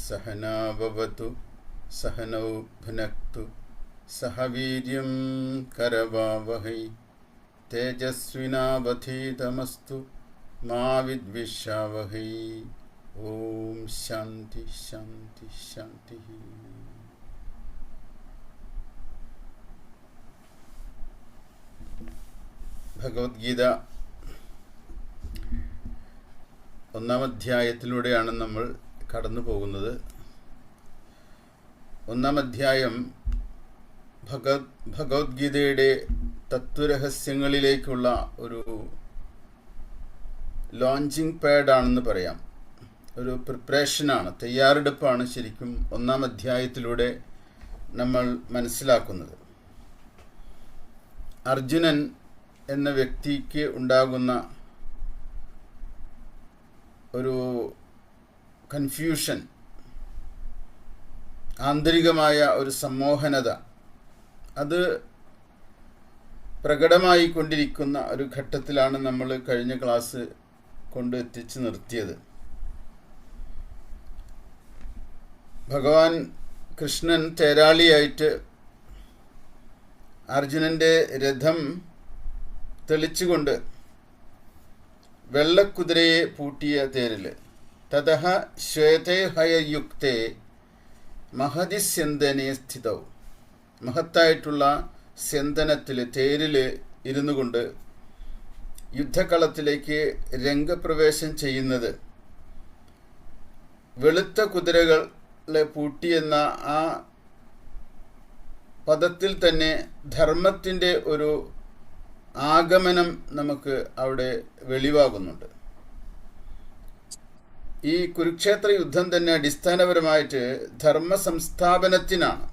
सहनाववतु सहनौ भुनक्तु सह वीर्यं करवावहै तेजस्विनावधीतमस्तु मा विद्विषावहै. ഓം ശാന്തി ശാന്തി ശാന്തി. ഭഗവത്ഗീത ഒന്നാം അധ്യായത്തിലൂടെയാണ് നമ്മൾ കടന്നു പോകുന്നത്. ഒന്നാം അധ്യായം ഭഗവത്ഗീതയുടെ തത്വരഹസ്യങ്ങളിലേക്കുള്ള ഒരു ലോഞ്ചിങ് പാഡാണെന്ന് പറയാം. ഒരു പ്രിപ്പറേഷനാണ്, തയ്യാറെടുപ്പാണ് ശരിക്കും ഒന്നാം അധ്യായത്തിലൂടെ നമ്മൾ മനസ്സിലാക്കുന്നത്. അർജുനൻ എന്ന വ്യക്തിക്ക് ഉണ്ടാകുന്ന ഒരു കൺഫ്യൂഷൻ, ആന്തരികമായ ഒരു സമ്മോഹനത, അത് പ്രകടമായി കൊണ്ടിരിക്കുന്ന ഒരു ഘട്ടത്തിലാണ് നമ്മൾ കഴിഞ്ഞ ക്ലാസ് കൊണ്ട് എത്തിച്ച് നിർത്തിയത്. ഭഗവാൻ കൃഷ്ണൻ തേരാളിയായിട്ട് അർജുനൻ്റെ രഥം തെളിച്ചുകൊണ്ട് വെള്ളക്കുതിരയെ പൂട്ടിയ തേരിൽ തതഃ ശ്വേതേ ഹയയുക്തേ മഹതി സ്യന്തനെ സ്ഥിതൗ, മഹത്തായിട്ടുള്ള സ്യന്തനത്തിൽ തേരിൽ ഇരുന്നു കൊണ്ട് യുദ്ധക്കളത്തിലേക്ക് രംഗപ്രവേശം ചെയ്യുന്നത് വെളുത്ത കുതിരകളെ പൂട്ടിയെന്ന ആ പദത്തിൽ തന്നെ ധർമ്മത്തിൻ്റെ ഒരു ആഗമനം നമുക്ക് അവിടെ വെളിവാകുന്നുണ്ട്. ഈ കുരുക്ഷേത്ര യുദ്ധം തന്നെ അടിസ്ഥാനപരമായിട്ട് ധർമ്മ സംസ്ഥാപനത്തിനാണ്.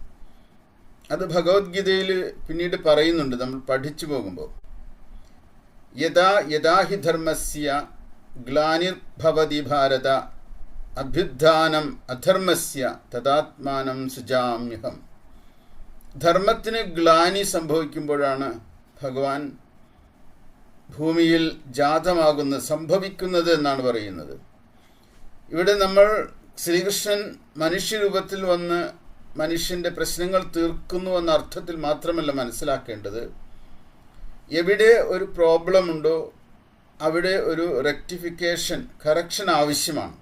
അത് ഭഗവത്ഗീതയിൽ പിന്നീട് പറയുന്നുണ്ട്, നമ്മൾ പഠിച്ചു പോകുമ്പോൾ. യഥാ യഥാ ഹി ധർമ്മസ്യ ഗ്ലാനിർഭവതി ഭാരത അഭ്യുത്ഥാനം അധർമ്മസ്യ തദാത്മാനം സുജാമ്യഹം. ധർമ്മത്തിന് ഗ്ലാനി സംഭവിക്കുമ്പോഴാണ് ഭഗവാൻ ഭൂമിയിൽ ജാതമാകുന്നത്, സംഭവിക്കുന്നത് എന്നാണ് പറയുന്നത്. ഇവിടെ നമ്മൾ ശ്രീകൃഷ്ണൻ മനുഷ്യരൂപത്തിൽ വന്ന് മനുഷ്യൻ്റെ പ്രശ്നങ്ങൾ തീർക്കുന്നു എന്ന അർത്ഥത്തിൽ മാത്രമല്ല മനസ്സിലാക്കേണ്ടത്. എവിടെ ഒരു പ്രോബ്ലം ഉണ്ടോ അവിടെ ഒരു റെക്ടിഫിക്കേഷൻ, കറക്ഷൻ ആവശ്യമാണ്.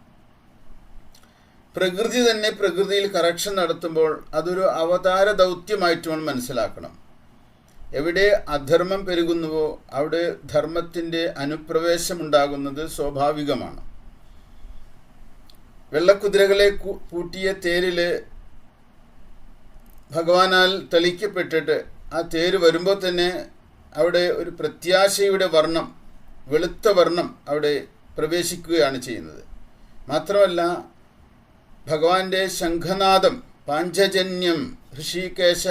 പ്രകൃതി തന്നെ പ്രകൃതിയിൽ കറക്ഷൻ നടത്തുമ്പോൾ അതൊരു അവതാര ദൗത്യമായിട്ട് നമ്മൾ മനസ്സിലാക്കണം. എവിടെ അധർമ്മം പെരുകുന്നുവോ അവിടെ ധർമ്മത്തിൻ്റെ അനുപ്രവേശമുണ്ടാകുന്നത് സ്വാഭാവികമാണ്. വെള്ളക്കുതിരകളെ പൂട്ടിയ തേരിൽ ഭഗവാനാൽ തെളിക്കപ്പെട്ടിട്ട് ആ തേര് വരുമ്പോൾ തന്നെ അവിടെ ഒരു പ്രത്യാശയുടെ വർണ്ണം, വെളുത്ത വർണ്ണം അവിടെ പ്രവേശിക്കുകയാണ് ചെയ്യുന്നത്. മാത്രമല്ല ഭഗവാന്റെ ശംഖനാദം, പാഞ്ചജന്യം ഋഷികേശ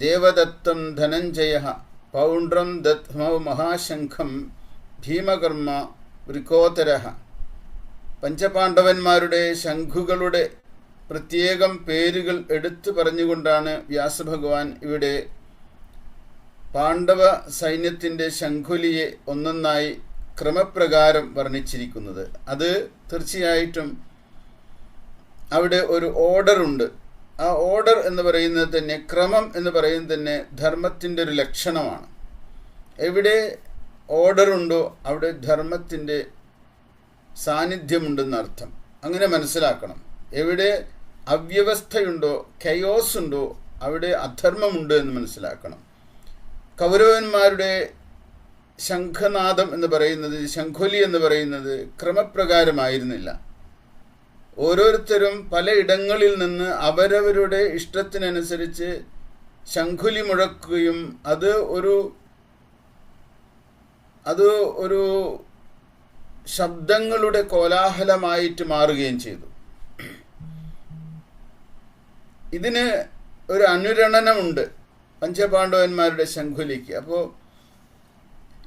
ദേവദത്തം ധനഞ്ജയ പൗണ്ഡ്രം ദത്മൗ മഹാശംഖം ഭീമകർമ്മ വൃക്കോത്തര. പഞ്ചപാണ്ഡവന്മാരുടെ ശംഖുകളുടെ പ്രത്യേകം പേരുകൾ എടുത്തു പറഞ്ഞുകൊണ്ടാണ് വ്യാസഭഗവാൻ ഇവിടെ പാണ്ഡവ സൈന്യത്തിൻ്റെ ശംഖുലിയെ ഒന്നൊന്നായി ക്രമപ്രകാരം വർണ്ണിച്ചിരിക്കുന്നത്. അത് തീർച്ചയായിട്ടും അവിടെ ഒരു ഓർഡറുണ്ട്. ആ ഓർഡർ എന്ന് പറയുന്നത് തന്നെ, ക്രമം എന്ന് പറയുന്നത് തന്നെ ധർമ്മത്തിൻ്റെ ഒരു ലക്ഷണമാണ്. എവിടെ ഓർഡറുണ്ടോ അവിടെ ധർമ്മത്തിൻ്റെ സാന്നിധ്യമുണ്ടെന്നർത്ഥം. അങ്ങനെ മനസ്സിലാക്കണം. എവിടെ അവ്യവസ്ഥയുണ്ടോ, കയോസ് ഉണ്ടോ അവിടെ അധർമ്മമുണ്ട് എന്ന് മനസ്സിലാക്കണം. കൗരവന്മാരുടെ ശംഖനാദം എന്ന് പറയുന്നത്, ശംഖുലി എന്ന് പറയുന്നത് ക്രമപ്രകാരമായിരുന്നില്ല. ഓരോരുത്തരും പലയിടങ്ങളിൽ നിന്ന് അവരവരുടെ ഇഷ്ടത്തിനനുസരിച്ച് ശംഖുലി മുഴക്കുകയും അത് ഒരു ശബ്ദങ്ങളുടെ കോലാഹലമായിട്ട് മാറുകയും ചെയ്തു. ഇതിന് ഒരു അനുരണനമുണ്ട് പഞ്ചപാണ്ഡവന്മാരുടെ ശംഖുലിക്ക്. അപ്പോൾ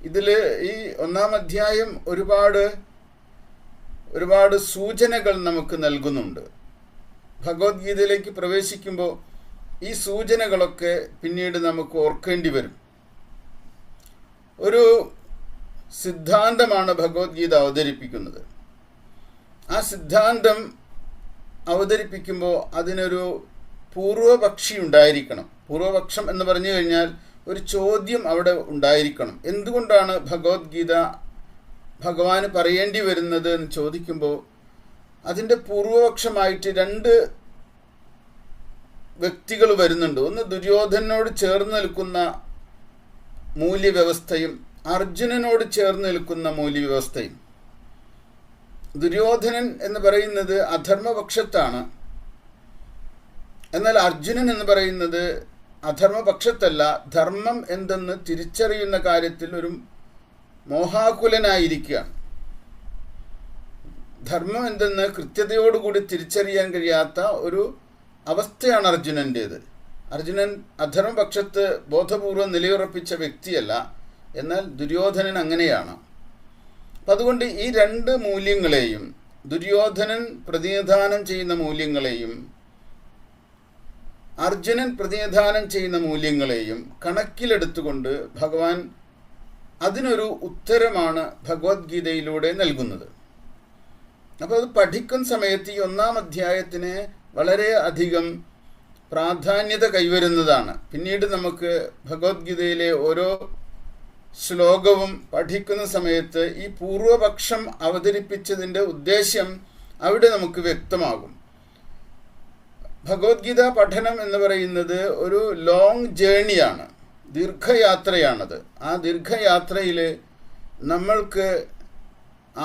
ഇതിൽ ഈ ഒന്നാം അധ്യായം ഒരുപാട് സൂചനകൾ നമുക്ക് നൽകുന്നുണ്ട്. ഭഗവത്ഗീതയിലേക്ക് പ്രവേശിക്കുമ്പോൾ ഈ സൂചനകളൊക്കെ പിന്നീട് നമുക്ക് ഓർക്കേണ്ടി വരും. ഒരു സിദ്ധാന്തമാണ് ഭഗവത്ഗീത അവതരിപ്പിക്കുന്നത്. ആ സിദ്ധാന്തം അവതരിപ്പിക്കുമ്പോൾ അതിനൊരു പൂർവപക്ഷി ഉണ്ടായിരിക്കണം. പൂർവപക്ഷം എന്ന് പറഞ്ഞു കഴിഞ്ഞാൽ ഒരു ചോദ്യം അവിടെ ഉണ്ടായിരിക്കണം. എന്തുകൊണ്ടാണ് ഭഗവത്ഗീത ഭഗവാന് പറയേണ്ടി വരുന്നത് എന്ന് ചോദിക്കുമ്പോൾ അതിൻ്റെ പൂർവപക്ഷമായിട്ട് രണ്ട് വ്യക്തികൾ വരുന്നുണ്ട്. ഒന്ന് ദുര്യോധനോട് ചേർന്ന് നിൽക്കുന്ന മൂല്യവ്യവസ്ഥയും അർജുനനോട് ചേർന്ന് നിൽക്കുന്ന മൂല്യവ്യവസ്ഥയും. ദുര്യോധനൻ എന്ന് പറയുന്നത് അധർമ്മപക്ഷത്താണ്, എന്നാൽ അർജുനൻ എന്ന് പറയുന്നത് അധർമ്മപക്ഷത്തല്ല, ധർമ്മം എന്തെന്ന് തിരിച്ചറിയുന്ന കാര്യത്തിൽ ഒരു മോഹാകുലനായിരിക്കുകയാണ്. ധർമ്മം എന്തെന്ന് കൃത്യതയോടുകൂടി തിരിച്ചറിയാൻ കഴിയാത്ത ഒരു അവസ്ഥയാണ് അർജുനൻ്റേത്. അർജുനൻ അധർമ്മപക്ഷത്ത് ബോധപൂർവം നിലയുറപ്പിച്ച വ്യക്തിയല്ല, എന്നാൽ ദുര്യോധനൻ അങ്ങനെയാണ്. അപ്പം അതുകൊണ്ട് ഈ രണ്ട് മൂല്യങ്ങളെയും, ദുര്യോധനൻ പ്രതിനിധാനം ചെയ്യുന്ന മൂല്യങ്ങളെയും അർജുനൻ പ്രതിനിധാനം ചെയ്യുന്ന മൂല്യങ്ങളെയും കണക്കിലെടുത്തുകൊണ്ട് ഭഗവാൻ അതിനൊരു ഉത്തരമാണ് ഭഗവത്ഗീതയിലൂടെ നൽകുന്നത്. അപ്പോൾ അത് പഠിക്കുന്ന സമയത്ത് ഈ 1-ാം അധ്യായത്തിന് വളരെ അധികം പ്രാധാന്യത കൈവരുന്നതാണ്. പിന്നീട് നമുക്ക് ഭഗവത്ഗീതയിലെ ഓരോ ശ്ലോകവും പഠിക്കുന്ന സമയത്ത് ഈ പൂർവപക്ഷം അവതരിപ്പിച്ചതിൻ്റെ ഉദ്ദേശ്യം അവിടെ നമുക്ക് വ്യക്തമാകും. ഭഗവത്ഗീത പഠനം എന്ന് പറയുന്നത് ഒരു ലോങ് ജേണിയാണ്, ദീർഘയാത്രയാണത്. ആ ദീർഘയാത്രയിൽ നമ്മൾക്ക്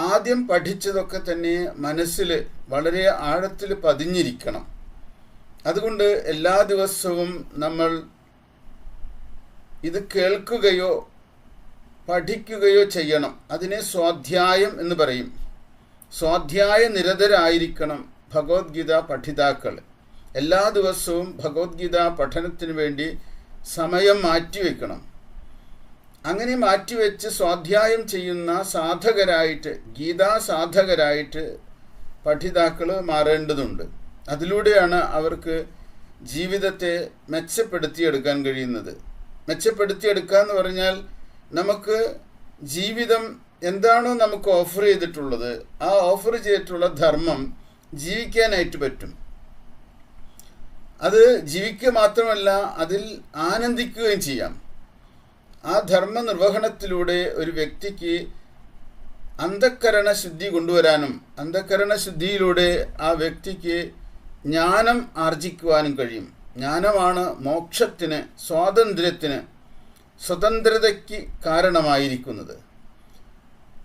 ആദ്യം പഠിച്ചതൊക്കെ തന്നെ മനസ്സിൽ വളരെ ആഴത്തിൽ പതിഞ്ഞിരിക്കണം. അതുകൊണ്ട് എല്ലാ ദിവസവും നമ്മൾ ഇത് കേൾക്കുകയോ പഠിക്കുകയോ ചെയ്യണം. അതിനെ സ്വാധ്യായം എന്ന് പറയും. സ്വാധ്യായ നിരതരായിരിക്കണം ഭഗവത്ഗീത പഠിതാക്കൾ. എല്ലാ ദിവസവും ഭഗവത്ഗീത പഠനത്തിന് വേണ്ടി സമയം മാറ്റിവെക്കണം. അങ്ങനെ മാറ്റിവെച്ച് സ്വാധ്യായം ചെയ്യുന്ന സാധകരായിട്ട്, ഗീതാ സാധകരായിട്ട് പഠിതാക്കൾ മാറേണ്ടതുണ്ട്. അതിലൂടെയാണ് അവർക്ക് ജീവിതത്തെ മെച്ചപ്പെടുത്തിയെടുക്കാൻ കഴിയുന്നത്. മെച്ചപ്പെടുത്തിയെടുക്കുക എന്ന് പറഞ്ഞാൽ നമുക്ക് ജീവിതം എന്താണോ നമുക്ക് ഓഫർ ചെയ്തിട്ടുള്ളത്, ആ ഓഫർ ചെയ്തിട്ടുള്ള ധർമ്മം ജീവിക്കാനായിട്ട് പറ്റും. അത് ജീവിക്കുക മാത്രമല്ല, അതിൽ ആനന്ദിക്കുകയും ചെയ്യാം. ആ ധർമ്മ നിർവഹണത്തിലൂടെ ഒരു വ്യക്തിക്ക് അന്ധഃകരണ ശുദ്ധി കൊണ്ടുവരാനും അന്ധഃകരണ ശുദ്ധിയിലൂടെ ആ വ്യക്തിക്ക് ജ്ഞാനം ആർജിക്കുവാനും കഴിയും. ജ്ഞാനമാണ് മോക്ഷത്തിന്, സ്വാതന്ത്ര്യത്തിന്, സ്വതന്ത്രതയ്ക്ക് കാരണമായിരിക്കുന്നത്.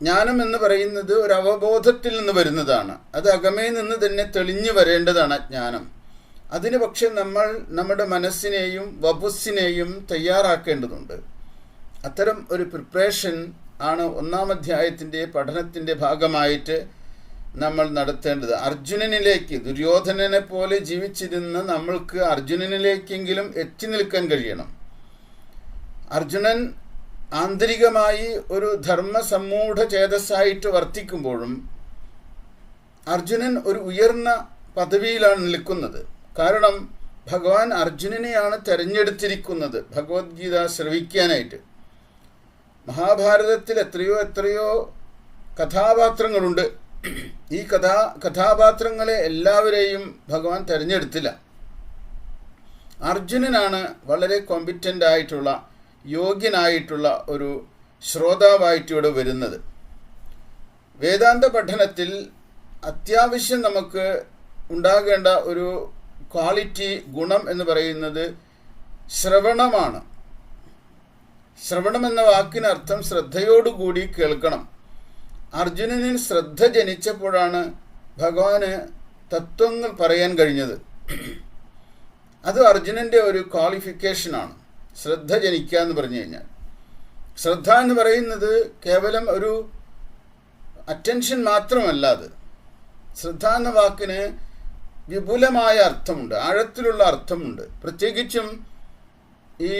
ജ്ഞാനം എന്ന് പറയുന്നത് ഒരു അവബോധത്തിൽ നിന്ന് വരുന്നതാണ്. അത് അകമേ നിന്ന് തന്നെ തെളിഞ്ഞു വരേണ്ടതാണ് ജ്ഞാനം. അതിന് പക്ഷെ നമ്മൾ നമ്മുടെ മനസ്സിനെയും വപുസ്സിനെയും തയ്യാറാക്കേണ്ടതുണ്ട്. അത്തരം ഒരു പ്രിപ്പറേഷൻ ആണ് 1-ാം അധ്യായത്തിൻ്റെ പഠനത്തിൻ്റെ ഭാഗമായിട്ട് നമ്മൾ നടത്തേണ്ടത്. അർജുനനിലേക്ക്, ദുര്യോധനനെ പോലെ ജീവിച്ചിരുന്ന നമ്മൾക്ക് അർജുനനിലേക്കെങ്കിലും എത്തി നിൽക്കാൻ കഴിയണം. അർജുനൻ ആന്തരികമായി ഒരു ധർമ്മസമ്മൂഢ ചേതസ്സായിട്ട് വർത്തിക്കുമ്പോഴും അർജുനൻ ഒരു ഉയർന്ന പദവിയിലാണ് നിൽക്കുന്നത്. കാരണം ഭഗവാൻ അർജുനനെയാണ് തിരഞ്ഞെടുത്തിരിക്കുന്നത് ഭഗവത്ഗീത ശ്രവിക്കാനായിട്ട്. മഹാഭാരതത്തിൽ എത്രയോ കഥാപാത്രങ്ങളുണ്ട്. ഈ കഥാപാത്രങ്ങളെ എല്ലാവരെയും ഭഗവാൻ തിരഞ്ഞെടുത്തില്ല. അർജുനനാണ് വളരെ കോമ്പിറ്റൻ്റ് ആയിട്ടുള്ള, യോഗ്യനായിട്ടുള്ള ഒരു ശ്രോതാവായിട്ട് ഇവിടെ വരുന്നത്. വേദാന്ത പഠനത്തിൽ അത്യാവശ്യം നമുക്ക് ഉണ്ടാകേണ്ട ഒരു ക്വാളിറ്റി, ഗുണം എന്ന് പറയുന്നത് ശ്രവണമാണ്. ശ്രവണം എന്ന വാക്കിനർത്ഥം ശ്രദ്ധയോടുകൂടി കേൾക്കണം. അർജുനനിൽ ശ്രദ്ധ ജനിച്ചപ്പോഴാണ് ഭഗവാന് തത്വങ്ങൾ പറയാൻ കഴിഞ്ഞത്. അത് അർജുനൻ്റെ ഒരു ക്വാളിഫിക്കേഷനാണ്, ശ്രദ്ധ ജനിക്കുക എന്ന് പറഞ്ഞു കഴിഞ്ഞാൽ. ശ്രദ്ധ എന്ന് പറയുന്നത് കേവലം ഒരു അറ്റൻഷൻ മാത്രമല്ല. അത് ശ്രദ്ധ എന്ന വാക്കിന് വിപുലമായ അർത്ഥമുണ്ട്, ആഴത്തിലുള്ള അർത്ഥമുണ്ട്. പ്രത്യേകിച്ചും ഈ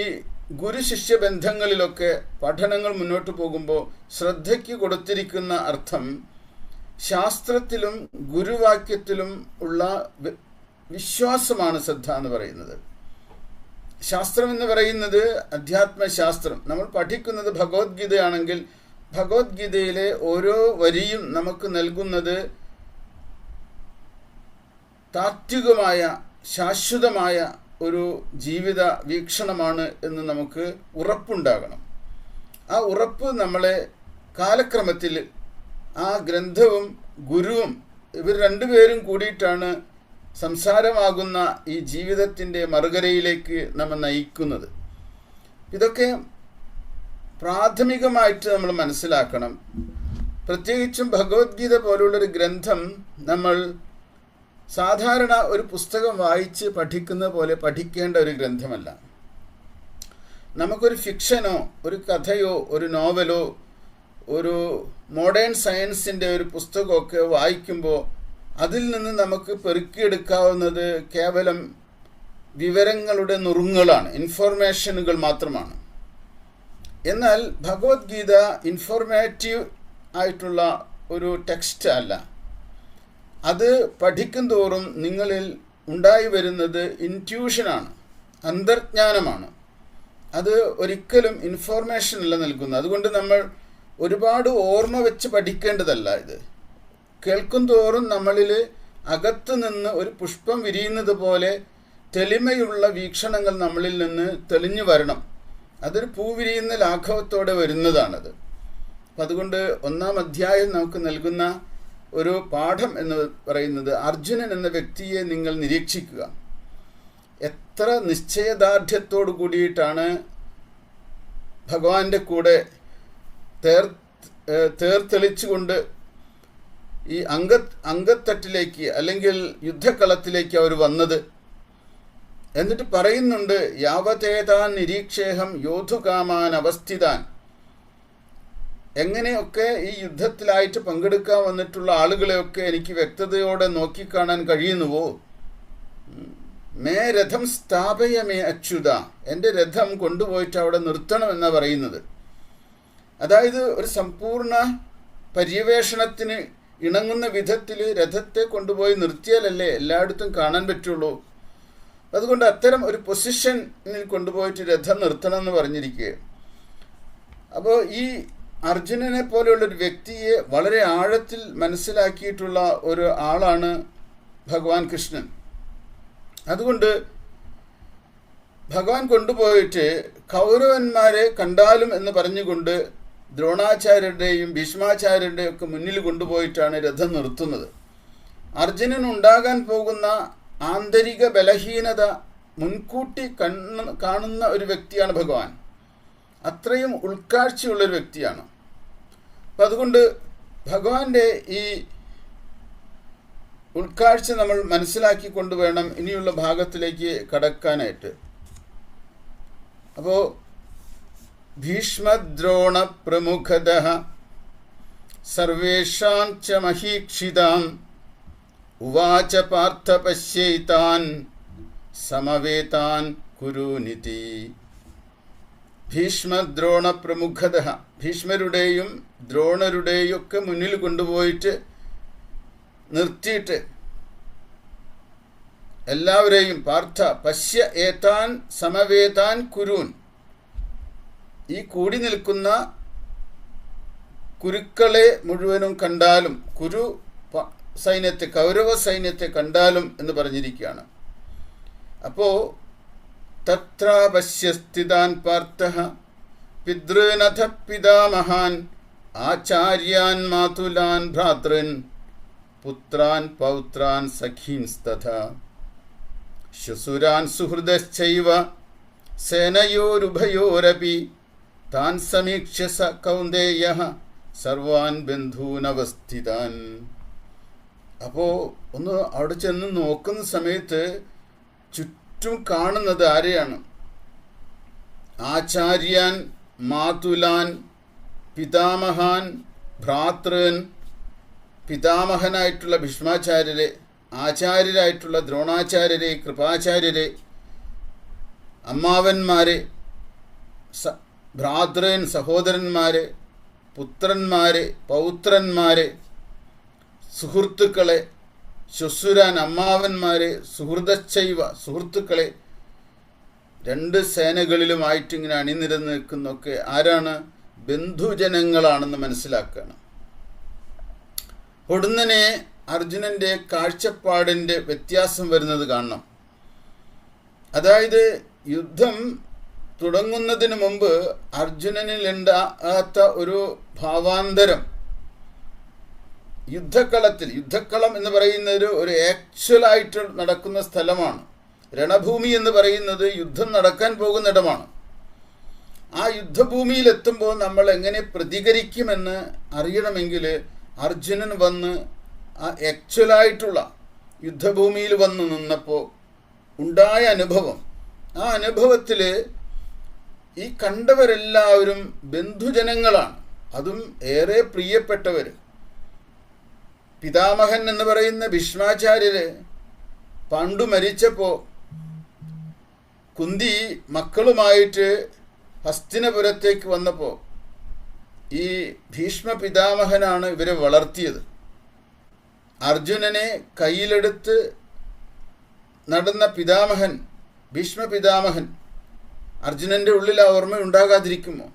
ഗുരു-ശിഷ്യ ബന്ധങ്ങളിലൊക്കെ പഠനങ്ങൾ മുന്നോട്ട് പോകുമ്പോൾ ശ്രദ്ധയ്ക്ക് കൊടുത്തിരിക്കുന്ന അർത്ഥം ശാസ്ത്രത്തിലും ഗുരുവാക്യത്തിലും ഉള്ള വിശ്വാസമാണ് ശ്രദ്ധ എന്ന് പറയുന്നത്. ശാസ്ത്രം എന്ന് പറയുന്നത് അധ്യാത്മശാസ്ത്രം. നമ്മൾ പഠിക്കുന്നത് ഭഗവത്ഗീതയാണെങ്കിൽ ഭഗവത്ഗീതയിലെ ഓരോ വരിയും നമുക്ക് നൽകുന്നത് താത്വികമായ ശാശ്വതമായ ഒരു ജീവിത വീക്ഷണമാണ് എന്ന് നമുക്ക് ഉറപ്പുണ്ടാകണം. ആ ഉറപ്പ് നമ്മളെ കാലക്രമത്തിൽ ആ ഗ്രന്ഥവും ഗുരുവും ഇവർ രണ്ടുപേരും കൂടിയിട്ടാണ് സംസാരമാകുന്ന ഈ ജീവിതത്തിൻ്റെ മറുകരയിലേക്ക് നമ്മെ നയിക്കുന്നത്. ഇതൊക്കെ പ്രാഥമികമായിട്ട് നമ്മൾ മനസ്സിലാക്കണം. പ്രത്യേകിച്ചും ഭഗവത്ഗീത പോലുള്ളൊരു ഗ്രന്ഥം നമ്മൾ സാധാരണ ഒരു പുസ്തകം വായിച്ച് പഠിക്കുന്ന പോലെ പഠിക്കേണ്ട ഒരു ഗ്രന്ഥമല്ല. നമുക്കൊരു ഫിക്ഷനോ ഒരു കഥയോ ഒരു നോവലോ ഒരു മോഡേൺ സയൻസിൻ്റെ ഒരു പുസ്തകമൊക്കെ വായിക്കുമ്പോൾ അതിൽ നിന്ന് നമുക്ക് പെറുക്കിയെടുക്കാവുന്നത് കേവലം വിവരങ്ങളുടെ നുറുങ്ങുകളാണ്, ഇൻഫോർമേഷനുകൾ മാത്രമാണ്. എന്നാൽ ഭഗവത്ഗീത ഇൻഫോർമേറ്റീവ് ആയിട്ടുള്ള ഒരു ടെക്സ്റ്റ് അല്ല. അത് പഠിക്കും തോറും നിങ്ങളിൽ ഉണ്ടായി വരുന്നത് ഇൻറ്റ്യൂഷനാണ്, അന്തർജ്ഞാനമാണ്. അത് ഒരിക്കലും ഇൻഫോർമേഷനല്ല നൽകുന്നത്. അതുകൊണ്ട് നമ്മൾ ഒരുപാട് ഓർമ്മ വെച്ച് പഠിക്കേണ്ടതല്ല. ഇത് കേൾക്കും തോറും നമ്മളിൽ അകത്ത് നിന്ന് ഒരു പുഷ്പം വിരിയുന്നത് പോലെ തെളിമയുള്ള വീക്ഷണങ്ങൾ നമ്മളിൽ നിന്ന് തെളിഞ്ഞു വരണം. അതൊരു പൂ വിരിയുന്ന ലാഘവത്തോടെ വരുന്നതാണത്. അപ്പം അതുകൊണ്ട് 1-ാം അധ്യായം നമുക്ക് നൽകുന്ന ഒരു പാഠം എന്ന് പറയുന്നത്, അർജുനൻ എന്ന വ്യക്തിയെ നിങ്ങൾ നിരീക്ഷിക്കുക. എത്ര നിശ്ചയദാർഢ്യത്തോടു കൂടിയിട്ടാണ് ഭഗവാന്റെ കൂടെ തേർത്തെളിച്ചുകൊണ്ട് ഈ അങ്കത്തട്ടിലേക്ക് അല്ലെങ്കിൽ യുദ്ധക്കളത്തിലേക്ക് അവർ വന്നത്. എന്നിട്ട് പറയുന്നുണ്ട്, യാവതേതാൻ നിരീക്ഷേഹം യോധുകാമാൻ അവസ്ഥിതാൻ. എങ്ങനെയൊക്കെ ഈ യുദ്ധത്തിലായിട്ട് പങ്കെടുക്കാൻ വന്നിട്ടുള്ള ആളുകളെയൊക്കെ എനിക്ക് വ്യക്തതയോടെ നോക്കിക്കാണാൻ കഴിയുന്നുവോ. മേ രഥം സ്ഥാപയ മേ അച്യുത, എൻ്റെ രഥം കൊണ്ടുപോയിട്ട് അവിടെ നിർത്തണമെന്നാണ് പറയുന്നത്. അതായത് ഒരു സമ്പൂർണ്ണ പര്യവേഷണത്തിന് ഇണങ്ങുന്ന വിധത്തിൽ രഥത്തെ കൊണ്ടുപോയി നിർത്തിയാലല്ലേ എല്ലായിടത്തും കാണാൻ പറ്റുള്ളൂ. അതുകൊണ്ട് അത്തരം ഒരു പൊസിഷനിൽ കൊണ്ടുപോയിട്ട് രഥം നിർത്തണം എന്ന് പറഞ്ഞിരിക്കുക. അപ്പോൾ ഈ അർജുനനെ പോലെയുള്ളൊരു വ്യക്തിയെ വളരെ ആഴത്തിൽ മനസ്സിലാക്കിയിട്ടുള്ള ഒരു ആളാണ് ഭഗവാൻ കൃഷ്ണൻ. അതുകൊണ്ട് ഭഗവാൻ കൊണ്ടുപോയിട്ട് കൗരവന്മാരെ കണ്ടാലും എന്ന് പറഞ്ഞുകൊണ്ട് ദ്രോണാചാര്യരുടെയും ഭീഷ്മാചാര്യരുടെയും ഒക്കെ മുന്നിൽ കൊണ്ടുപോയിട്ടാണ് രഥം നിർത്തുന്നത്. അർജുനൻ ഉണ്ടാകാൻ പോകുന്ന ആന്തരിക ബലഹീനത മുൻകൂട്ടി കാണുന്ന ഒരു വ്യക്തിയാണ് ഭഗവാൻ. അത്രയും ഉൾക്കാഴ്ചയുള്ളൊരു വ്യക്തിയാണ്. അപ്പം അതുകൊണ്ട് ഭഗവാന്റെ ഈ ഉൾക്കാഴ്ച നമ്മൾ മനസ്സിലാക്കിക്കൊണ്ട് വേണം ഇനിയുള്ള ഭാഗത്തിലേക്ക് കടക്കാനായിട്ട്. അപ്പോൾ ഭീഷ്മദ്രോണ പ്രമുഖതഃ സർവേഷാം ച മഹീക്ഷിതാം ഉവാച പാർത്ഥ പശ്യൈതാൻ സമവേതാൻ കുരുനിതി. ഭീഷ്മദ്രോണ പ്രമുഖതഃ, ഭീഷ്മരുടെയും ദ്രോണരുടെയും ഒക്കെ മുന്നിൽ കൊണ്ടുപോയിട്ട് നിർത്തിയിട്ട് എല്ലാവരെയും പാർത്ഥ പശ്യ ഏതാൻ സമവേതാൻ കുരൂൻ, ഈ കൂടി നിൽക്കുന്ന കുരുക്കളെ മുഴുവനും കണ്ടാലും, കുരു സൈന്യത്തെ കൗരവ സൈന്യത്തെ കണ്ടാലും എന്ന് പറഞ്ഞിരിക്കുകയാണ്. അപ്പോൾ തത്ര പശ്യസ്ഥിതാൻ പാർത്ഥഃ പിതൃനഥ പിതാമഹാൻ ആചാര്യാൻ മാതുലാൻ ഭ്രാതൃൻ പുത്രാൻ പൗത്രാൻ സഖീൻസ്തഥാ ശുസുരാൻ സുഹൃദശ്ചൈവ സേനയോരുഭയോരപി താൻ സമീക്ഷ്യ സ കൗന്ദേയഃ സർവാൻ ബന്ധൂനവസ്ഥിതാൻ. അപ്പോൾ ഒന്ന് അവിടെ ചെന്ന് നോക്കുന്ന സമയത്ത് ചുറ്റും കാണുന്നത് ആരെയാണ്? ആചാര്യാൻ മാതുലാൻ പിതാമഹാൻ ഭ്രാതൃൻ, പിതാമഹനായിട്ടുള്ള ഭീഷ്മാചാര്യരെ, ആചാര്യരായിട്ടുള്ള ദ്രോണാചാര്യരെ, കൃപാചാര്യരെ, അമ്മാവന്മാരെ, ഭ്രാതൃൻ സഹോദരന്മാരെ, പുത്രന്മാരെ, പൗത്രന്മാരെ, സുഹൃത്തുക്കളെ, ശുസുരാൻ അമ്മാവന്മാരെ, സുഹൃദശ്ചൈവ സുഹൃത്തുക്കളെ, രണ്ട് സേനകളിലുമായിട്ട് ഇങ്ങനെ അണിനിരന്ന് നിൽക്കുന്നൊക്കെ ആരാണ്? ബന്ധുജനങ്ങളാണെന്ന് മനസ്സിലാക്കുകയാണ്. ഒടുന്നനെ അർജുനൻ്റെ കാഴ്ചപ്പാടിൻ്റെ വ്യത്യാസം വരുന്നത് കാണണം. അതായത് യുദ്ധം തുടങ്ങുന്നതിന് മുമ്പ് അർജുനനിൽ ഉണ്ടാകാത്ത ഒരു ഭാവാന്തരം യുദ്ധക്കളം എന്ന് പറയുന്നത് ഒരു ആക്ച്വലായിട്ട് നടക്കുന്ന സ്ഥലമാണ്. രണഭൂമി എന്ന് പറയുന്നത് യുദ്ധം നടക്കാൻ പോകുന്നിടമാണ്. ആ യുദ്ധഭൂമിയിലെത്തുമ്പോൾ നമ്മൾ എങ്ങനെ പ്രതികരിക്കുമെന്ന് അറിയണമെങ്കിൽ അർജുനൻ വന്ന് ആ ആക്ച്വലായിട്ടുള്ള യുദ്ധഭൂമിയിൽ വന്ന് നിന്നപ്പോൾ ഉണ്ടായ അനുഭവം, ആ അനുഭവത്തിൽ ഈ കണ്ടവരെല്ലാവരും ബന്ധുജനങ്ങളാണ്, അതും ഏറെ പ്രിയപ്പെട്ടവർ. പിതാമഹൻ എന്ന് പറയുന്ന ഭീഷ്മാചാര്യര് പണ്ടു മരിച്ചപ്പോൾ കുന്തി മക്കളുമായിട്ട് ഹസ്തിനപുരത്തേക്ക് വന്നപ്പോൾ ഈ ഭീഷ്മ പിതാമഹനാണ് ഇവരെ വളർത്തിയത്. അർജുനനെ കയ്യിലെടുത്ത് നടന്ന പിതാമഹൻ, ഭീഷ്മ പിതാമഹൻ, അർജുനൻ്റെ ഉള്ളിൽ ആ ഓർമ്മ ഉണ്ടാകാതിരിക്കുമോ?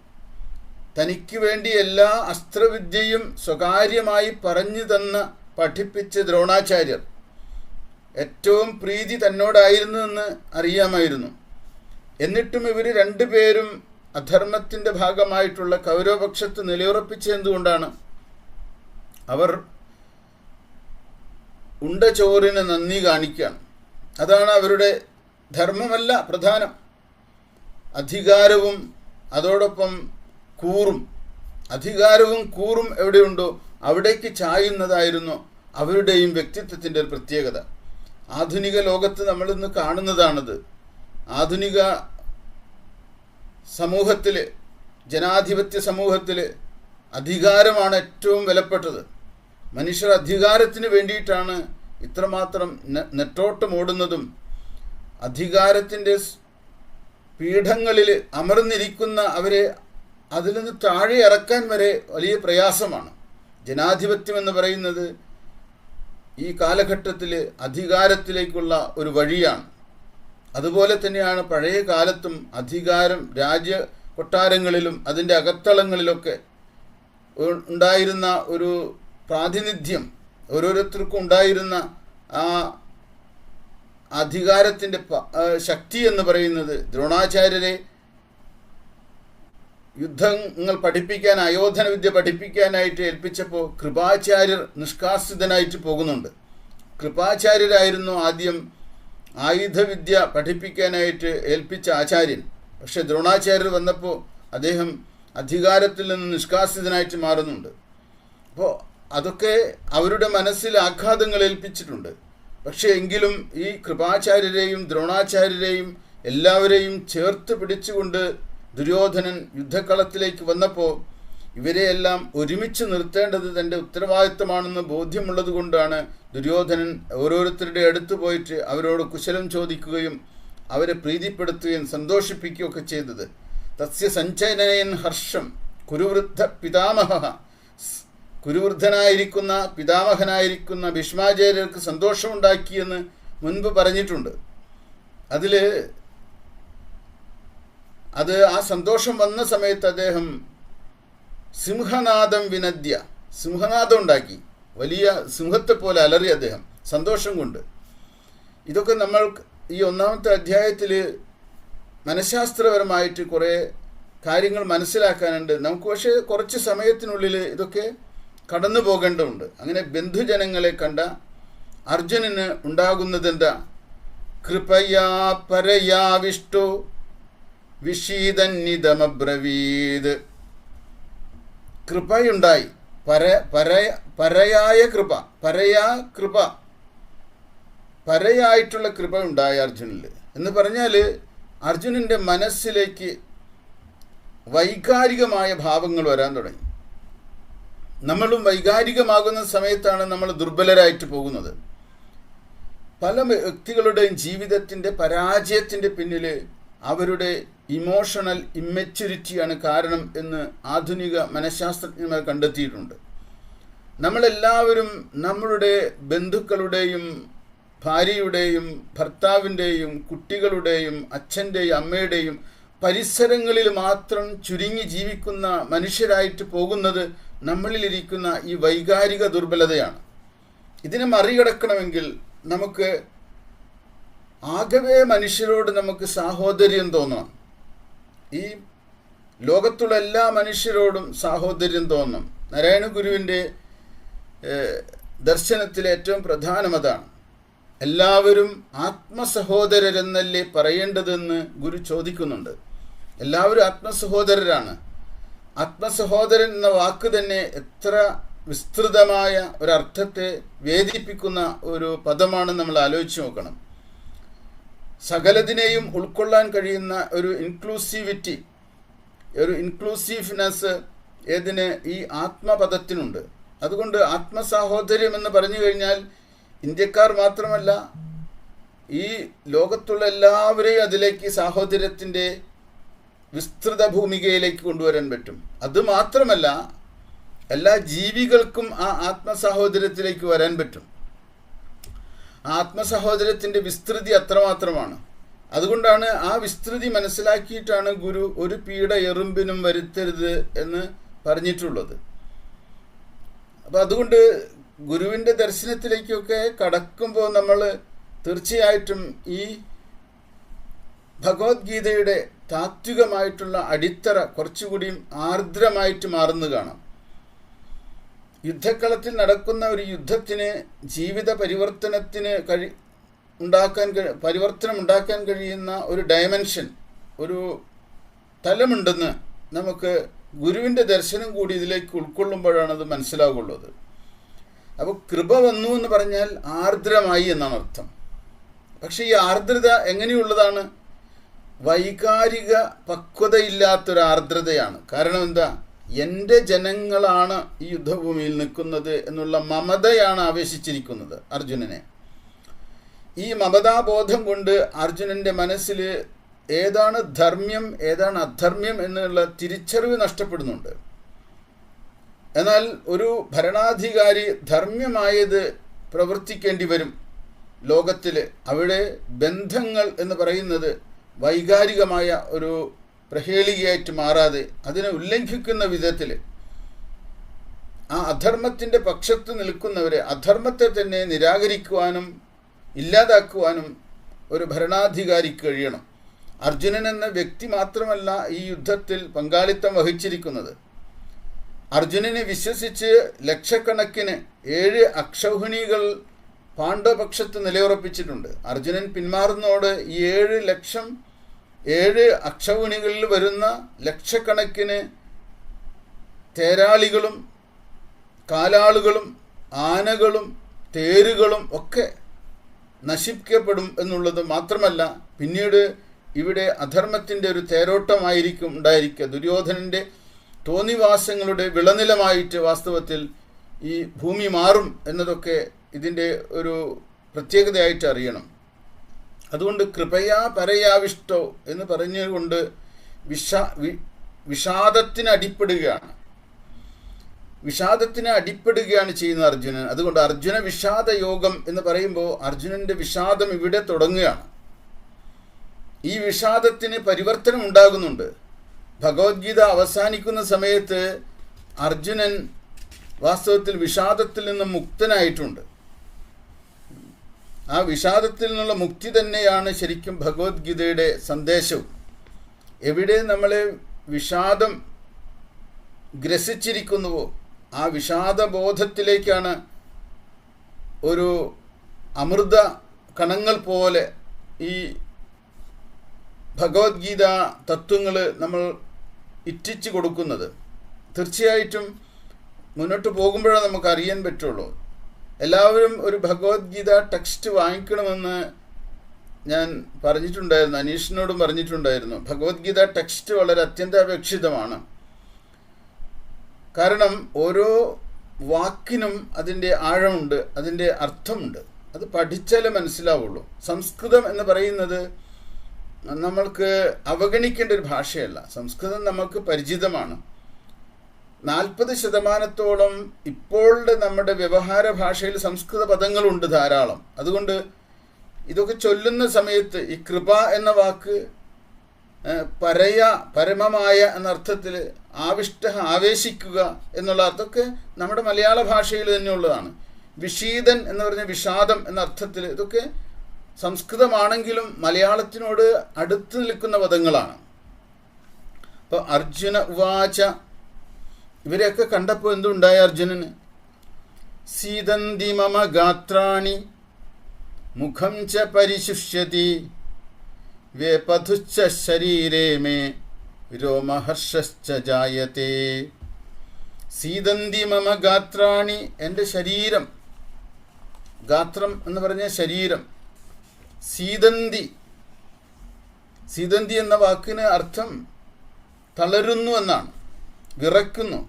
തനിക്ക് വേണ്ടി എല്ലാ അസ്ത്രവിദ്യയും സ്വകാര്യമായി പറഞ്ഞു തന്ന പഠിപ്പിച്ച ദ്രോണാചാര്യർ ഏറ്റവും പ്രീതി തന്നോടായിരുന്നു എന്ന് അറിയാമായിരുന്നു. എന്നിട്ടും ഇവർ രണ്ടുപേരും അധർമ്മത്തിൻ്റെ ഭാഗമായിട്ടുള്ള കൗരവപക്ഷത്ത് നിലയുറപ്പിച്ചെന്തുകൊണ്ടാണ്? അവർ ഉണ്ട ചോറിന് നന്ദി കാണിക്കുകയാണ്. അതാണ് അവരുടെ ധർമ്മമല്ല പ്രധാനം. അധികാരവും അതോടൊപ്പം അധികാരവും കൂറും എവിടെയുണ്ടോ അവിടേക്ക് ചായുന്നതായിരുന്നു അവരുടെയും വ്യക്തിത്വത്തിൻ്റെ ഒരു പ്രത്യേകത. ആധുനിക ലോകത്ത് നമ്മളിന്ന് കാണുന്നതാണത്. ആധുനിക സമൂഹത്തിൽ, ജനാധിപത്യ സമൂഹത്തിൽ അധികാരമാണ് ഏറ്റവും വിലപ്പെട്ടത്. മനുഷ്യർ അധികാരത്തിന് വേണ്ടിയിട്ടാണ് ഇത്രമാത്രം നെട്ടോട്ടം ഓടുന്നതും അധികാരത്തിൻ്റെ പീഠങ്ങളിൽ അമർന്നിരിക്കുന്ന അവരെ അതിൽ നിന്ന് താഴെ ഇറക്കാൻ വരെ വലിയ പ്രയാസമാണ്. ജനാധിപത്യം എന്ന് പറയുന്നത് ഈ കാലഘട്ടത്തിൽ അധികാരത്തിലേക്കുള്ള ഒരു വഴിയാണ്. അതുപോലെ തന്നെയാണ് പഴയ കാലത്തും അധികാരം രാജ്യ കൊട്ടാരങ്ങളിലും അതിൻ്റെ അകത്തളങ്ങളിലൊക്കെ ഉണ്ടായിരുന്ന ഒരു പ്രാതിനിധ്യം, ഓരോരുത്തർക്കും ഉണ്ടായിരുന്ന ആ അധികാരത്തിൻ്റെ ശക്തി എന്ന് പറയുന്നത്. ദ്രോണാചാര്യരെ യുദ്ധങ്ങൾ പഠിപ്പിക്കാൻ, ആയോധന വിദ്യ പഠിപ്പിക്കാനായിട്ട് ഏൽപ്പിച്ചപ്പോൾ കൃപാചാര്യർ നിഷ്കാസിതനായിട്ട് പോകുന്നുണ്ട്. കൃപാചാര്യരായിരുന്നു ആദ്യം ആയുധവിദ്യ പഠിപ്പിക്കാനായിട്ട് ഏൽപ്പിച്ച ആചാര്യൻ. പക്ഷെ ദ്രോണാചാര്യർ വന്നപ്പോൾ അദ്ദേഹം അധികാരത്തിൽ നിന്ന് നിഷ്കാസിതനായിട്ട് മാറുന്നുണ്ട്. അപ്പോൾ അതൊക്കെ അവരുടെ മനസ്സിൽ ആഘാതങ്ങൾ ഏൽപ്പിച്ചിട്ടുണ്ട്. പക്ഷേ എങ്കിലും ഈ കൃപാചാര്യരെയും ദ്രോണാചാര്യരെയും എല്ലാവരെയും ചേർത്ത് പിടിച്ചുകൊണ്ട് ദുര്യോധനൻ യുദ്ധക്കളത്തിലേക്ക് വന്നപ്പോൾ ഇവരെയെല്ലാം ഒരുമിച്ച് നിർത്തേണ്ടത് തൻ്റെ ഉത്തരവാദിത്തമാണെന്ന് ബോധ്യമുള്ളത് കൊണ്ടാണ് ദുര്യോധനൻ ഓരോരുത്തരുടെ അടുത്ത് പോയിട്ട് അവരോട് കുശലം ചോദിക്കുകയും അവരെ പ്രീതിപ്പെടുത്തുകയും സന്തോഷിപ്പിക്കുകയൊക്കെ ചെയ്തത്. തസ്യ സഞ്ചയനയൻ ഹർഷം കുരുവൃദ്ധ പിതാമഹ, കുരുവൃദ്ധനായിരിക്കുന്ന പിതാമഹനായിരിക്കുന്ന ഭീഷ്മാചാര്യർക്ക് സന്തോഷമുണ്ടാക്കിയെന്ന് മുൻപ് പറഞ്ഞിട്ടുണ്ട്. ആ സന്തോഷം വന്ന സമയത്ത് അദ്ദേഹം സിംഹനാദം വിനദ്യ, സിംഹനാദം ഉണ്ടാക്കി, വലിയ സിംഹത്തെ പോലെ അലറി അദ്ദേഹം സന്തോഷം കൊണ്ട്. ഇതൊക്കെ നമ്മൾ ഈ 1-ാമത്തെ അധ്യായത്തിൽ മനഃശാസ്ത്രപരമായിട്ട് കുറേ കാര്യങ്ങൾ മനസ്സിലാക്കാനുണ്ട് നമുക്ക്. പക്ഷേ കുറച്ച് സമയത്തിനുള്ളിൽ ഇതൊക്കെ കടന്നു പോകേണ്ടതുണ്ട്. അങ്ങനെ ബന്ധുജനങ്ങളെ കണ്ട അർജുനന് ഉണ്ടാകുന്നതെന്താ? കൃപയാ പരയാവിഷ്ടോ വിഷീദന്നിതമബ്രവീത്. കൃപയുണ്ടായി, പരയായ കൃപ, പരയായിട്ടുള്ള കൃപ ഉണ്ടായി അർജുനിൽ എന്ന് പറഞ്ഞാൽ അർജുനൻ്റെ മനസ്സിലേക്ക് വൈകാരികമായ ഭാവങ്ങൾ വരാൻ തുടങ്ങി. നമ്മളും വൈകാരികമാകുന്ന സമയത്താണ് നമ്മൾ ദുർബലരായിട്ട് പോകുന്നത്. പല വ്യക്തികളുടെയും ജീവിതത്തിൻ്റെ പരാജയത്തിൻ്റെ പിന്നിൽ അവരുടെ ഇമോഷണൽ ഇമ്മെച്യൂരിറ്റിയാണ് കാരണം എന്ന് ആധുനിക മനഃശാസ്ത്രജ്ഞന്മാർ കണ്ടെത്തിയിട്ടുണ്ട്. നമ്മളെല്ലാവരും നമ്മളുടെ ബന്ധുക്കളുടെയും ഭാര്യയുടെയും ഭർത്താവിൻ്റെയും കുട്ടികളുടെയും അച്ഛൻ്റെയും അമ്മയുടെയും പരിസരങ്ങളിൽ മാത്രം ചുരുങ്ങി ജീവിക്കുന്ന മനുഷ്യരായിട്ട് പോകുന്നത് നമ്മളിലിരിക്കുന്ന ഈ വൈകാരിക ദുർബലതയാണ്. ഇതിനെ മറികടക്കണമെങ്കിൽ നമുക്ക് ആകവേ മനുഷ്യരോട് നമുക്ക് സാഹോദര്യം തോന്നണം. ഈ ലോകത്തുള്ള എല്ലാ മനുഷ്യരോടും സാഹോദര്യം തോന്നണം. നാരായണ ഗുരുവിൻ്റെ ദർശനത്തിലെ ഏറ്റവും പ്രധാനം അതാണ്. എല്ലാവരും ആത്മസഹോദരരെന്നല്ലേ പറയേണ്ടതെന്ന് ഗുരു ചോദിക്കുന്നുണ്ട്. എല്ലാവരും ആത്മസഹോദരരാണ്. ആത്മസഹോദരൻ എന്ന വാക്ക് തന്നെ എത്ര വിസ്തൃതമായ ഒരർത്ഥത്തെ വേദിപ്പിക്കുന്ന ഒരു പദമാണ് നമ്മൾ ആലോചിച്ച് നോക്കണം. സകലതിനെയും ഉൾക്കൊള്ളാൻ കഴിയുന്ന ഒരു ഇൻക്ലൂസീവിറ്റി, ഒരു ഇൻക്ലൂസീവ്നെസ് ഏതിന് ഈ ആത്മപദത്തിനുണ്ട്. അതുകൊണ്ട് ആത്മസാഹോദര്യം എന്ന് പറഞ്ഞു കഴിഞ്ഞാൽ ഇന്ത്യക്കാർ മാത്രമല്ല, ഈ ലോകത്തുള്ള എല്ലാവരെയും അതിലേക്ക് സാഹോദര്യത്തിൻ്റെ വിസ്തൃത ഭൂമികയിലേക്ക് കൊണ്ടുവരാൻ പറ്റും. അതുമാത്രമല്ല, എല്ലാ ജീവികൾക്കും ആ ആത്മസാഹോദര്യത്തിലേക്ക് വരാൻ പറ്റും. ആത്മസഹോദര്യത്തിൻ്റെ വിസ്തൃതി അത്രമാത്രമാണ്. അതുകൊണ്ടാണ് ആ വിസ്തൃതി മനസ്സിലാക്കിയിട്ടാണ് ഗുരു ഒരു പീഡ എറുമ്പിനും വരുത്തരുത് എന്ന് പറഞ്ഞിട്ടുള്ളത്. അപ്പം അതുകൊണ്ട് ഗുരുവിൻ്റെ ദർശനത്തിലേക്കൊക്കെ കടക്കുമ്പോൾ നമ്മൾ തീർച്ചയായിട്ടും ഈ ഭഗവത്ഗീതയുടെ താത്വികമായിട്ടുള്ള അടിത്തറ കുറച്ചുകൂടിയും ആർദ്രമായിട്ട് മാറുന്നു കാണാം. യുദ്ധക്കളത്തിൽ നടക്കുന്ന ഒരു യുദ്ധത്തിന് ജീവിത പരിവർത്തനത്തിന് പരിവർത്തനം ഉണ്ടാക്കാൻ കഴിയുന്ന ഒരു ഡയമെൻഷൻ, ഒരു തലമുണ്ടെന്ന് നമുക്ക് ഗുരുവിൻ്റെ ദർശനം കൂടി ഇതിലേക്ക് ഉൾക്കൊള്ളുമ്പോഴാണ് അത് മനസ്സിലാകുള്ളത്. അപ്പോൾ കൃപ വന്നു എന്ന് പറഞ്ഞാൽ ആർദ്രമായി എന്നാണ് അർത്ഥം. പക്ഷേ ഈ ആർദ്രത എങ്ങനെയുള്ളതാണ്? വൈകാരിക പക്വതയില്ലാത്തൊരു ആർദ്രതയാണ്. കാരണം എന്താ? എൻ്റെ ജനങ്ങളാണ് ഈ യുദ്ധഭൂമിയിൽ നിൽക്കുന്നത് എന്നുള്ള മമതയാണ് ആവേശിച്ചിരിക്കുന്നത് അർജുനനെ. ഈ മമതാബോധം കൊണ്ട് അർജുനൻ്റെ മനസ്സിൽ ഏതാണ് ധർമ്മ്യം ഏതാണ് അധർമ്മ്യം എന്നുള്ള തിരിച്ചറിവ് നഷ്ടപ്പെടുന്നുണ്ട്. എന്നാൽ ഒരു ഭരണാധികാരി ധർമ്മ്യമായത് പ്രവർത്തിക്കേണ്ടി വരും ലോകത്തിൽ. അവിടെ ബന്ധങ്ങൾ എന്ന് പറയുന്നത് വൈകാരികമായ ഒരു പ്രഹേളികയായിട്ട് മാറാതെ അതിനെ ഉല്ലംഘിക്കുന്ന വിധത്തിൽ ആ അധർമ്മത്തിൻ്റെ പക്ഷത്ത് നിൽക്കുന്നവരെ, അധർമ്മത്തെ തന്നെ നിരാകരിക്കുവാനും ഇല്ലാതാക്കുവാനും ഒരു ഭരണാധികാരിക്ക് കഴിയണം. അർജുനൻ എന്ന വ്യക്തി മാത്രമല്ല ഈ യുദ്ധത്തിൽ പങ്കാളിത്തം വഹിച്ചിരിക്കുന്നത്. അർജുനനെ വിശ്വസിച്ച് ലക്ഷക്കണക്കിന് 7 അക്ഷൗഹിണികൾ പാണ്ഡവപക്ഷത്ത് നിലയുറപ്പിച്ചിട്ടുണ്ട്. അർജുനൻ പിന്മാറുന്നതോടെ ഈ 7 അക്ഷൗഹിണികളിൽ വരുന്ന ലക്ഷക്കണക്കിന് തേരാളികളും കാലാളുകളും ആനകളും തേരുകളും ഒക്കെ നശിപ്പിക്കപ്പെടും എന്നുള്ളത് മാത്രമല്ല, പിന്നീട് ഇവിടെ അധർമ്മത്തിൻ്റെ ഒരു തേരോട്ടമായിരിക്കും ഉണ്ടായിരിക്കുക. ദുര്യോധനൻ്റെ തോന്നിവാസങ്ങളുടെ വിളനിലമായിട്ട് വാസ്തവത്തിൽ ഈ ഭൂമി മാറും എന്നതൊക്കെ ഇതിൻ്റെ ഒരു പ്രത്യേകതയായിട്ട് അറിയണം. അതുകൊണ്ട് കൃപയാ പരയാവിഷ്ടോ എന്ന് പറഞ്ഞുകൊണ്ട് വിഷാദത്തിന് അടിപ്പെടുകയാണ് ചെയ്യുന്ന അർജുനൻ. അതുകൊണ്ട് അർജുന വിഷാദ യോഗം എന്ന് പറയുമ്പോൾ അർജുനൻ്റെ വിഷാദം ഇവിടെ തുടങ്ങുകയാണ്. ഈ വിഷാദത്തിന് പരിവർത്തനം ഉണ്ടാകുന്നുണ്ട്. ഭഗവത്ഗീത അവസാനിക്കുന്ന സമയത്ത് അർജുനൻ വാസ്തവത്തിൽ വിഷാദത്തിൽ നിന്ന് മുക്തനായിട്ടുണ്ട്. ആ വിഷാദത്തിൽ നിന്നുള്ള മുക്തി തന്നെയാണ് ശരിക്കും ഭഗവത്ഗീതയുടെ സന്ദേശവും. എവിടെ നമ്മളെ വിഷാദം ഗ്രസിച്ചിരിക്കുന്നുവോ ആ വിഷാദബോധത്തിലേക്കാണ് ഒരു അമൃത കണങ്ങൾ പോലെ ഈ ഭഗവത്ഗീത തത്വങ്ങൾ നമ്മൾ ഇറ്റിച്ചു കൊടുക്കുന്നത്. തീർച്ചയായിട്ടും മുന്നോട്ട് പോകുമ്പോഴേ നമുക്ക് അറിയാൻ പറ്റുള്ളൂ. എല്ലാവരും ഒരു ഭഗവത്ഗീത ടെക്സ്റ്റ് വാങ്ങിക്കണമെന്ന് ഞാൻ പറഞ്ഞിട്ടുണ്ടായിരുന്നു, അനീഷിനോടും പറഞ്ഞിട്ടുണ്ടായിരുന്നു. ഭഗവത്ഗീത ടെക്സ്റ്റ് വളരെ അത്യന്താപേക്ഷിതമാണ്. കാരണം ഓരോ വാക്കിനും അതിൻ്റെ ആഴമുണ്ട്, അതിൻ്റെ അർത്ഥമുണ്ട്. അത് പഠിച്ചാലേ മനസ്സിലാവുള്ളൂ. സംസ്കൃതം എന്ന് പറയുന്നത് നമ്മൾക്ക് അവഗണിക്കേണ്ട ഒരു ഭാഷയല്ല. സംസ്കൃതം നമുക്ക് പരിചിതമാണ്. 40% ഇപ്പോഴുടെ നമ്മുടെ വ്യവഹാര ഭാഷയിൽ സംസ്കൃത പദങ്ങളുണ്ട് ധാരാളം. അതുകൊണ്ട് ഇതൊക്കെ ചൊല്ലുന്ന സമയത്ത് ഈ കൃപ എന്ന വാക്ക് പരമമായ എന്നർത്ഥത്തിൽ ആവിഷ്ട ആവേശിക്കുക എന്നുള്ള അർത്ഥമൊക്കെ നമ്മുടെ മലയാള ഭാഷയിൽ തന്നെയുള്ളതാണ്. വിഷീദൻ എന്ന് പറഞ്ഞ വിഷാദം എന്ന അർത്ഥത്തിൽ. ഇതൊക്കെ സംസ്കൃതമാണെങ്കിലും മലയാളത്തിനോട് അടുത്ത് നിൽക്കുന്ന പദങ്ങളാണ്. അപ്പോൾ അർജുന ഉവാച, ഇവരെയൊക്കെ കണ്ടപ്പോൾ എന്തുണ്ടായ അർജുനന്? സീദന്തി മമ ഗാത്രാണി മുഖം ച പരിശുഷ്യതി വേപഥുശ്ച ശരീരേ മേ രോമഹർഷശ്ച ജായത്തെ. സീദന്തി മമ ഗാത്രാണി, എൻ്റെ ശരീരം. ഗാത്രം എന്ന് പറഞ്ഞ ശരീരം. സീദന്തി, സീദന്തി എന്ന വാക്കിന് അർത്ഥം തളരുന്നു എന്നാണ്, വിറയ്ക്കുന്നു.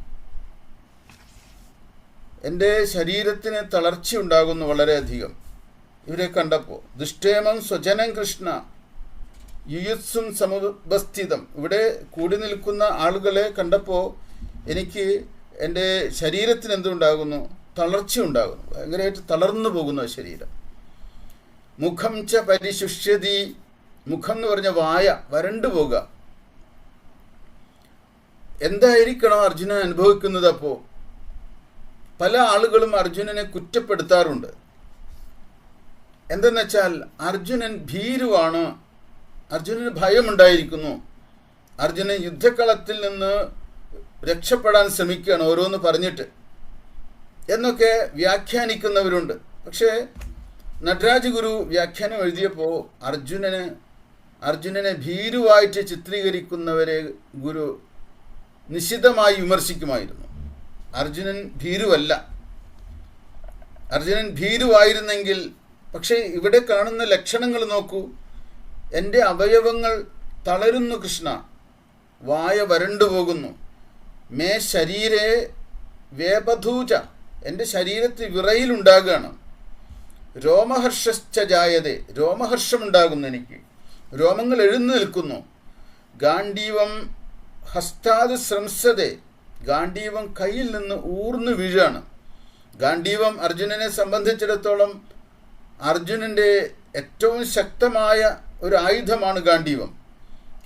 എൻ്റെ ശരീരത്തിന് തളർച്ചയുണ്ടാകുന്നു വളരെയധികം ഇവരെ കണ്ടപ്പോൾ. ദുഷ്ടേമം സ്വജനം കൃഷ്ണ യുയുത്സും സമുപസ്ഥിതം, ഇവിടെ കൂടി നിൽക്കുന്ന ആളുകളെ കണ്ടപ്പോൾ എനിക്ക് എൻ്റെ ശരീരത്തിന് എന്തുണ്ടാകുന്നു? തളർച്ച ഉണ്ടാകുന്നു, ഭയങ്കരമായിട്ട് തളർന്നു പോകുന്നു ശരീരം. മുഖം ച പരിശുഷ്യതി, മുഖം എന്ന് പറഞ്ഞ വായ വരണ്ടു പോകുക. എന്തായിരിക്കണം അർജുനൻ അനുഭവിക്കുന്നത്? അപ്പോൾ പല ആളുകളും അർജുനനെ കുറ്റപ്പെടുത്താറുണ്ട്. എന്തെന്ന് വെച്ചാൽ അർജുനൻ ഭീരുവാണ്, അർജുനന് ഭയമുണ്ടായിരിക്കുന്നു, അർജുനൻ യുദ്ധക്കളത്തിൽ നിന്ന് രക്ഷപ്പെടാൻ ശ്രമിക്കുകയാണ് ഓരോന്ന് പറഞ്ഞിട്ട് എന്നൊക്കെ വ്യാഖ്യാനിക്കുന്നവരുണ്ട്. പക്ഷേ നടരാജ ഗുരു വ്യാഖ്യാനം എഴുതിയപ്പോൾ അർജുനനെ ഭീരുവായിട്ട് ചിത്രീകരിക്കുന്നവരെ ഗുരു നിശിതമായി വിമർശിക്കുമായിരുന്നു. അർജുനൻ ഭീരുവല്ല. അർജുനൻ ഭീരുവായിരുന്നെങ്കിൽ, പക്ഷേ ഇവിടെ കാണുന്ന ലക്ഷണങ്ങൾ നോക്കൂ. എൻ്റെ അവയവങ്ങൾ തളരുന്നു കൃഷ്ണ, വായ വരണ്ടുപോകുന്നു. മേ ശരീരേ വേപധൂച, എൻ്റെ ശരീരത്തിൽ വിറയിലുണ്ടാകുകയാണ്. രോമഹർഷശ്ച ജായതേ, രോമഹർഷമുണ്ടാകുന്നു, എനിക്ക് രോമങ്ങൾ എഴുന്നു നിൽക്കുന്നു. ഗാണ്ഡീവം ഹസ്താത് ശ്രംസതേ, ഗാണ്ഡീവം കയ്യിൽ നിന്ന് ഊർന്നു വീഴാണ്. ഗാണ്ഡീവം അർജുനനെ സംബന്ധിച്ചിടത്തോളം അർജുനൻ്റെ ഏറ്റവും ശക്തമായ ഒരു ആയുധമാണ് ഗാണ്ഡീവം.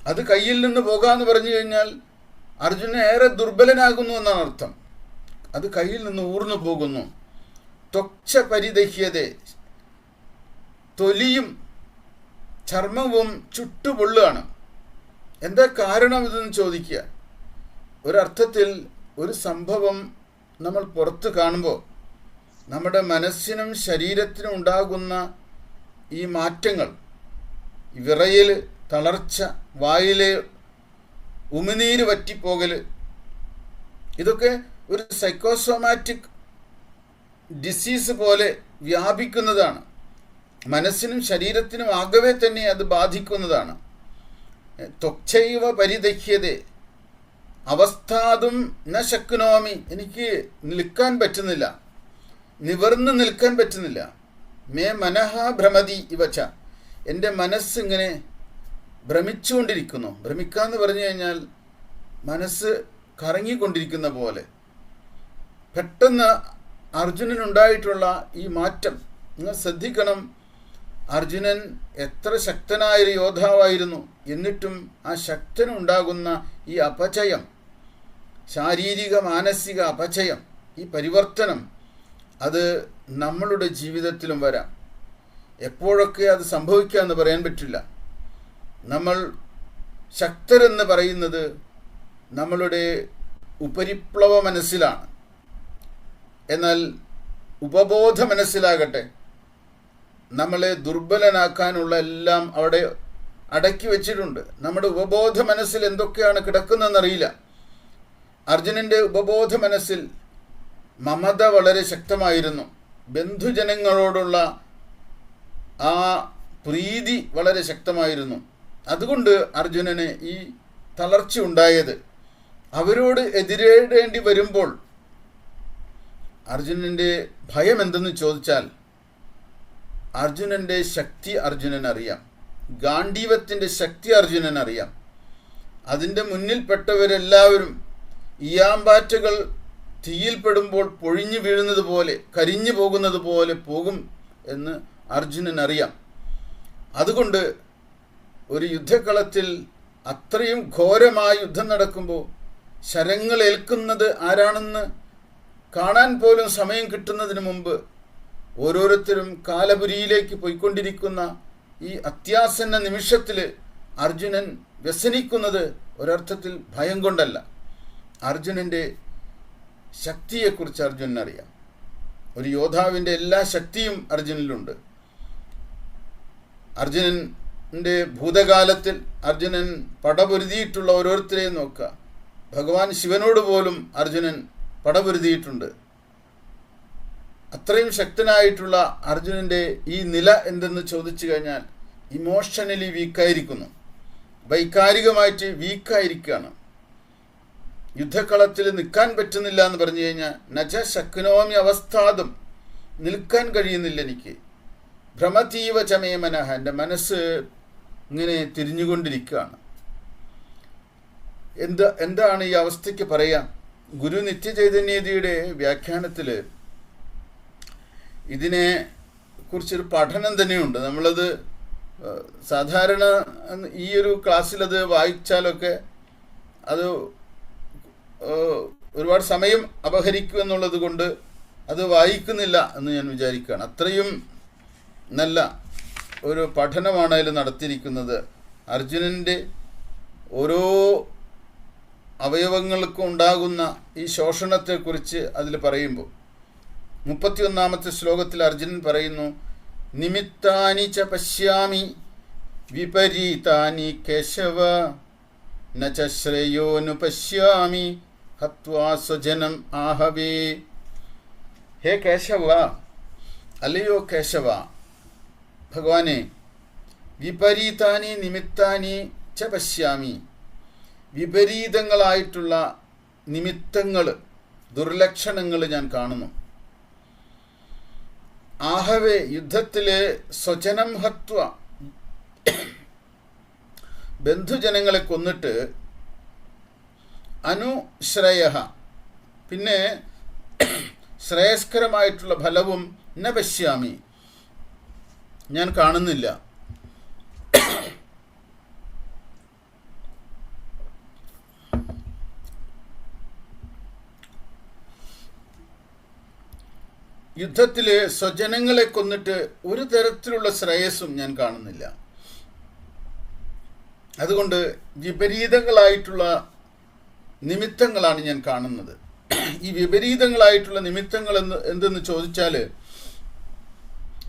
അത് കയ്യിൽ നിന്ന് പോകാമെന്ന് പറഞ്ഞു കഴിഞ്ഞാൽ അർജുനൻ ഏറെ ദുർബലനാകുന്നു എന്നാണ് അർത്ഥം. അത് കയ്യിൽ നിന്ന് ഊർന്നു പോകുന്നു. ത്വക്ഷ പരിദഹ്യതേ, തൊലിയും ചർമ്മവും ചുട്ടുപൊള്ളുകയാണ്. എന്താ കാരണം ഇതെന്ന് ചോദിക്കുക. ഒരർത്ഥത്തിൽ ഒരു സംഭവം നമ്മൾ പുറത്ത് കാണുമ്പോൾ നമ്മുടെ മനസ്സിനും ശരീരത്തിനും ഉണ്ടാകുന്ന ഈ മാറ്റങ്ങൾ, വിറയൽ, തളർച്ച, വായിലെ ഉമിനീര് വറ്റിപ്പോകൽ, ഇതൊക്കെ ഒരു സൈക്കോസോമാറ്റിക് ഡിസീസ് പോലെ വ്യാപിക്കുന്നതാണ്. മനസ്സിനും ശരീരത്തിനും ആകവേ തന്നെ അത് ബാധിക്കുന്നതാണ്. ത്വക്ഷൈവ പരിദഹ്യതേ അവസ്ഥാതും ന ശക്നോമി, എനിക്ക് നിൽക്കാൻ പറ്റുന്നില്ല, നിവർന്ന് നിൽക്കാൻ പറ്റുന്നില്ല. മേ മനഃ ഭ്രമതി ഇവച്ച, എൻ്റെ മനസ്സിങ്ങനെ ഭ്രമിച്ചുകൊണ്ടിരിക്കുന്നു. ഭ്രമിക്കാന്ന് പറഞ്ഞു കഴിഞ്ഞാൽ മനസ്സ് കറങ്ങിക്കൊണ്ടിരിക്കുന്ന പോലെ. പെട്ടെന്ന് അർജുനനുണ്ടായിട്ടുള്ള ഈ മാറ്റം നിങ്ങൾ ശ്രദ്ധിക്കണം. അർജുനൻ എത്ര ശക്തനായൊരു യോദ്ധാവായിരുന്നു, എന്നിട്ടും ആ ശക്തനുണ്ടാകുന്ന ഈ അപചയം, ശാരീരിക മാനസിക അപചയം, ഈ പരിവർത്തനം, അത് നമ്മളുടെ ജീവിതത്തിലും വരാം. എപ്പോഴൊക്കെ അത് സംഭവിക്കാമെന്ന് പറയാൻ പറ്റില്ല. നമ്മൾ ശക്തരെന്ന് പറയുന്നത് നമ്മളുടെ ഉപരിപ്ലവ മനസ്സിലാണ്. എന്നാൽ ഉപബോധ മനസ്സിലാകട്ടെ നമ്മളെ ദുർബലനാക്കാനുള്ള എല്ലാം അവിടെ അടക്കി വെച്ചിട്ടുണ്ട്. നമ്മുടെ ഉപബോധ മനസ്സിൽ എന്തൊക്കെയാണ് കിടക്കുന്നതെന്നറിയില്ല. അർജുനൻ്റെ ഉപബോധ മനസ്സിൽ മമത വളരെ ശക്തമായിരുന്നു. ബന്ധുജനങ്ങളോടുള്ള ആ പ്രീതി വളരെ ശക്തമായിരുന്നു. അതുകൊണ്ട് അർജുനന് ഈ തളർച്ച ഉണ്ടായത്. അവരോട് എതിരേടേണ്ടി വരുമ്പോൾ അർജുനൻ്റെ ഭയം എന്തെന്ന് ചോദിച്ചാൽ, അർജുനൻ്റെ ശക്തി അർജുനനറിയാം, ഗാണ്ഡീവത്തിൻ്റെ ശക്തി അർജുനനറിയാം. അതിൻ്റെ മുന്നിൽപ്പെട്ടവരെല്ലാവരും ഈയാമ്പാറ്റകൾ തീയിൽപ്പെടുമ്പോൾ പൊഴിഞ്ഞു വീഴുന്നത് പോലെ, കരിഞ്ഞു പോകുന്നത് പോലെ പോകും എന്ന് അർജുനനറിയാം. അതുകൊണ്ട് ഒരു യുദ്ധക്കളത്തിൽ അത്രയും ഘോരമായ യുദ്ധം നടക്കുമ്പോൾ ശരങ്ങൾ ഏൽക്കുന്നത് ആരാണെന്ന് കാണാൻ പോലും സമയം കിട്ടുന്നതിന് മുമ്പ് ഓരോരുത്തരും കാലപുരിയിലേക്ക് പോയിക്കൊണ്ടിരിക്കുന്ന ഈ അത്യാസന്ന നിമിഷത്തിൽ അർജുനൻ വ്യസനിക്കുന്നത് ഒരർത്ഥത്തിൽ ഭയം കൊണ്ടല്ല. അർജുനൻ്റെ ശക്തിയെക്കുറിച്ച് അർജുനനറിയാം. ഒരു യോദ്ധാവിൻ്റെ എല്ലാ ശക്തിയും അർജുനനിലുണ്ട്. അർജുനൻ്റെ ഭൂതകാലത്തിൽ അർജുനൻ പടപൊരുതിയിട്ടുള്ള ഓരോരുത്തരെയും നോക്കുക. ഭഗവാൻ ശിവനോട് പോലും അർജുനൻ പടപൊരുതിയിട്ടുണ്ട്. അത്രയും ശക്തനായിട്ടുള്ള അർജുനൻ്റെ ഈ നില എന്തെന്ന് ചോദിച്ചു കഴിഞ്ഞാൽ ഇമോഷണലി വീക്കായിരിക്കുന്നു, വൈകാരികമായിട്ട് വീക്കായിരിക്കുകയാണ്. യുദ്ധക്കളത്തിൽ നിൽക്കാൻ പറ്റുന്നില്ല എന്ന് പറഞ്ഞു കഴിഞ്ഞാൽ നജ ശക്നോമി അവസ്ഥാതും, നിൽക്കാൻ കഴിയുന്നില്ല എനിക്ക്. ഭ്രമതീവ ചമേ മനഃ, എൻ്റെ മനസ്സ് ഇങ്ങനെ തിരിഞ്ഞുകൊണ്ടിരിക്കുകയാണ്. എന്താണ് ഈ അവസ്ഥയ്ക്ക് പറയാം? ഗുരു നിത്യചൈതന്യതയുടെ വ്യാഖ്യാനത്തിൽ ഇതിനെ കുറിച്ചൊരു പഠനം തന്നെയുണ്ട്. നമ്മളത് സാധാരണ ഈ ഒരു ക്ലാസ്സിലത് വായിച്ചാലൊക്കെ അത് ഒരുപാട് സമയം അപഹരിക്കുമെന്നുള്ളത് കൊണ്ട് അത് വായിക്കുന്നില്ല എന്ന് ഞാൻ വിചാരിക്കുകയാണ്. അത്രയും നല്ല ഒരു പഠനമാണ് അതിൽ നടത്തിയിരിക്കുന്നത്. അർജുനൻ്റെ ഓരോ അവയവങ്ങൾക്കും ഉണ്ടാകുന്ന ഈ ശോഷണത്തെക്കുറിച്ച് അതിൽ പറയുമ്പോൾ 31-ാമത്തെ ശ്ലോകത്തിൽ അർജുനൻ പറയുന്നു, നിമിത്താനി ച പശ്യാമി വിപരീതാനി കേശവ ന ച ശ്രേയോനു പശ്യാമി ഹത്വാ സ്വജനം ആഹവേ. ഹേ കേശവ, അല്ലയോ കേശവ, ഭഗവാനെ, വിപരീതാനി നിമിത്താനി ച പശ്യാമി, വിപരീതങ്ങളായിട്ടുള്ള നിമിത്തങ്ങൾ, ദുർലക്ഷണങ്ങൾ ഞാൻ കാണുന്നു. ആഹവേ, യുദ്ധത്തിലെ സ്വജനം ഹത്വ, ബന്ധുജനങ്ങളെ കൊന്നിട്ട് അനുശ്രയ, പിന്നെ ശ്രേയസ്കരമായിട്ടുള്ള ഫലവും ന പശ്യാമി, ഞാൻ കാണുന്നില്ല. യുദ്ധത്തിൽ സ്വജനങ്ങളെ കൊന്നിട്ട് ഒരു തരത്തിലുള്ള ശ്രേയസ്സും ഞാൻ കാണുന്നില്ല. അതുകൊണ്ട് വിപരീതങ്ങളായിട്ടുള്ള നിമിത്തങ്ങളാണ് ഞാൻ കാണുന്നത്. ഈ വിപരീതങ്ങളായിട്ടുള്ള നിമിത്തങ്ങൾ എന്തെന്ന് ചോദിച്ചാൽ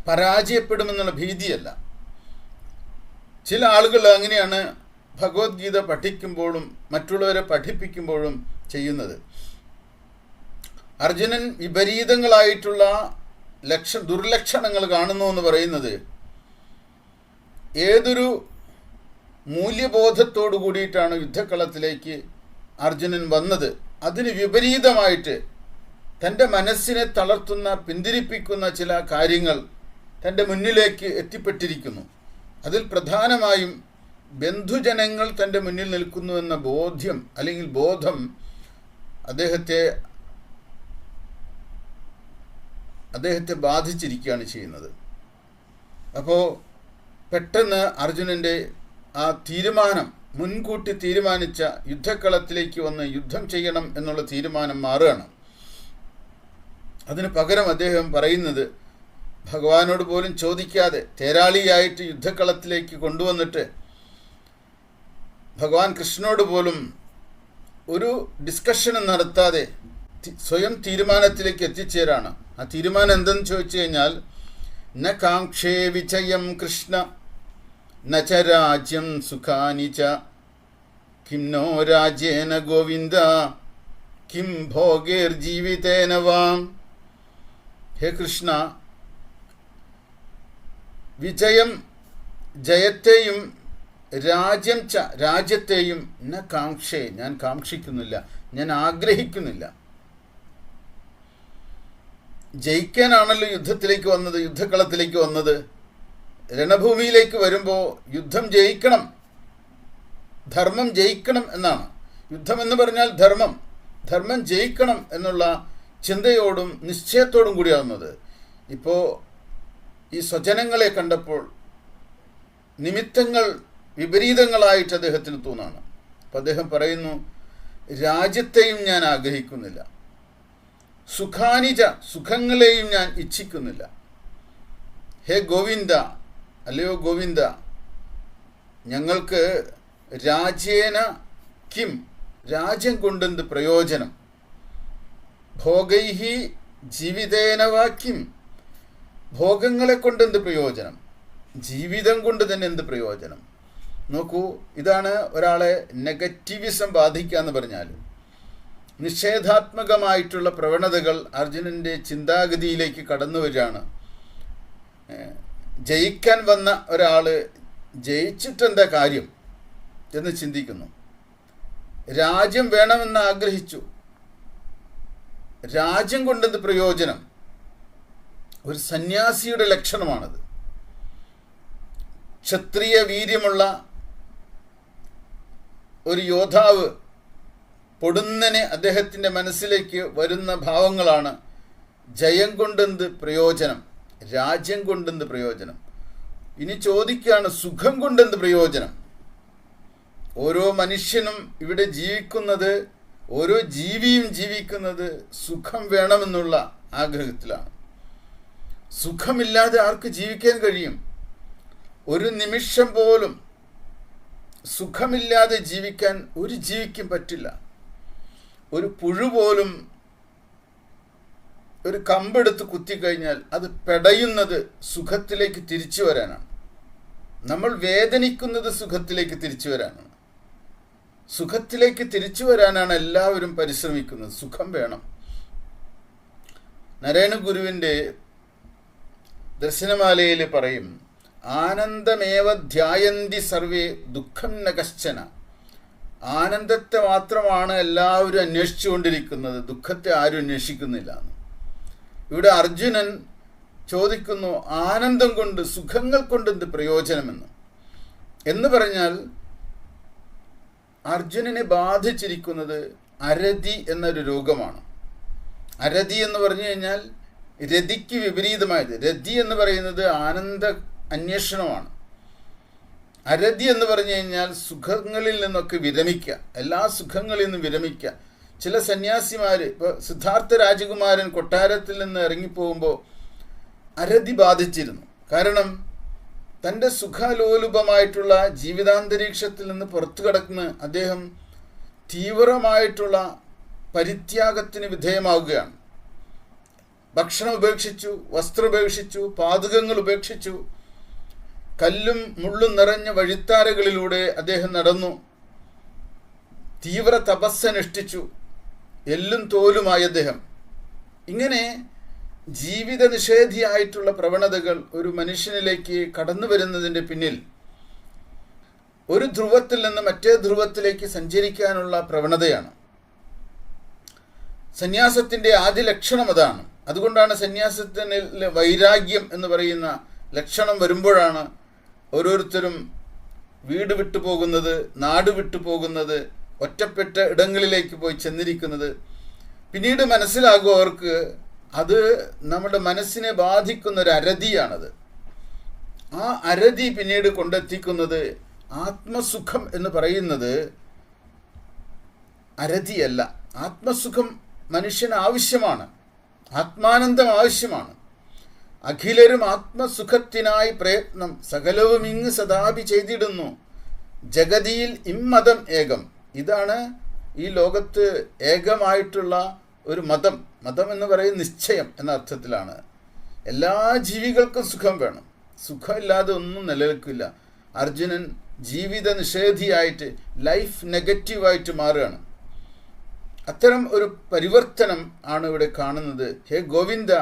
പരാജയപ്പെടുമെന്നുള്ള ഭീതിയല്ല. ചില ആളുകൾ അങ്ങനെയാണ് ഭഗവത്ഗീത പഠിക്കുമ്പോഴും മറ്റുള്ളവരെ പഠിപ്പിക്കുമ്പോഴും ചെയ്യുന്നത്. അർജുനൻ വിപരീതങ്ങളായിട്ടുള്ള ദുർലക്ഷണങ്ങൾ കാണുന്നു എന്ന് പറയുന്നത് ഏതൊരു മൂല്യബോധത്തോടു കൂടിയിട്ടാണ് യുദ്ധക്കളത്തിലേക്ക് അർജുനൻ വന്നത്, അതിന് വിപരീതമായിട്ട് തൻ്റെ മനസ്സിനെ തളർത്തുന്ന, പിന്തിരിപ്പിക്കുന്ന ചില കാര്യങ്ങൾ തൻ്റെ മുന്നിലേക്ക് എത്തിപ്പെട്ടിരിക്കുന്നു. അതിൽ പ്രധാനമായും ബന്ധുജനങ്ങൾ തൻ്റെ മുന്നിൽ നിൽക്കുന്നുവെന്ന ബോധ്യം അല്ലെങ്കിൽ ബോധം അദ്ദേഹത്തെ ബാധിച്ചിരിക്കുകയാണ് ചെയ്യുന്നത്. അപ്പോൾ പെട്ടെന്ന് അർജുനൻ്റെ ആ തീരുമാനം, മുൻകൂട്ടി തീരുമാനിച്ച യുദ്ധക്കളത്തിലേക്ക് വന്ന് യുദ്ധം ചെയ്യണം എന്നുള്ള തീരുമാനം മാറുകയാണ്. അതിന് പകരം അദ്ദേഹം പറയുന്നത്, ഭഗവാനോട് പോലും ചോദിക്കാതെ തേരാളിയായിട്ട് യുദ്ധക്കളത്തിലേക്ക് കൊണ്ടുവന്നിട്ട് ഭഗവാൻ കൃഷ്ണനോട് പോലും ഒരു ഡിസ്കഷനും നടത്താതെ സ്വയം തീരുമാനത്തിലേക്ക് എത്തിച്ചേരാണ്. ആ തീരുമാനം എന്തെന്ന് ചോദിച്ചു കഴിഞ്ഞാൽ, ന കാംക്ഷേ വിജയം കൃഷ്ണ ന ച രാജ്യം സുഖാനി ച കിം നോ രാജ്യേന ഗോവിന്ദ കിം ഭോഗേർജീവിതേന വാം. ഹേ കൃഷ്ണ, വിജയം, ജയത്തെയും രാജ്യത്തെയും ന കാംക്ഷേ, ഞാൻ കാക്ഷിക്കുന്നില്ല, ഞാൻ ആഗ്രഹിക്കുന്നില്ല. ജയിക്കാനാണല്ലോ യുദ്ധത്തിലേക്ക് വന്നത്, യുദ്ധക്കളത്തിലേക്ക് വന്നത്. രണഭൂമിയിലേക്ക് വരുമ്പോൾ യുദ്ധം ജയിക്കണം, ധർമ്മം ജയിക്കണം എന്നാണ്. യുദ്ധം എന്ന് പറഞ്ഞാൽ ധർമ്മം ജയിക്കണം എന്നുള്ള ചിന്തയോടും നിശ്ചയത്തോടും കൂടിയാവുന്നത്. ഇപ്പോൾ ഈ സ്വജനങ്ങളെ കണ്ടപ്പോൾ നിമിത്തങ്ങൾ വിപരീതങ്ങളായിട്ട് അദ്ദേഹത്തിന് തോന്നാണ്. അപ്പം അദ്ദേഹം പറയുന്നു, രാജ്യത്തെയും ഞാൻ ആഗ്രഹിക്കുന്നില്ല, സുഖാനിജ, സുഖങ്ങളെയും ഞാൻ ഇച്ഛിക്കുന്നില്ല. ഹേ ഗോവിന്ദ, അല്ലയോ ഗോവിന്ദ, ഞങ്ങൾക്ക് രാജ്യേന കിം, രാജ്യം കൊണ്ടെന്ത് പ്രയോജനം, ഭോഗൈഹി ജീവിതേന വാ കിം, ഭോഗങ്ങളെ കൊണ്ടെന്ത് പ്രയോജനം, ജീവിതം കൊണ്ട് തന്നെ എന്ത് പ്രയോജനം. നോക്കൂ, ഇതാണ് ഒരാളെ നെഗറ്റിവിസം ബാധിക്കുക എന്ന് പറഞ്ഞാൽ. നിഷേധാത്മകമായിട്ടുള്ള പ്രവണതകൾ അർജുനൻ്റെ ചിന്താഗതിയിലേക്ക് കടന്നു വരികയാണ്. ജയിക്കാൻ വന്ന ഒരാൾ ജയിച്ചിട്ടെന്താ കാര്യം എന്ന് ചിന്തിക്കുന്നു. രാജ്യം വേണമെന്ന് ആഗ്രഹിച്ചു, രാജ്യം കൊണ്ടെന്ത് പ്രയോജനം. ഒരു സന്യാസിയുടെ ലക്ഷണമാണത്. ക്ഷത്രിയ വീര്യമുള്ള ഒരു യോദ്ധാവ് പൊടുന്നനെ അദ്ദേഹത്തിൻ്റെ മനസ്സിലേക്ക് വരുന്ന ഭാവങ്ങളാണ് ജയം കൊണ്ടെന്ത് പ്രയോജനം, രാജ്യം കൊണ്ടെന്ത് പ്രയോജനം. ഇനി ചോദിക്കുകയാണ്, സുഖം കൊണ്ടെന്ത് പ്രയോജനം. ഓരോ മനുഷ്യനും ഇവിടെ ജീവിക്കുന്നത്, ഓരോ ജീവിയും ജീവിക്കുന്നത് സുഖം വേണമെന്നുള്ള ആഗ്രഹത്തിലാണ്. സുഖമില്ലാതെ ആർക്ക് ജീവിക്കാൻ കഴിയും? ഒരു നിമിഷം പോലും സുഖമില്ലാതെ ജീവിക്കാൻ ഒരു ജീവിക്കും പറ്റില്ല. ഒരു പുഴു പോലും ഒരു കമ്പെടുത്ത് കുത്തിക്കഴിഞ്ഞാൽ അത് പെടയുന്നത് സുഖത്തിലേക്ക് തിരിച്ചു വരാനാണ്. നമ്മൾ വേദനിക്കുന്നത് സുഖത്തിലേക്ക് തിരിച്ചു വരാനാണ്. സുഖത്തിലേക്ക് തിരിച്ചു വരാനാണ് എല്ലാവരും പരിശ്രമിക്കുന്നത്. സുഖം വേണം. നാരായണ ഗുരുവിൻ്റെ ദർശനമാലയിൽ പറയും, ആനന്ദമേവ ധ്യായന്തി സർവേ ദുഃഖം ന കശ്ചന. ആനന്ദത്തെ മാത്രമാണ് എല്ലാവരും അന്വേഷിച്ചുകൊണ്ടിരിക്കുന്നത്, ദുഃഖത്തെ ആരും അന്വേഷിക്കുന്നില്ല. ഇവിടെ അർജുനൻ ചോദിക്കുന്നു, ആനന്ദം കൊണ്ട്, സുഖങ്ങൾ കൊണ്ട് എന്ത് പ്രയോജനമെന്ന്. എന്ന് പറഞ്ഞാൽ അർജുനനെ ബാധിച്ചിരിക്കുന്നത് അരതി എന്നൊരു രോഗമാണ്. അരതി എന്ന് പറഞ്ഞു കഴിഞ്ഞാൽ രതിക്ക് വിപരീതമായത്. രതി എന്ന് പറയുന്നത് ആനന്ദ അന്വേഷണമാണ്. അരതി എന്ന് പറഞ്ഞു കഴിഞ്ഞാൽ സുഖങ്ങളിൽ നിന്നൊക്കെ വിരമിക്കുക, എല്ലാ സുഖങ്ങളിൽ നിന്നും വിരമിക്കുക. ചില സന്യാസിമാർ, ഇപ്പോൾ സിദ്ധാർത്ഥ രാജകുമാരൻ കൊട്ടാരത്തിൽ നിന്ന് ഇറങ്ങിപ്പോകുമ്പോൾ അരതി ബാധിച്ചിരുന്നു. കാരണം തൻ്റെ സുഖലോലുപമായിട്ടുള്ള ജീവിതാന്തരീക്ഷത്തിൽ നിന്ന് പുറത്തു കടക്കുന്ന അദ്ദേഹം തീവ്രമായിട്ടുള്ള പരിത്യാഗത്തിന് വിധേയമാവുകയാണ്. ഭക്ഷണം ഉപേക്ഷിച്ചു, വസ്ത്രം ഉപേക്ഷിച്ചു, പാതകങ്ങൾ ഉപേക്ഷിച്ചു. കല്ലും മുള്ളും നിറഞ്ഞ വഴിത്താരകളിലൂടെ അദ്ദേഹം നടന്നു. തീവ്ര തപസ്സനുഷ്ഠിച്ചു. എല്ലും തോലുമായി അദ്ദേഹം. ഇങ്ങനെ ജീവിത നിഷേധിയായിട്ടുള്ള പ്രവണതകൾ ഒരു മനുഷ്യനിലേക്ക് കടന്നു വരുന്നതിൻ്റെ പിന്നിൽ ഒരു ധ്രുവത്തിൽ നിന്ന് മറ്റേ ധ്രുവത്തിലേക്ക് സഞ്ചരിക്കാനുള്ള പ്രവണതയാണ്. സന്യാസത്തിൻ്റെ ആദ്യ ലക്ഷണം അതാണ്. അതുകൊണ്ടാണ് സന്യാസത്തിന് വൈരാഗ്യം എന്ന് പറയുന്ന ലക്ഷണം വരുമ്പോഴാണ് ഓരോരുത്തരും വീട് വിട്ടു പോകുന്നത്, നാട് വിട്ടു പോകുന്നത്, ഒറ്റപ്പെട്ട ഇടങ്ങളിലേക്ക് പോയി ചെന്നിരിക്കുന്നത്. പിന്നീട് മനസ്സിലാകും അവർക്ക് അത് നമ്മുടെ മനസ്സിനെ ബാധിക്കുന്ന ഒരു അരതിയാണത്. ആ അരതി പിന്നീട് കൊണ്ടെത്തിക്കുന്നത് ആത്മസുഖം എന്ന് പറയുന്നത് അരതിയല്ല. ആത്മസുഖം മനുഷ്യന് ആവശ്യമാണ്, ആത്മാനന്ദം ആവശ്യമാണ്. അഖിലരും ആത്മസുഖത്തിനായി പ്രയത്നം സകലവും ഇങ്ങ് സദാപി ചെയ്തിടുന്നു. ജഗതിയിൽ ഇമ്മതം ഏകം. ഇതാണ് ഈ ലോകത്ത് ഏകമായിട്ടുള്ള ഒരു മതം. മതം എന്ന് പറയുന്ന നിശ്ചയം എന്ന അർത്ഥത്തിലാണ്. എല്ലാ ജീവികൾക്കും സുഖം വേണം. സുഖമില്ലാതെ ഒന്നും നിലനിൽക്കില്ല. അർജുനൻ ജീവിത നിഷേധിയായിട്ട്, ലൈഫ് നെഗറ്റീവായിട്ട് മാറുകയാണ്. അത്തരം ഒരു പരിവർത്തനം ആണ് ഇവിടെ കാണുന്നത്. ഹേ ഗോവിന്ദ,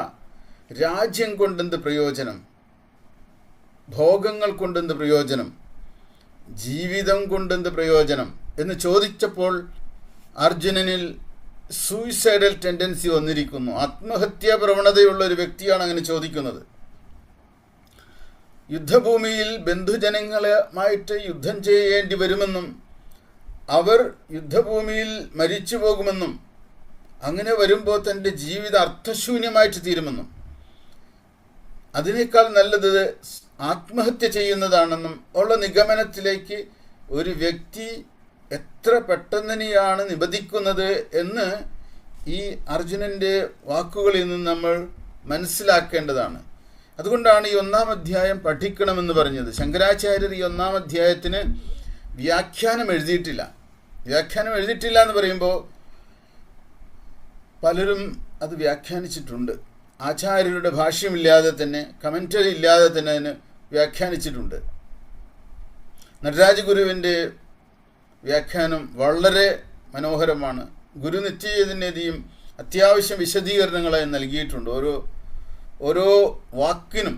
രാജ്യം കൊണ്ടെന്ത് പ്രയോജനം, ഭോഗങ്ങൾ കൊണ്ടെന്ത് പ്രയോജനം, ജീവിതം കൊണ്ടെന്ത് പ്രയോജനം എന്ന് ചോദിച്ചപ്പോൾ അർജുനനിൽ സൂയിസൈഡൽ ടെൻഡൻസി വന്നിരിക്കുന്നു. ആത്മഹത്യാ പ്രവണതയുള്ള ഒരു വ്യക്തിയാണ് അങ്ങനെ ചോദിക്കുന്നത്. യുദ്ധഭൂമിയിൽ ബന്ധുജനങ്ങളുമായിട്ട് യുദ്ധം ചെയ്യേണ്ടി വരുമെന്നും അവർ യുദ്ധഭൂമിയിൽ മരിച്ചു പോകുമെന്നും അങ്ങനെ വരുമ്പോൾ തൻ്റെ ജീവിതം അർത്ഥശൂന്യമായിട്ട് തീരുമെന്നും അതിനേക്കാൾ നല്ലത് ആത്മഹത്യ ചെയ്യുന്നതാണെന്നും ഉള്ള നിഗമനത്തിലേക്ക് ഒരു വ്യക്തി എത്ര പെട്ടെന്നിനെയാണ് നിബന്ധിക്കുന്നത് എന്ന് ഈ അർജുനൻ്റെ വാക്കുകളിൽ നിന്ന് നമ്മൾ മനസ്സിലാക്കേണ്ടതാണ്. അതുകൊണ്ടാണ് ഈ 1-ാം അധ്യായം പഠിക്കണമെന്ന് പറഞ്ഞത്. ശങ്കരാചാര്യർ ഈ 1-ാം അധ്യായത്തിന് വ്യാഖ്യാനം എഴുതിയിട്ടില്ല. വ്യാഖ്യാനം എഴുതിയിട്ടില്ല എന്ന് പറയുമ്പോൾ പലരും അത് വ്യാഖ്യാനിച്ചിട്ടുണ്ട്. ആചാര്യരുടെ ഭാഷ്യമില്ലാതെ തന്നെ, കമൻ്ററി ഇല്ലാതെ തന്നെ അതിന് വ്യാഖ്യാനിച്ചിട്ടുണ്ട്. നടരാജ ഗുരുവിൻ്റെ വ്യാഖ്യാനം വളരെ മനോഹരമാണ്. ഗുരു നിത്യചൈതന്യതിയും അത്യാവശ്യം വിശദീകരണങ്ങളായി നൽകിയിട്ടുണ്ട്. ഓരോ വാക്കിനും,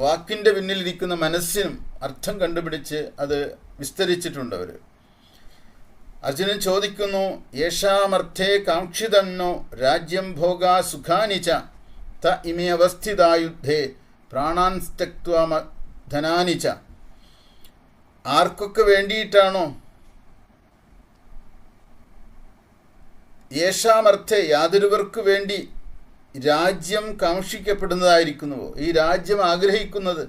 വാക്കിൻ്റെ പിന്നിലിരിക്കുന്ന മനസ്സിനും അർത്ഥം കണ്ടുപിടിച്ച് അത് വിസ്തരിച്ചിട്ടുണ്ട് അവർ. അർജുനൻ ചോദിക്കുന്നു, യേഷാമർത്ഥേ കാക്ഷിതന്നോ രാജ്യം ഭോഗാ സുഖാനിച്ച ത ഇമേ അവസ്ഥിതായുദ്ധേ പ്രാണാൻ സ്ത്യക്ത്വാ ധനാനിച്ച. ആർക്കൊക്കെ വേണ്ടിയിട്ടാണോ? യേഷാമർത്ഥേ, യാതൊരുവർക്ക് വേണ്ടി രാജ്യം കാക്ഷിക്കപ്പെടുന്നതായിരിക്കുന്നുവോ, ഈ രാജ്യം ആഗ്രഹിക്കുന്നത്,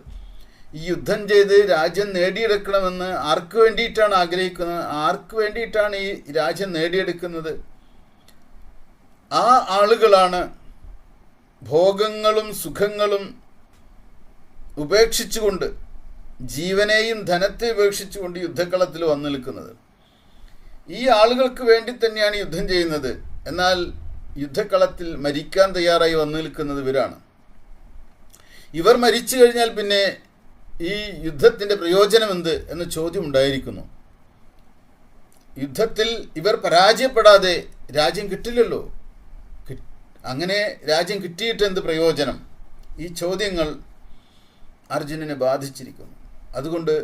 ഈ യുദ്ധം ചെയ്ത് രാജ്യം നേടിയെടുക്കണമെന്ന് ആർക്ക് വേണ്ടിയിട്ടാണ് ആഗ്രഹിക്കുന്നത്? ആർക്ക് വേണ്ടിയിട്ടാണ് ഈ രാജ്യം നേടിയെടുക്കുന്നത്? ആ ആളുകളാണ് ഭോഗങ്ങളും സുഖങ്ങളും ഉപേക്ഷിച്ചുകൊണ്ട്, ജീവനെയും ധനത്തെ ഉപേക്ഷിച്ചുകൊണ്ട് യുദ്ധക്കളത്തിൽ വന്നു നിൽക്കുന്നത്. ഈ ആളുകൾക്ക് വേണ്ടി തന്നെയാണ് യുദ്ധം ചെയ്യുന്നത്. എന്നാൽ യുദ്ധക്കളത്തിൽ മരിക്കാൻ തയ്യാറായി വന്നു നിൽക്കുന്നത് ഇവരാണ്. ഇവർ മരിച്ചു കഴിഞ്ഞാൽ പിന്നെ ഈ യുദ്ധത്തിൻ്റെ പ്രയോജനം എന്ത് എന്ന ചോദ്യം ഉണ്ടായിരിക്കുന്നു. യുദ്ധത്തിൽ ഇവർ പരാജയപ്പെടാതെ രാജ്യം കിട്ടില്ലല്ലോ. അങ്ങനെ രാജ്യം കിട്ടിയിട്ട് എന്ത് പ്രയോജനം? ഈ ചോദ്യങ്ങൾ അർജുനനെ ബാധിച്ചിരിക്കുന്നു. അതുകൊണ്ട്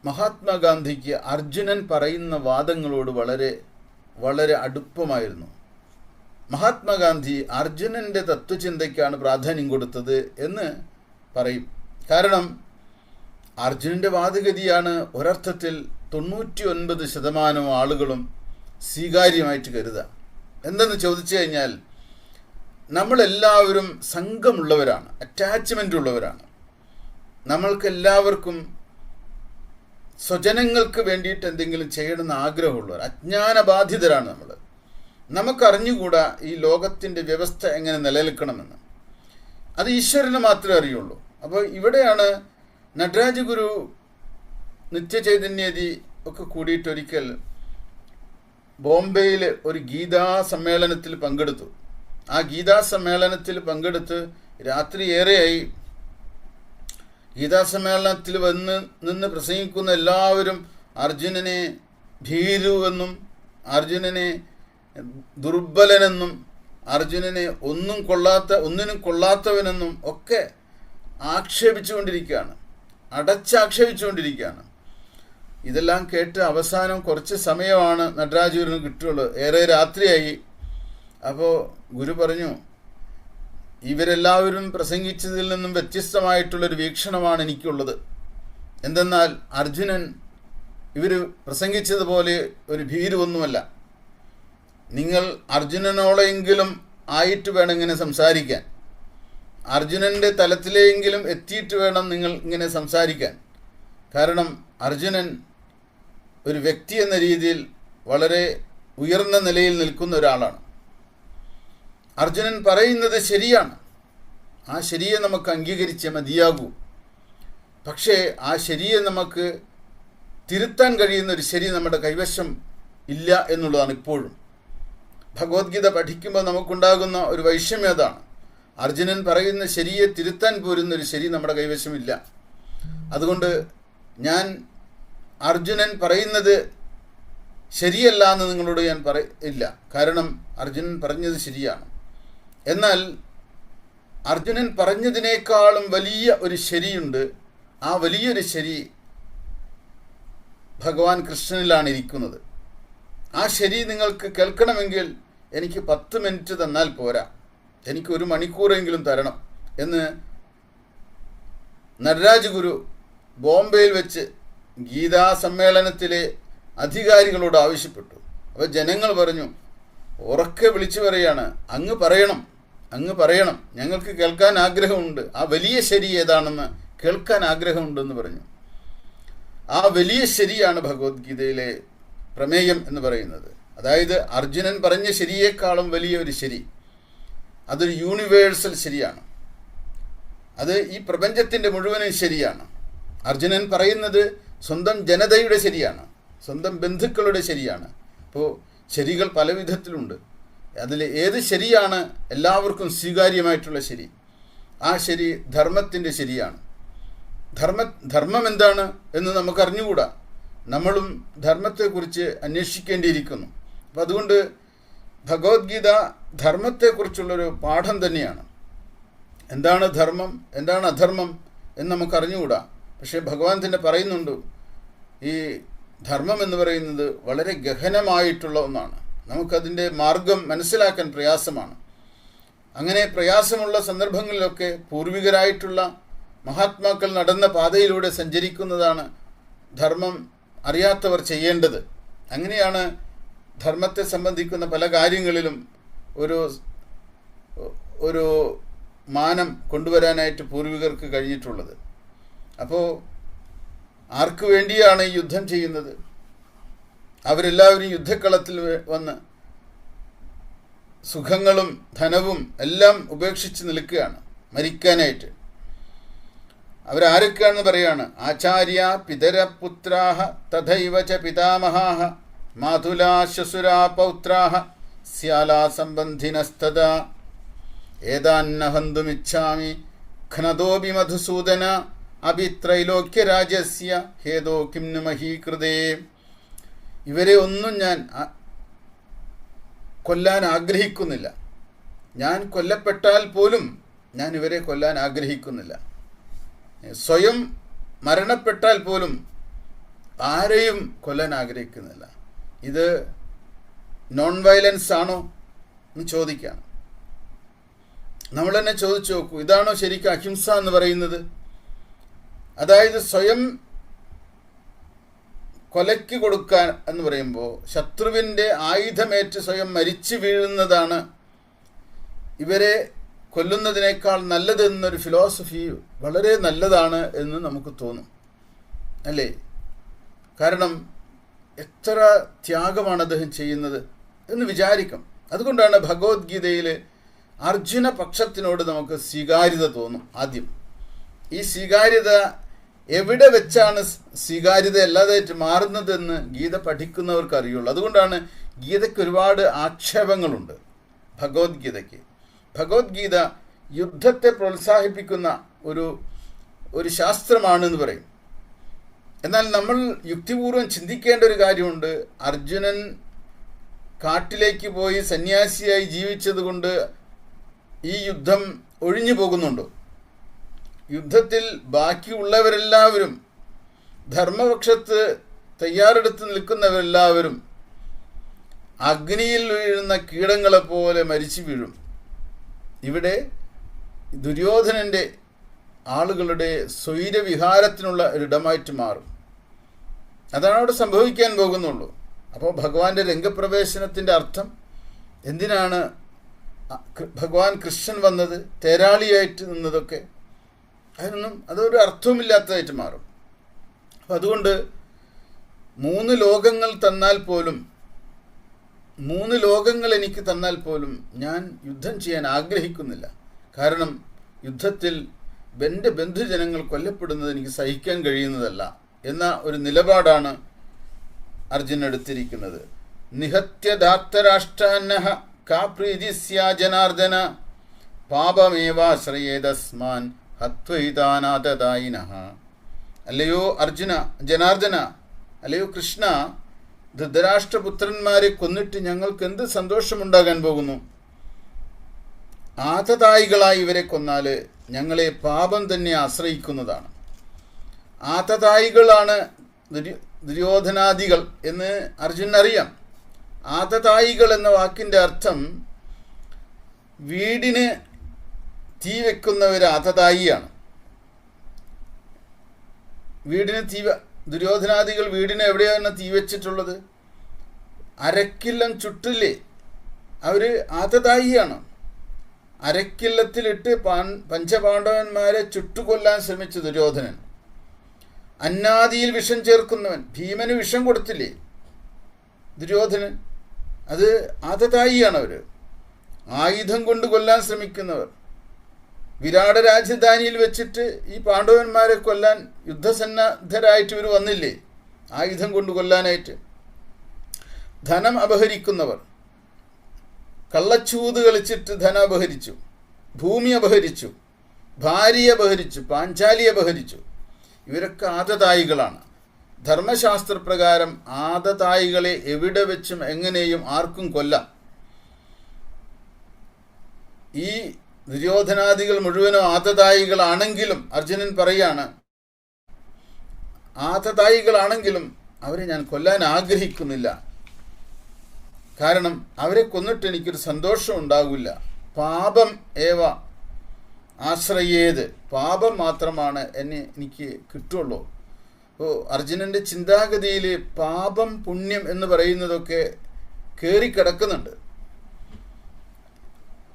മഹാത്മാഗാന്ധിക്ക് അർജുനൻ പറയുന്ന വാദങ്ങളോട് വളരെ വളരെ അടുപ്പമായിരുന്നു. മഹാത്മാഗാന്ധി അർജുനൻ്റെ തത്വചിന്തയ്ക്കാണ് പ്രാധാന്യം കൊടുത്തത് എന്ന് പറയും. കാരണം അർജുനൻ്റെ വാദഗതിയാണ് ഒരർത്ഥത്തിൽ 99% ആളുകളും സ്വീകാര്യമായിട്ട് കരുതുക. എന്തെന്ന് ചോദിച്ചു കഴിഞ്ഞാൽ, നമ്മളെല്ലാവരും സംഘമുള്ളവരാണ്, അറ്റാച്ച്മെൻ്റ് ഉള്ളവരാണ്. നമ്മൾക്കെല്ലാവർക്കും സ്വജനങ്ങൾക്ക് വേണ്ടിയിട്ട് എന്തെങ്കിലും ചെയ്യണമെന്ന് ആഗ്രഹമുള്ളവർ, അജ്ഞാനബാധിതരാണ് നമ്മൾ. നമുക്കറിഞ്ഞുകൂടാ ഈ ലോകത്തിൻ്റെ വ്യവസ്ഥ എങ്ങനെ നിലനിൽക്കണമെന്ന്. അത് ഈശ്വരന് മാത്രമേ അറിയുള്ളൂ. അപ്പോൾ ഇവിടെയാണ് നടരാജ ഗുരു നിത്യചൈതന്യതി ഒക്കെ കൂടിയിട്ടൊരിക്കൽ ബോംബെയിൽ ഒരു ഗീതാ സമ്മേളനത്തിൽ പങ്കെടുത്തു. ആ ഗീതാ സമ്മേളനത്തിൽ പങ്കെടുത്ത് രാത്രി ഏറെയായി. ഗീതാ സമ്മേളനത്തിൽ നിന്ന് പ്രസംഗിക്കുന്ന എല്ലാവരും അർജുനനെ ഭീരുവെന്നും അർജുനനെ ദുർബലനെന്നും അർജുനനെ ഒന്നിനും കൊള്ളാത്തവനെന്നും ഒക്കെ ആക്ഷേപിച്ചുകൊണ്ടിരിക്കുകയാണ്, അടച്ചാക്ഷേപിച്ചുകൊണ്ടിരിക്കുകയാണ്. ഇതെല്ലാം കേട്ട് അവസാനം കുറച്ച് സമയമാണ് നടരാജ ഗുരുവിന് കിട്ടുള്ളൂ. ഏറെ രാത്രിയായി. അപ്പോൾ ഗുരു പറഞ്ഞു, ഇവരെല്ലാവരും പ്രസംഗിച്ചതിൽ നിന്നും വ്യത്യസ്തമായിട്ടുള്ളൊരു വീക്ഷണമാണ് എനിക്കുള്ളത്. എന്തെന്നാൽ അർജുനൻ ഇവർ പ്രസംഗിച്ചതുപോലെ ഒരു ഭീരുവൊന്നുമല്ല. നിങ്ങൾ അർജുനനോടെങ്കിലും ആയിട്ട് വേണം ഇങ്ങനെ സംസാരിക്കാൻ. അർജുനൻ്റെ തലത്തിലെങ്കിലും എത്തിയിട്ട് വേണം നിങ്ങൾ ഇങ്ങനെ സംസാരിക്കാൻ. കാരണം അർജുനൻ ഒരു വ്യക്തി എന്ന രീതിയിൽ വളരെ ഉയർന്ന നിലയിൽ നിൽക്കുന്ന ഒരാളാണ്. അർജുനൻ പറയുന്നത് ശരിയാണ്. ആ ശരിയെ നമുക്ക് അംഗീകരിച്ചേ മതിയാകൂ. പക്ഷേ ആ ശരിയെ നമുക്ക് തിരുത്താൻ കഴിയുന്ന ഒരു ശരി നമ്മുടെ കൈവശം ഇല്ല എന്നുള്ളതാണ് ഇപ്പോഴും. ഭഗവത്ഗീത പഠിക്കുമ്പോൾ നമുക്കുണ്ടാകുന്ന ഒരു വൈഷമ്യം അതാണ്. അർജുനൻ പറയുന്ന ശരിയെ തിരുത്താൻ പോരുന്നൊരു ശരി നമ്മുടെ കൈവശമില്ല. അതുകൊണ്ട് ഞാൻ അർജുനൻ പറയുന്നത് ശരിയല്ല എന്ന് നിങ്ങളോട് ഞാൻ പറയില്ല. കാരണം അർജുനൻ പറഞ്ഞത് ശരിയാണ്. എന്നാൽ അർജുനൻ പറഞ്ഞതിനേക്കാളും വലിയ ഒരു ശരിയുണ്ട്. ആ വലിയൊരു ശരി ഭഗവാൻ കൃഷ്ണനിലാണ് ഇരിക്കുന്നത്. ആ ശരി നിങ്ങൾക്ക് കേൾക്കണമെങ്കിൽ എനിക്ക് 10 മിനിറ്റ് തന്നാൽ പോരാ, എനിക്ക് 1 മണിക്കൂറെങ്കിലും തരണം എന്ന് നടരാജ ഗുരു ബോംബെയിൽ വെച്ച് ഗീതാ സമ്മേളനത്തിലെ അധികാരികളോട് ആവശ്യപ്പെട്ടു. അപ്പോൾ ജനങ്ങൾ പറഞ്ഞു, ഉറക്കെ വിളിച്ചു പറയാണ്, അങ്ങ് പറയണം, ഞങ്ങൾക്ക് കേൾക്കാൻ ആഗ്രഹമുണ്ട്. ആ വലിയ ശരി ഏതാണെന്ന് കേൾക്കാൻ ആഗ്രഹമുണ്ടെന്ന് പറഞ്ഞു. ആ വലിയ ശരിയാണ് ഭഗവത്ഗീതയിലെ പ്രമേയം എന്ന് പറയുന്നത്. അതായത് അർജുനൻ പറഞ്ഞ ശരിയേക്കാളും വലിയ ഒരു ശരി, അതൊരു യൂണിവേഴ്സൽ ശരിയാണ്. അത് ഈ പ്രപഞ്ചത്തിൻ്റെ മുഴുവനും ശരിയാണ്. അർജുനൻ പറയുന്നത് സ്വന്തം ജനതയുടെ ശരിയാണ്, സ്വന്തം ബന്ധുക്കളുടെ ശരിയാണ്. അപ്പോൾ ശരികൾ പല വിധത്തിലുണ്ട്. അതിൽ ഏത് ശരിയാണ് എല്ലാവർക്കും സ്വീകാര്യമായിട്ടുള്ള ശരി? ആ ശരി ധർമ്മത്തിൻ്റെ ശരിയാണ്. ധർമ്മം എന്താണ് എന്ന് നമുക്കറിഞ്ഞുകൂടാ. നമ്മളും ധർമ്മത്തെക്കുറിച്ച് അന്വേഷിക്കേണ്ടിയിരിക്കുന്നു. അപ്പം അതുകൊണ്ട് ഭഗവത്ഗീത ധർമ്മത്തെക്കുറിച്ചുള്ളൊരു പാഠം തന്നെയാണ്. എന്താണ് ധർമ്മം, എന്താണ് അധർമ്മം എന്ന് നമുക്കറിഞ്ഞുകൂടാ. പക്ഷേ ഭഗവാൻ തന്നെ പറയുന്നുണ്ട്, ഈ ധർമ്മം എന്ന് പറയുന്നത് വളരെ ഗഹനമായിട്ടുള്ള ഒന്നാണ്. നമുക്കതിൻ്റെ മാർഗം മനസ്സിലാക്കാൻ പ്രയാസമാണ്. അങ്ങനെ പ്രയാസമുള്ള സന്ദർഭങ്ങളിലൊക്കെ പൂർവികരായിട്ടുള്ള മഹാത്മാക്കൾ നടന്ന പാതയിലൂടെ സഞ്ചരിക്കുന്നതാണ് ധർമ്മം അറിയാത്തവർ ചെയ്യേണ്ടത്. അങ്ങനെയാണ് ധർമ്മത്തെ സംബന്ധിക്കുന്ന പല കാര്യങ്ങളിലും ഒരു മാനം കൊണ്ടുവരാനായിട്ട് പൂർവികർക്ക് കഴിഞ്ഞിട്ടുള്ളത്. അപ്പോൾ ആർക്കു വേണ്ടിയാണ് ഈ യുദ്ധം ചെയ്യുന്നത്? അവരെല്ലാവരും യുദ്ധക്കളത്തിൽ വന്ന് സുഖങ്ങളും ധനവും എല്ലാം ഉപേക്ഷിച്ച് നിൽക്കുകയാണ് മരിക്കാനായിട്ട്. അവരാരൊക്കെയാണെന്ന് പറയാണ്. ആചാര്യ പിതരപുത്രാഹ തഥൈവ ച പിതാമഹാഹ മാതുലാ ശ്വശുരാ പൗത്രാഹ സ്യാലാ സംബന്ധിനസ്തദാ ഏതാന്ന ഹന്തുമിച്ഛാമി ഘ്നതോപി മധുസൂദന അഭിത്രൈലോക്യരാജ്യസ്യ ഹേതോ കിംനു മഹീകൃതേ. ഇവരെ ഒന്നും ഞാൻ കൊല്ലാൻ ആഗ്രഹിക്കുന്നില്ല. ഞാൻ കൊല്ലപ്പെട്ടാൽ പോലും ഞാൻ ഇവരെ കൊല്ലാൻ ആഗ്രഹിക്കുന്നില്ല. സ്വയം മരണപ്പെട്ടാൽ പോലും ആരെയും കൊല്ലാൻ ആഗ്രഹിക്കുന്നില്ല. ഇത് നോൺ വയലൻസ് ആണോ എന്ന് ചോദിക്കുകയാണ്. നമ്മൾ തന്നെ ചോദിച്ചു നോക്കൂ, ഇതാണോ ശരിക്കും അഹിംസ എന്ന് പറയുന്നത്? അതായത് സ്വയം കൊലയ്ക്ക് കൊടുക്കാൻ എന്ന് പറയുമ്പോൾ ശത്രുവിൻ്റെ ആയുധമേറ്റ് സ്വയം മരിച്ചു വീഴുന്നതാണ് ഇവരെ കൊല്ലുന്നതിനേക്കാൾ നല്ലതെന്നൊരു ഫിലോസഫി വളരെ നല്ലതാണ് എന്ന് നമുക്ക് തോന്നും, അല്ലേ? കാരണം എത്ര ത്യാഗമാണ് അദ്ദേഹം ചെയ്യുന്നത് എന്ന് വിചാരിക്കും. അതുകൊണ്ടാണ് ഭഗവത്ഗീതയിൽ അർജുന പക്ഷത്തിനോട് നമുക്ക് സ്വീകാര്യത തോന്നും. ആദ്യം ഈ സ്വീകാര്യത എവിടെ വെച്ചാണ് സ്വീകാര്യത അല്ലാതായിട്ട് മാറുന്നതെന്ന് ഗീത പഠിക്കുന്നവർക്ക് അറിയുള്ളൂ. അതുകൊണ്ടാണ് ഗീതയ്ക്ക് ഒരുപാട് ആക്ഷേപങ്ങളുണ്ട്. ഭഗവത്ഗീത യുദ്ധത്തെ പ്രോത്സാഹിപ്പിക്കുന്ന ഒരു ശാസ്ത്രമാണെന്ന് പറയും. എന്നാൽ നമ്മൾ യുക്തിപൂർവ്വം ചിന്തിക്കേണ്ട ഒരു കാര്യമുണ്ട്. അർജുനൻ കാട്ടിലേക്ക് പോയി സന്യാസിയായി ജീവിച്ചതുകൊണ്ട് ഈ യുദ്ധം ഒഴിഞ്ഞു പോകുന്നുണ്ടോ? യുദ്ധത്തിൽ ബാക്കിയുള്ളവരെല്ലാവരും, ധർമ്മപക്ഷത്ത് തയ്യാറെടുത്ത് നിൽക്കുന്നവരെല്ലാവരും അഗ്നിയിൽ വീഴുന്ന കീടങ്ങളെപ്പോലെ മരിച്ചു വീഴും. ഇവിടെ ദുര്യോധനൻ്റെ ആളുകളുടെ സ്വൈരവിഹാരത്തിനുള്ള ഒരിടമായിട്ട് മാറും. അതാണ് അവിടെ സംഭവിക്കാൻ പോകുന്നുള്ളൂ. അപ്പോൾ ഭഗവാന്റെ രംഗപ്രവേശനത്തിൻ്റെ അർത്ഥം എന്തിനാണ് ഭഗവാൻ കൃഷ്ണൻ വന്നത്, തേരാളിയായിട്ട് നിന്നതൊക്കെ അതൊരു അർത്ഥവുമില്ലാത്തതായിട്ട് മാറും. അപ്പം അതുകൊണ്ട് 3 ലോകങ്ങൾ തന്നാൽ പോലും, 3 ലോകങ്ങൾ എനിക്ക് തന്നാൽ പോലും ഞാൻ യുദ്ധം ചെയ്യാൻ ആഗ്രഹിക്കുന്നില്ല. കാരണം യുദ്ധത്തിൽ എൻ്റെ ബന്ധുജനങ്ങൾ കൊല്ലപ്പെടുന്നത് എനിക്ക് സഹിക്കാൻ കഴിയുന്നതല്ല എന്ന ഒരു നിലപാടാണ് അർജുനൻ എടുത്തിരിക്കുന്നത്. നിഹത്യധാർത്തരാഷ്ട്രാന്നഃ കാ പ്രീതി സ്യാ ജനാർദ്ദന പാപമേവാശ്രയേതസ്മാൻ ഹത്വൈതാനാഥദായിനഃ. അല്ലയോ ജനാർദ്ദന, അല്ലയോ കൃഷ്ണ, ധൃതരാഷ്ട്രപുത്രന്മാരെ കൊന്നിട്ട് ഞങ്ങൾക്ക് എന്ത് സന്തോഷമുണ്ടാകാൻ പോകുന്നു? ആതതായികളായി ഇവരെ കൊന്നാൽ ഞങ്ങളെ പാപം തന്നെ ആശ്രയിക്കുന്നതാണ്. ആതതായികളാണ് ദുര്യോധനാദികൾ എന്ന് അർജുനനറിയാം. ആതതായികൾ എന്ന വാക്കിൻ്റെ അർത്ഥം വീടിന് തീ വെക്കുന്നവർ ആതതായിയാണ്. ദുര്യോധനാദികൾ വീടിന് എവിടെയാണ് തീ വെച്ചിട്ടുള്ളത്? അരക്കില്ലം ചുട്ടില്ലേ, അവർ ആതതായിയാണ്. അരക്കില്ലത്തിലിട്ട് പഞ്ചപാണ്ഡവന്മാരെ ചുട്ടുകൊല്ലാൻ ശ്രമിച്ച ദുര്യോധനൻ. അന്നാദിയിൽ വിഷം ചേർക്കുന്നവൻ, ഭീമന് വിഷം കൊടുത്തില്ലേ ദുര്യോധനൻ, അത് ആതതായിയാണ്. അവർ ആയുധം കൊണ്ട് കൊല്ലാൻ ശ്രമിക്കുന്നവർ. വിരാട രാജധാനിയിൽ വെച്ചിട്ട് ഈ പാണ്ഡവന്മാരെ കൊല്ലാൻ യുദ്ധസന്നദ്ധരായിട്ട് ഇവർ വന്നില്ലേ, ആയുധം കൊണ്ട് കൊല്ലാനായിട്ട്. ധനം അപഹരിക്കുന്നവർ, കള്ളച്ചൂത് കളിച്ചിട്ട് ധനം അപഹരിച്ചു, ഭൂമി അപഹരിച്ചു, ഭാര്യയെ അപഹരിച്ചു, പാഞ്ചാലി അപഹരിച്ചു. ഇവരൊക്കെ ആതതായികളാണ്. ധർമ്മശാസ്ത്രപ്രകാരം ആതതായികളെ എവിടെ വെച്ചും എങ്ങനെയും ആർക്കും കൊല്ലാം. ഈ ദുര്യോധനാദികൾ മുഴുവനും ആതതായികളാണെങ്കിലും അർജുനൻ പറയാണ്, ആതതായികളാണെങ്കിലും അവരെ ഞാൻ കൊല്ലാൻ ആഗ്രഹിക്കുന്നില്ല. കാരണം അവരെ കൊന്നിട്ട് എനിക്കൊരു സന്തോഷം ഉണ്ടാകില്ല. പാപം ഏവ ആശ്രയേത്, പാപം മാത്രമാണ് എനിക്ക് കിട്ടുള്ളൂ. അപ്പോൾ അർജുനൻ്റെ ചിന്താഗതിയിൽ പാപം പുണ്യം എന്ന് പറയുന്നതൊക്കെ കയറിക്കിടക്കുന്നുണ്ട്.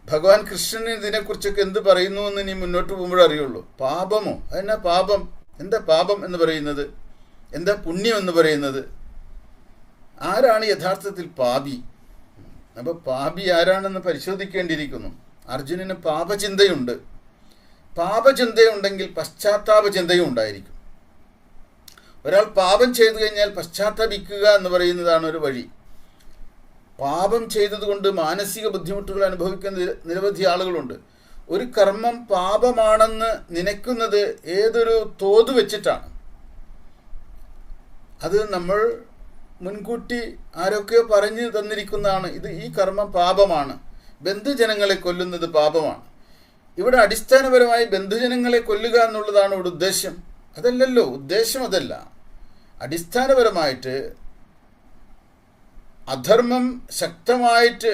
ഭഗവാൻ കൃഷ്ണൻ ഇതിനെക്കുറിച്ചൊക്കെ എന്ത് പറയുന്നു എന്ന് ഇനി മുന്നോട്ട് പോകുമ്പോഴറിയുള്ളൂ. പാപമോ, അതെന്നാ പാപം, എന്താ പാപം എന്ന് പറയുന്നത്, എന്താ പുണ്യം എന്ന് പറയുന്നത്, ആരാണ് യഥാർത്ഥത്തിൽ പാപി? അപ്പോൾ പാപി ആരാണെന്ന് പരിശോധിക്കേണ്ടിയിരിക്കുന്നു. അർജുനന് പാപചിന്തയുണ്ട്. പാപചിന്തയുണ്ടെങ്കിൽ പശ്ചാത്താപ ചിന്തയും ഉണ്ടായിരിക്കും. ഒരാൾ പാപം ചെയ്തു കഴിഞ്ഞാൽ പശ്ചാത്തപിക്കുക എന്ന് പറയുന്നതാണ് ഒരു വഴി. പാപം ചെയ്തതുകൊണ്ട് മാനസിക ബുദ്ധിമുട്ടുകൾ അനുഭവിക്കുന്ന നിരവധി ആളുകളുണ്ട്. ഒരു കർമ്മം പാപമാണെന്ന് നനയ്ക്കുന്നത് ഏതൊരു തോത് വെച്ചിട്ടാണ്. അത് നമ്മൾ മുൻകൂട്ടി ആരൊക്കെയോ പറഞ്ഞു തന്നിരിക്കുന്നതാണ്. ഈ കർമ്മം പാപമാണ്, ബന്ധുജനങ്ങളെ കൊല്ലുന്നത് പാപമാണ്. ഇവിടെ അടിസ്ഥാനപരമായി ബന്ധുജനങ്ങളെ കൊല്ലുക എന്നുള്ളതാണ് ഇവിടെ ഉദ്ദേശം. അതല്ലല്ലോ ഉദ്ദേശം, അതല്ല. അടിസ്ഥാനപരമായിട്ട് അധർമ്മം ശക്തമായിട്ട്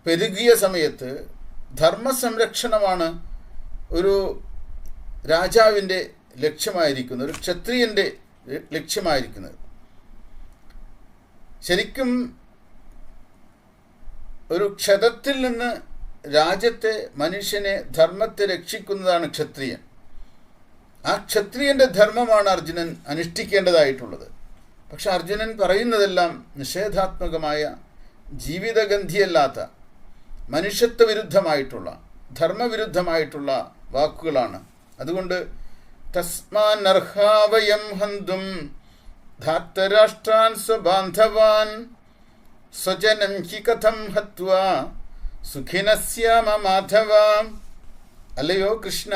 പെരുകിയ സമയത്ത് ധർമ്മസംരക്ഷണമാണ് ഒരു രാജാവിൻ്റെ ലക്ഷ്യമായിരിക്കുന്നത്, ഒരു ക്ഷത്രിയൻ്റെ ലക്ഷ്യമായിരിക്കുന്നത്. ശരിക്കും ഒരു ക്ഷതത്തിൽ നിന്ന് രാജ്യത്തെ, മനുഷ്യനെ, ധർമ്മത്തെ രക്ഷിക്കുന്നതാണ് ക്ഷത്രിയൻ. ആ ക്ഷത്രിയൻ്റെ ധർമ്മമാണ് അർജുനൻ അനുഷ്ഠിക്കേണ്ടതായിട്ടുള്ളത്. പക്ഷെ അർജുനൻ പറയുന്നതെല്ലാം നിഷേധാത്മകമായ, ജീവിതഗന്ധിയല്ലാത്ത, മനുഷ്യത്വ വിരുദ്ധമായിട്ടുള്ള, ധർമ്മവിരുദ്ധമായിട്ടുള്ള വാക്കുകളാണ്. അതുകൊണ്ട് തസ്മാനർഹാവയം ഹന്തും ധാർത്തരാഷ്ട്രാൻ സ്വബാന്ധവാൻ സ്വജനം ഹി കഥം ഹത്വാ സുഖിനസ്യാമ മാധവ. അല്ലയോ കൃഷ്ണ,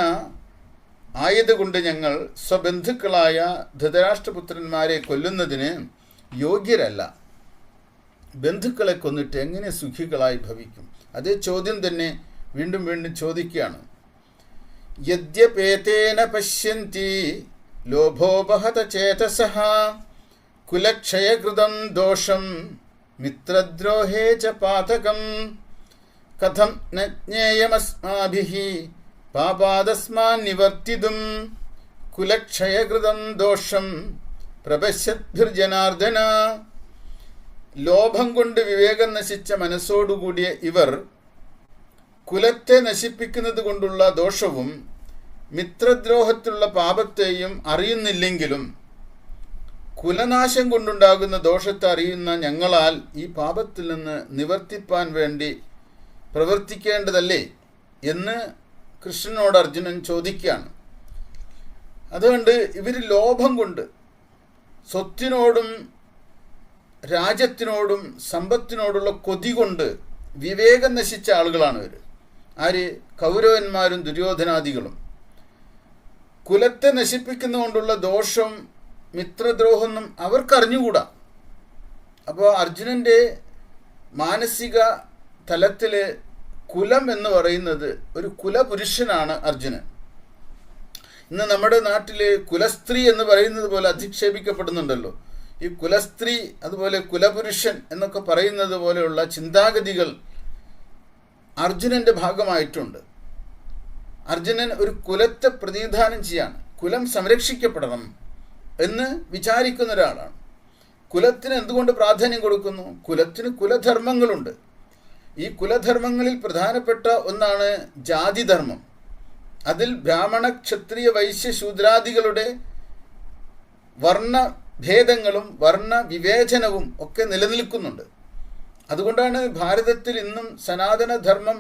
ആയതുകൊണ്ട് ഞങ്ങൾ സ്വബന്ധുക്കളായ ധൃതരാഷ്ട്രപുത്രന്മാരെ കൊല്ലുന്നതിന് യോഗ്യരല്ല. ബന്ധുക്കളെ കൊന്നിട്ട് എങ്ങനെ സുഖികളായി ഭവിക്കും? അതേ ചോദ്യം തന്നെ വീണ്ടും വീണ്ടും ചോദിക്കുകയാണ്. യദ്യപേതേന പശ്യന്തി ലോഭോപഹത ചേതസഃ കുലക്ഷയകൃതം ദോഷം മിത്രദ്രോഹേ ച പാതകം കഥം ന ജ്ഞേയമസ്മാഭിഃ പാപാദസ്മാൻ നിവർത്തിതും കുലക്ഷയകൃതം ദോഷം പ്രപശ്യദ്ഭിർജനാർദ്ദന. ലോഭം കൊണ്ട് വിവേകം നശിച്ച മനസ്സോടുകൂടിയ ഇവർ കുലത്തെ നശിപ്പിക്കുന്നത് കൊണ്ടുള്ള ദോഷവും മിത്രദ്രോഹത്തിലുള്ള പാപത്തെയും അറിയുന്നില്ലെങ്കിലും കുലനാശം കൊണ്ടുണ്ടാകുന്ന ദോഷത്തെ അറിയുന്ന ഞങ്ങളാൽ ഈ പാപത്തിൽ നിന്ന് നിവർത്തിപ്പാൻ വേണ്ടി പ്രവർത്തിക്കേണ്ടതല്ലേ എന്ന് കൃഷ്ണനോട് അർജുനൻ ചോദിക്കുകയാണ്. അതുകൊണ്ട് ഇവർ ലോഭം കൊണ്ട്, സ്വത്തിനോടും രാജ്യത്തിനോടും സമ്പത്തിനോടുള്ള കൊതി കൊണ്ട് വിവേകം നശിച്ച ആളുകളാണ് ഇവർ. ആര്? കൗരവന്മാരും ദുര്യോധനാദികളും. കുലത്തെ നശിപ്പിക്കുന്നതുകൊണ്ടുള്ള ദോഷം, മിത്രദ്രോഹമൊന്നും അവർക്കറിഞ്ഞുകൂടാ. അപ്പോൾ അർജുനൻ്റെ മാനസിക തലത്തിൽ കുലം എന്ന് പറയുന്നത് ഒരു കുലപുരുഷനാണ് അർജുനൻ. ഇന്ന് നമ്മുടെ നാട്ടിൽ കുലസ്ത്രീ എന്ന് പറയുന്നത് പോലെ അധിക്ഷേപിക്കപ്പെടുന്നുണ്ടല്ലോ. ഈ കുലസ്ത്രീ, അതുപോലെ കുലപുരുഷൻ എന്നൊക്കെ പറയുന്നത് പോലെയുള്ള ചിന്താഗതികൾ അർജുനൻ്റെ ഭാഗമായിട്ടുണ്ട്. അർജുനൻ ഒരു കുലത്തെ പ്രതിനിധാനം ചെയ്യാണ്. കുലം സംരക്ഷിക്കപ്പെടണം എന്ന് വിചാരിക്കുന്ന ഒരാളാണ്. കുലത്തിന് എന്തുകൊണ്ട് പ്രാധാന്യം കൊടുക്കുന്നു? കുലത്തിന് കുലധർമ്മങ്ങളുണ്ട്. ഈ കുലധർമ്മങ്ങളിൽ പ്രധാനപ്പെട്ട ഒന്നാണ് ജാതിധർമ്മം. അതിൽ ബ്രാഹ്മണ, ക്ഷത്രിയ, വൈശ്യ, ശൂദ്രാദികളുടെ വർണ്ണഭേദങ്ങളും വർണ്ണ വിവേചനവും ഒക്കെ നിലനിൽക്കുന്നുണ്ട്. അതുകൊണ്ടാണ് ഭാരതത്തിൽ ഇന്നും സനാതനധർമ്മം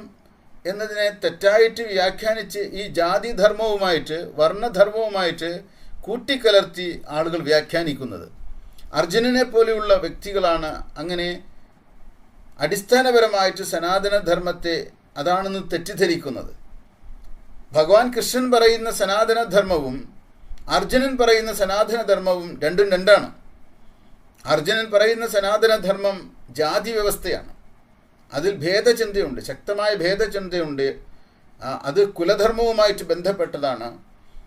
എന്നതിനെ തെറ്റായിട്ട് വ്യാഖ്യാനിച്ച് ഈ ജാതിധർമ്മവുമായിട്ട് വർണ്ണധർമ്മവുമായിട്ട് കൂട്ടിക്കലർത്തി ആളുകൾ വ്യാഖ്യാനിക്കുന്നത്. അർജുനനെ പോലെയുള്ള വ്യക്തികളാണ് അങ്ങനെ അടിസ്ഥാനപരമായിട്ട് സനാതനധർമ്മത്തെ അതാണെന്ന് തെറ്റിദ്ധരിക്കുന്നത്. ഭഗവാൻ കൃഷ്ണൻ പറയുന്ന സനാതനധർമ്മവും അർജുനൻ പറയുന്ന സനാതനധർമ്മവും രണ്ടും രണ്ടാണ്. അർജുനൻ പറയുന്ന സനാതനധർമ്മം ജാതി വ്യവസ്ഥയാണ്. അതിൽ ഭേദചിന്തയുണ്ട്, ശക്തമായ ഭേദചിന്തയുണ്ട്. അത് കുലധർമ്മവുമായിട്ട് ബന്ധപ്പെട്ടതാണ്.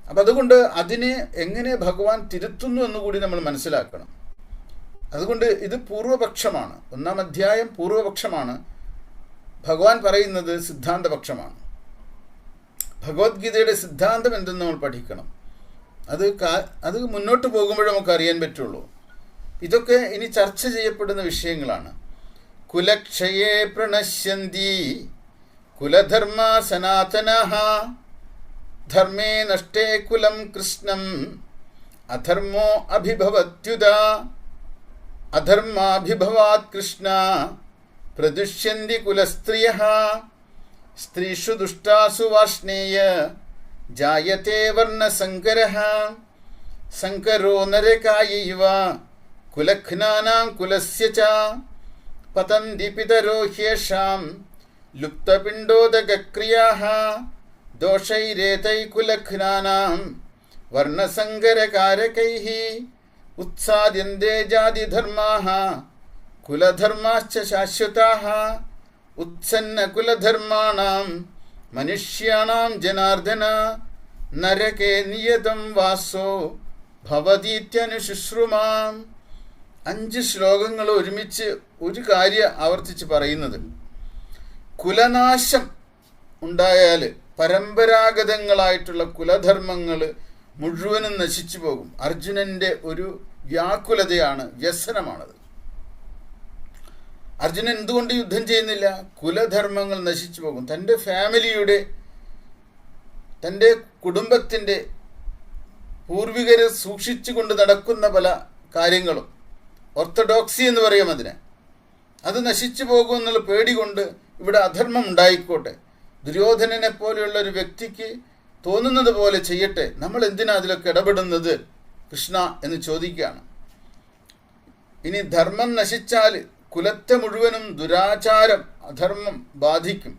അപ്പം അതുകൊണ്ട് അതിനെ എങ്ങനെ ഭഗവാൻ തിരുത്തുന്നു എന്നുകൂടി നമ്മൾ മനസ്സിലാക്കണം. അതുകൊണ്ട് ഇത് പൂർവപക്ഷമാണ്. 1-ാം അധ്യായം പൂർവപക്ഷമാണ്. ഭഗവാൻ പറയുന്നത് സിദ്ധാന്തപക്ഷമാണ്. ഭഗവത്ഗീതയുടെ സിദ്ധാന്തം എന്തെന്ന് നമ്മൾ പഠിക്കണം. അത് മുന്നോട്ട് പോകുമ്പോഴേ നമുക്ക് അറിയാൻ പറ്റുള്ളൂ. ഇതൊക്കെ ഇനി ചർച്ച ചെയ്യപ്പെടുന്ന വിഷയങ്ങളാണ്. കുലക്ഷയേ പ്രണശ്യന്തി കുലധർമ്മ സനാതനഃ ധർമ്മേ നഷ്ടേ കുലം കൃഷ്ണം അധർമ്മോ അഭിഭവത്യുത അധർമാഭിഭവാത് കൃഷ്ണ പ്രദുഷ്യന്തി കുലസ്ത്രിയഃ സ്ത്രീഷു ദുഷ്ടാസു വാർഷ്ണേയ ജായത്തെ വർണ്ണസങ്കരഃ സങ്കരോ നരകായൈവ കുലഘ്നാനാം കുലസ്യ ച പതന്തി പിതരോ ഹ്യേഷാം ലുപ്തപിണ്ഡോദകക്രിയാഃ ദോഷൈരേതൈ കുലഘ്നാനാം വർണ്ണസങ്കരകാരകൈഃ ഉത്സാദ്യന്തേ ജാതിധർമാഃ കുലധർമാശ്ച ശാശ്വതാഃ ഉത്സന്നകുലധർമാണാം മനുഷ്യാണാം ജനാർദ്ദന നരകേ നിയതം വാസോ ഭവതീത്യനുശുശ്രുമാം. 5 ശ്ലോകങ്ങൾ ഒരുമിച്ച് ഒരു കാര്യം ആവർത്തിച്ച് പറയുന്നത്. കുലനാശം ഉണ്ടായാൽ പരമ്പരാഗതങ്ങളായിട്ടുള്ള കുലധർമ്മങ്ങൾ മുഴുവനും നശിച്ചു പോകും. അർജുനൻ്റെ ഒരു വ്യാകുലതയാണ്, വ്യസനമാണത്. അർജുനൻ എന്തുകൊണ്ട് യുദ്ധം ചെയ്യുന്നില്ല? കുലധർമ്മങ്ങൾ നശിച്ചു പോകും. തൻ്റെ ഫാമിലിയുടെ, തൻ്റെ കുടുംബത്തിൻ്റെ പൂർവികരെ സൂക്ഷിച്ചുകൊണ്ട് നടക്കുന്ന പല കാര്യങ്ങളും, ഓർത്തഡോക്സി എന്ന് പറയും അതിനെ, അത് നശിച്ചു പോകുമെന്നുള്ള പേടി കൊണ്ട് ഇവിടെ അധർമ്മം ഉണ്ടായിക്കോട്ടെ, ദുര്യോധനനെ പോലെയുള്ള ഒരു വ്യക്തിക്ക് തോന്നുന്നത് പോലെ ചെയ്യട്ടെ, നമ്മൾ എന്തിനാ അതിലൊക്കെ ഇടപെടുന്നത് കൃഷ്ണ എന്ന് ചോദിക്കുകയാണ്. ഇനി ധർമ്മം നശിച്ചാൽ കുലത്തെ മുഴുവനും ദുരാചാരം, അധർമ്മം ബാധിക്കും.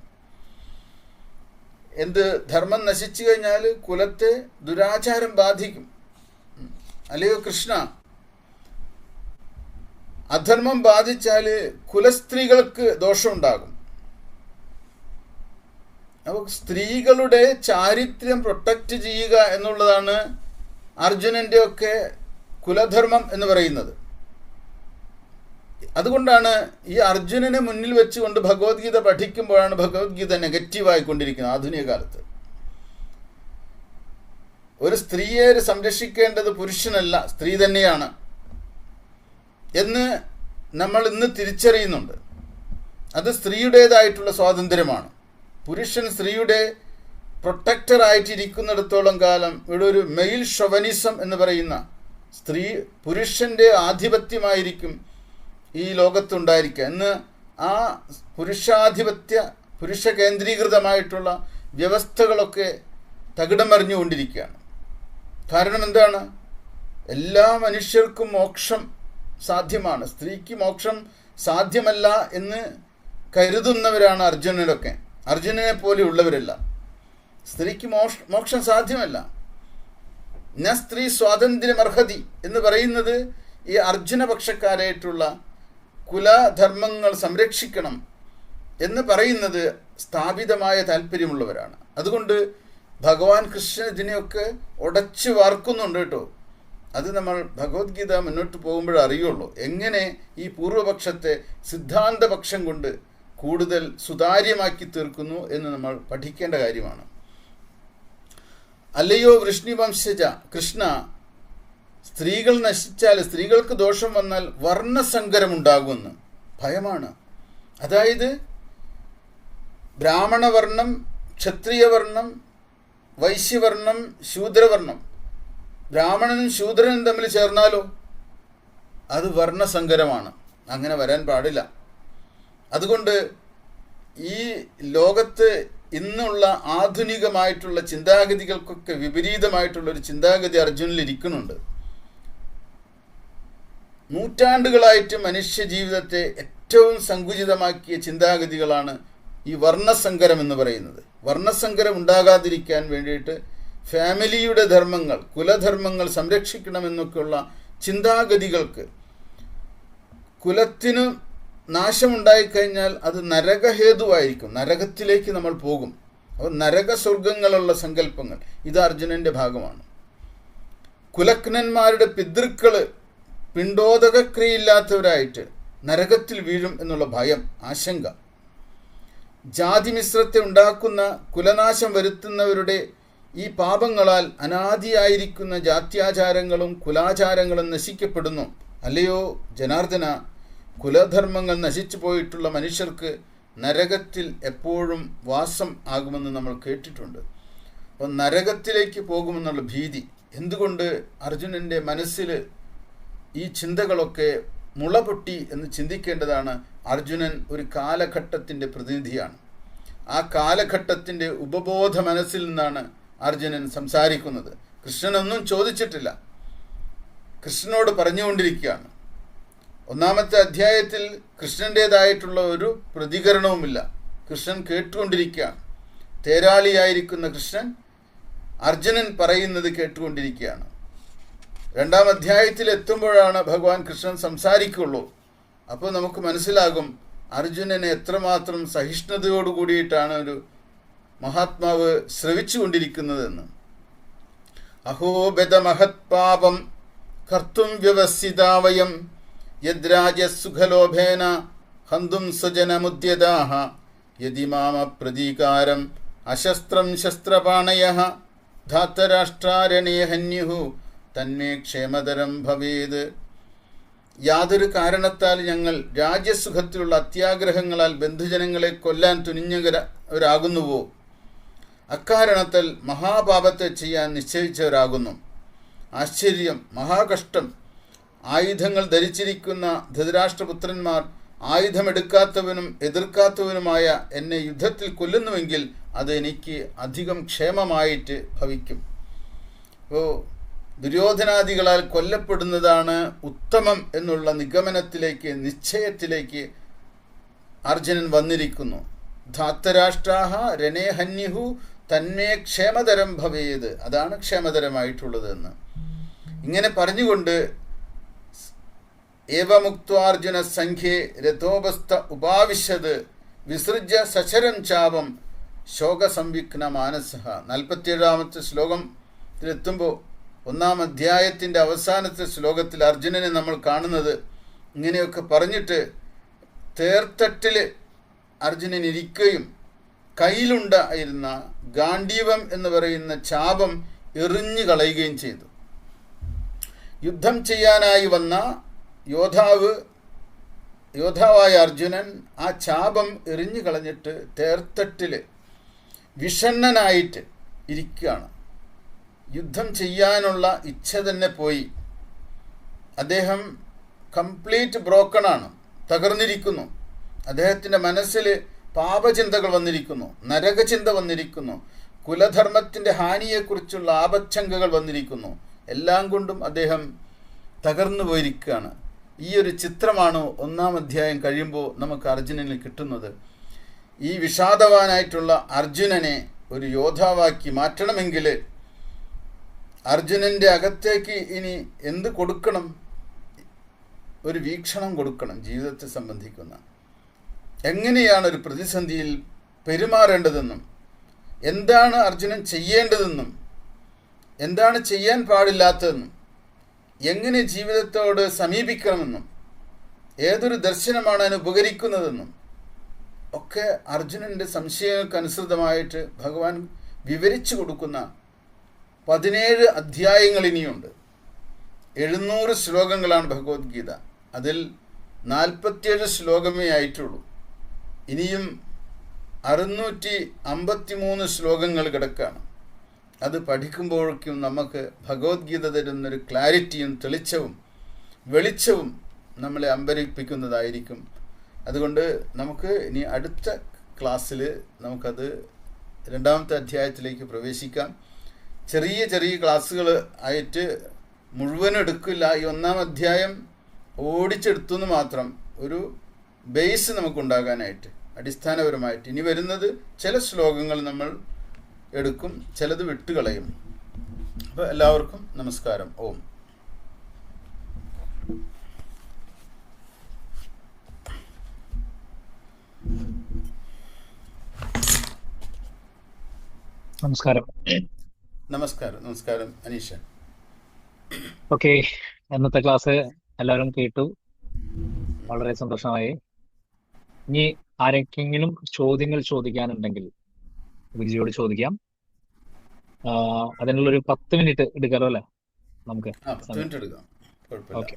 എന്ത് ധർമ്മം നശിച്ചു കഴിഞ്ഞാൽ കുലത്തെ ദുരാചാരം ബാധിക്കും. അല്ലയോ കൃഷ്ണ, അധർമ്മം ബാധിച്ചാൽ കുലസ്ത്രീകൾക്ക് ദോഷമുണ്ടാകും. അപ്പോൾ സ്ത്രീകളുടെ ചാരിത്ര്യം പ്രൊട്ടക്റ്റ് ചെയ്യുക എന്നുള്ളതാണ് അർജുനൻ്റെ ഒക്കെ കുലധർമ്മം എന്ന് പറയുന്നത്. അതുകൊണ്ടാണ് ഈ അർജുനനെ മുന്നിൽ വെച്ചുകൊണ്ട് ഭഗവത്ഗീത പഠിക്കുമ്പോഴാണ് ഭഗവത്ഗീത നെഗറ്റീവായിക്കൊണ്ടിരിക്കുന്നത്. ആധുനിക കാലത്ത് ഒരു സ്ത്രീയെ സംരക്ഷിക്കേണ്ടത് പുരുഷനല്ല, സ്ത്രീ തന്നെയാണ് എന്ന് നമ്മൾ ഇന്ന് തിരിച്ചറിയുന്നുണ്ട്. അത് സ്ത്രീയുടേതായിട്ടുള്ള സ്വാതന്ത്ര്യമാണ്. പുരുഷൻ സ്ത്രീയുടെ പ്രൊട്ടക്ടറായിട്ടിരിക്കുന്നിടത്തോളം കാലം ഇവിടെ ഒരു മെയിൽ ഷൊവനിസം എന്ന് പറയുന്ന പുരുഷൻ്റെ ആധിപത്യമായിരിക്കും ഈ ലോകത്തുണ്ടായിരിക്കുക. ഇന്ന് ആ പുരുഷ കേന്ദ്രീകൃതമായിട്ടുള്ള വ്യവസ്ഥകളൊക്കെ തകിടം മറിഞ്ഞുകൊണ്ടിരിക്കുകയാണ്. കാരണം എന്താണ്? എല്ലാ മനുഷ്യർക്കും മോക്ഷം സാധ്യമാണ്, സ്ത്രീക്ക് മോക്ഷം സാധ്യമല്ല എന്ന് കരുതുന്നവരാണ് അർജുനനൊക്കെ. അർജുനനെ പോലെയുള്ളവരല്ല. സ്ത്രീക്ക് മോക്ഷം സാധ്യമല്ല. ന സ്ത്രീ സ്വാതന്ത്ര്യമർഹതി എന്ന് പറയുന്നത് ഈ അർജുനപക്ഷക്കാരായിട്ടുള്ള കുലധർമ്മങ്ങൾ സംരക്ഷിക്കണം എന്ന് പറയുന്നത് സ്ഥാപിതമായ താല്പര്യമുള്ളവരാണ്. അതുകൊണ്ട് ഭഗവാൻ കൃഷ്ണൻ ഇതിനെയൊക്കെ ഉടച്ചു വാർക്കുന്നുണ്ട് കേട്ടോ. അത് നമ്മൾ ഭഗവത്ഗീത മുന്നോട്ട് പോകുമ്പോഴേ അറിയുള്ളൂ എങ്ങനെ ഈ പൂർവപക്ഷത്തെ സിദ്ധാന്തപക്ഷം കൊണ്ട് കൂടുതൽ സുതാര്യമാക്കി തീർക്കുന്നു എന്ന് നമ്മൾ പഠിക്കേണ്ട കാര്യമാണ്. അല്ലയോ വൃഷ്ണിവംശജ കൃഷ്ണ, സ്ത്രീകൾ നശിച്ചാൽ, സ്ത്രീകൾക്ക് ദോഷം വന്നാൽ വർണ്ണസങ്കരമുണ്ടാകുമെന്ന് ഭയമാണ്. അതായത് ബ്രാഹ്മണവർണ്ണം, ക്ഷത്രിയവർണ്ണം, വൈശ്യവർണ്ണം, ശൂദ്രവർണ്ണം, ബ്രാഹ്മണനും ശൂദ്രനും തമ്മിൽ ചേർന്നാലോ അത് വർണ്ണസങ്കരമാണ്. അങ്ങനെ വരാൻ പാടില്ല. അതുകൊണ്ട് ഈ ലോകത്ത് ഇന്നുള്ള ആധുനികമായിട്ടുള്ള ചിന്താഗതികൾക്കൊക്കെ വിപരീതമായിട്ടുള്ളൊരു ചിന്താഗതി അർജുനിൽ ഇരിക്കുന്നുണ്ട്. നൂറ്റാണ്ടുകളായിട്ട് മനുഷ്യ ജീവിതത്തെ ഏറ്റവും സങ്കുചിതമാക്കിയ ചിന്താഗതികളാണ് ഈ വർണ്ണസങ്കരം എന്ന് പറയുന്നത്. വർണ്ണസങ്കരം ഉണ്ടാകാതിരിക്കാൻ വേണ്ടിയിട്ട് ഫാമിലിയുടെ ധർമ്മങ്ങൾ, കുലധർമ്മങ്ങൾ സംരക്ഷിക്കണമെന്നൊക്കെയുള്ള ചിന്താഗതികൾക്ക്, കുലത്തിന് നാശമുണ്ടായിക്കഴിഞ്ഞാൽ അത് നരകഹേതുവായിരിക്കും, നരകത്തിലേക്ക് നമ്മൾ പോകും. അപ്പോൾ നരകസ്വർഗങ്ങളുള്ള സങ്കല്പങ്ങൾ, ഇത് അർജുനൻ്റെ ഭാഗമാണ്. കുലജ്ഞന്മാരുടെ പിതൃക്കൾ പിണ്ടോദകക്രിയയില്ലാത്തവരായിട്ട് നരകത്തിൽ വീഴും എന്നുള്ള ഭയം, ആശങ്ക. ജാതിമിശ്രത്തെ ഉണ്ടാക്കുന്ന, കുലനാശം വരുത്തുന്നവരുടെ ഈ പാപങ്ങളാൽ അനാദിയായിരിക്കുന്ന ജാത്യാചാരങ്ങളും കുലാചാരങ്ങളും നശിക്കപ്പെടുന്നു. അല്ലയോ ജനാർദ്ദന, കുലധർമ്മങ്ങൾ നശിച്ചു പോയിട്ടുള്ള മനുഷ്യർക്ക് നരകത്തിൽ എപ്പോഴും വാസം ആകുമെന്ന് നമ്മൾ കേട്ടിട്ടുണ്ട്. അപ്പോൾ നരകത്തിലേക്ക് പോകുമെന്നുള്ള ഭീതി എന്തുകൊണ്ട് അർജുനൻ്റെ മനസ്സിൽ ഈ ചിന്തകളൊക്കെ മുളപൊട്ടി എന്ന് ചിന്തിക്കേണ്ടതാണ്. അർജുനൻ ഒരു കാലഘട്ടത്തിൻ്റെ പ്രതിനിധിയാണ്. ആ കാലഘട്ടത്തിൻ്റെ ഉപബോധ മനസ്സിൽ നിന്നാണ് അർജുനൻ സംസാരിക്കുന്നത്. കൃഷ്ണനൊന്നും ചോദിച്ചിട്ടില്ല, കൃഷ്ണനോട് പറഞ്ഞുകൊണ്ടിരിക്കുകയാണ്. ഒന്നാമത്തെ അധ്യായത്തിൽ കൃഷ്ണൻ്റേതായിട്ടുള്ള ഒരു പ്രതികരണവുമില്ല, കൃഷ്ണൻ കേട്ടുകൊണ്ടിരിക്കുകയാണ്. തേരാളിയായിരിക്കുന്ന കൃഷ്ണൻ അർജുനൻ പറയുന്നത് കേട്ടുകൊണ്ടിരിക്കുകയാണ്. രണ്ടാം അധ്യായത്തിൽ എത്തുമ്പോഴാണ് ഭഗവാൻ കൃഷ്ണൻ സംസാരിക്കുള്ളൂ. അപ്പോൾ നമുക്ക് മനസ്സിലാകും അർജുനനെ എത്രമാത്രം സഹിഷ്ണുതയോടു കൂടിയിട്ടാണ് ഒരു മഹാത്മാവ് ശ്രവിച്ചു കൊണ്ടിരിക്കുന്നതെന്ന്. അഹോ ബദ മഹത്പാപം കർത്തും വ്യവസ്ഥിതാവയം യദ്രാജസുഖലോഭേന ഹന്തും സ്വജനമുദ്യതാഹ യതി മാമ പ്രതീകാരം അശസ്ത്രം ശസ്ത്രപാണയഃ ധാത്തരാഷ്ട്രാരണേ ഹന്യുഹു തന്മേ ക്ഷേമതരം ഭവേത്. യാതൊരു കാരണത്താൽ ഞങ്ങൾ രാജ്യസുഖത്തിലുള്ള അത്യാഗ്രഹങ്ങളാൽ ബന്ധുജനങ്ങളെ കൊല്ലാൻ തുനിഞ്ഞവരാകുന്നുവോ, അക്കാരണത്താൽ മഹാപാപത്തെ ചെയ്യാൻ നിശ്ചയിച്ചവരാകുന്നു. ആശ്ചര്യം, മഹാകഷ്ടം. ആയുധങ്ങൾ ധരിച്ചിരിക്കുന്ന ധൃതരാഷ്ട്രപുത്രന്മാർ ആയുധമെടുക്കാത്തവനും എതിർക്കാത്തവനുമായ എന്നെ യുദ്ധത്തിൽ കൊല്ലുന്നുവെങ്കിൽ അത് എനിക്ക് അധികം ക്ഷേമമായിട്ട് ഭവിക്കും. അപ്പോൾ ദുര്യോധനാദികളാൽ കൊല്ലപ്പെടുന്നതാണ് ഉത്തമം എന്നുള്ള നിഗമനത്തിലേക്ക്, നിശ്ചയത്തിലേക്ക് അർജുനൻ വന്നിരിക്കുന്നു. ധാത്തരാഷ്ട്രാഹ രണേ ഹന്യുഹു തന്മേ ക്ഷേമതരം ഭവേത്, അതാണ് ക്ഷേമതരമായിട്ടുള്ളതെന്ന് ഇങ്ങനെ പറഞ്ഞുകൊണ്ട് ഏവമുക്ത്വാർജുന സംഖ്യേ രഥോപസ്ഥ ഉപാവിശത് വിസൃജ്യ സശരം ചാപം ശോകസംവിഘ്ന മാനസഃ. 47-ാമത്തെ ശ്ലോകത്തിലെത്തുമ്പോൾ ഒന്നാം അധ്യായത്തിൻ്റെ അവസാനത്തെ ശ്ലോകത്തിൽ അർജുനനെ നമ്മൾ കാണുന്നത് ഇങ്ങനെയൊക്കെ പറഞ്ഞിട്ട് തേർത്തട്ടിൽ അർജുനൻ ഇരിക്കുകയും കയ്യിലുണ്ടായിരുന്ന ഗാണ്ഡീവം എന്ന് പറയുന്ന ചാപം എറിഞ്ഞു കളയുകയും ചെയ്തു. യുദ്ധം ചെയ്യാനായി വന്ന യോദ്ധാവായ അർജുനൻ ആ ചാപം എറിഞ്ഞു കളഞ്ഞിട്ട് തേർത്തട്ടിൽ വിഷണ്ണനായിട്ട് ഇരിക്കുകയാണ്. യുദ്ധം ചെയ്യാനുള്ള ഇച്ഛ തന്നെ പോയി. അദ്ദേഹം കംപ്ലീറ്റ് ബ്രോക്കണാണ്, തകർന്നിരിക്കുന്നു. അദ്ദേഹത്തിൻ്റെ മനസ്സിൽ പാപചിന്തകൾ വന്നിരിക്കുന്നു, നരകചിന്ത വന്നിരിക്കുന്നു, കുലധർമ്മത്തിൻ്റെ ഹാനിയെക്കുറിച്ചുള്ള ആപച്ചങ്കകൾ വന്നിരിക്കുന്നു. എല്ലാം കൊണ്ടും അദ്ദേഹം തകർന്നു പോയിരിക്കുകയാണ്. ഈ ഒരു ചിത്രമാണ് ഒന്നാം അധ്യായം കഴിയുമ്പോൾ നമുക്ക് അർജുനനിൽ കിട്ടുന്നത്. ഈ വിഷാദവാനായിട്ടുള്ള അർജുനനെ ഒരു യോദ്ധാവാക്കി മാറ്റണമെങ്കിൽ അർജുനൻ്റെ അകത്തേക്ക് ഇനി എന്ത് കൊടുക്കണം? ഒരു വീക്ഷണം കൊടുക്കണം. ജീവിതത്തെ സംബന്ധിക്കുന്ന എങ്ങനെയാണ് ഒരു പ്രതിസന്ധിയിൽ പെരുമാറേണ്ടതെന്നും എന്താണ് അർജുനൻ ചെയ്യേണ്ടതെന്നും എന്താണ് ചെയ്യാൻ പാടില്ലാത്തതെന്നും എങ്ങനെ ജീവിതത്തോട് സമീപിക്കണമെന്നും ഏതൊരു ദർശനമാണ് അതിന് ഉപകരിക്കുന്നതെന്നും ഒക്കെ അർജുനൻ്റെ സംശയങ്ങൾക്കനുസൃതമായിട്ട് ഭഗവാൻ വിവരിച്ചു കൊടുക്കുന്ന 17 അധ്യായങ്ങൾ ഇനിയുണ്ട്. 700 ശ്ലോകങ്ങളാണ് ഭഗവത്ഗീത. അതിൽ 47 ശ്ലോകമേ ആയിട്ടുള്ളൂ. ഇനിയും 653 ശ്ലോകങ്ങൾ കിടക്കുകയാണ്. അത് പഠിക്കുമ്പോഴേക്കും നമുക്ക് ഭഗവത്ഗീത തരുന്നൊരു ക്ലാരിറ്റിയും തെളിച്ചവും വെളിച്ചവും നമ്മളെ അമ്പരിപ്പിക്കുന്നതായിരിക്കും. അതുകൊണ്ട് നമുക്ക് ഇനി അടുത്ത ക്ലാസ്സിൽ നമുക്കത് രണ്ടാമത്തെ അധ്യായത്തിലേക്ക് പ്രവേശിക്കാം. ചെറിയ ചെറിയ ക്ലാസ്സുകൾ ആയിട്ട് മുഴുവൻ എടുക്കില്ല. ഈ ഒന്നാം അധ്യായം ഓടിച്ചെടുത്തു എന്ന് മാത്രം, ഒരു ബേസ് നമുക്കുണ്ടാകാനായിട്ട് അടിസ്ഥാനപരമായിട്ട്. ഇനി വരുന്നത് ചില ശ്ലോകങ്ങൾ നമ്മൾ എടുക്കും, ചിലത് വിട്ടുകളയും. അപ്പോൾ എല്ലാവർക്കും നമസ്കാരം. ഓം. നമസ്കാരം. നമസ്കാരം അനീഷ. ഓക്കെ, ഇന്നത്തെ ക്ലാസ് എല്ലാവരും കേട്ടു, വളരെ സന്തോഷമായി. ഇനി ആരെങ്കിലും ചോദ്യങ്ങൾ ചോദിക്കാനുണ്ടെങ്കിൽ വിജിയോട് ചോദിക്കാം. അതിനുള്ളൊരു 10 മിനിറ്റ് എടുക്കാമല്ലോ അല്ലേ നമുക്ക്? ഓക്കെ,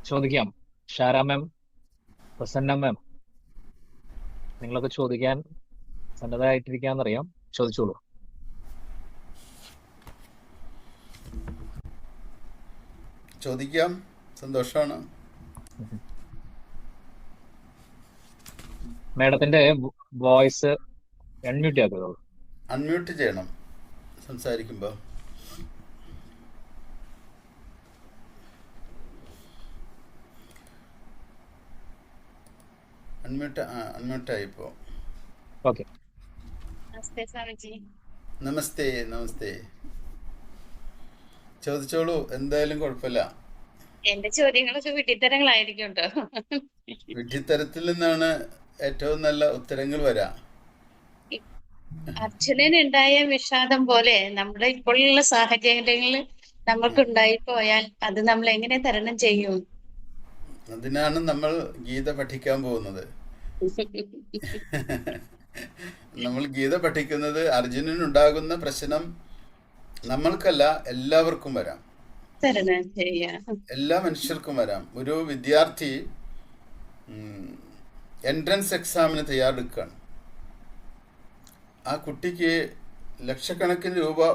ചോദിക്കാം. ഷാര മാം, പ്രസന്ന മാം, നിങ്ങളൊക്കെ ചോദിക്കാൻ സന്നദ്ധമായിട്ടിരിക്കാന്നറിയാം, ചോദിച്ചോളൂ. ചോദിക്കാം, സന്തോഷമാണ്. മാഡത്തിന്റെ വോയിസ് അൺമ്യൂട്ട് ആക്കുക. അൺമ്യൂട്ട് ചെയ്യണം സംസാരിക്കുമ്പോൾ. അൺമ്യൂട്ടായിപ്പോ. ഓക്കെ. നമസ്തേ. ചോദിച്ചോളൂ, എന്തായാലും കുഴപ്പമില്ല. എന്റെ ചോദ്യങ്ങളൊക്കെ വിഡ്ഢിത്തരങ്ങളായിരിക്കും കേട്ടോ. വിഡ്ഢിത്തരത്തിൽ നിന്നാണ് ഏറ്റവും നല്ല ഉത്തരങ്ങൾ വരാം. അർജുനനുണ്ടായ വിഷാദം പോലെ നമ്മുടെ ഇപ്പോഴുള്ള സാഹചര്യങ്ങളിൽ നമുക്ക് ഉണ്ടായിപ്പോയാൽ അത് നമ്മൾ എങ്ങനെ തരണം ചെയ്യും? അതിനാണ് നമ്മൾ ഗീത പഠിക്കാൻ പോകുന്നത്. നമ്മൾ ഗീത പഠിക്കുന്നത് അർജുനനുണ്ടാകുന്ന പ്രശ്നം നമ്മൾക്കല്ല, എല്ലാവർക്കും വരാം, എല്ലാ മനുഷ്യർക്കും വരാം. ഒരു വിദ്യാർത്ഥി എൻട്രൻസ് എക്സാമിന് തയ്യാറെടുക്കുകയാണ്. ആ കുട്ടിക്ക് ലക്ഷക്കണക്കിന് രൂപ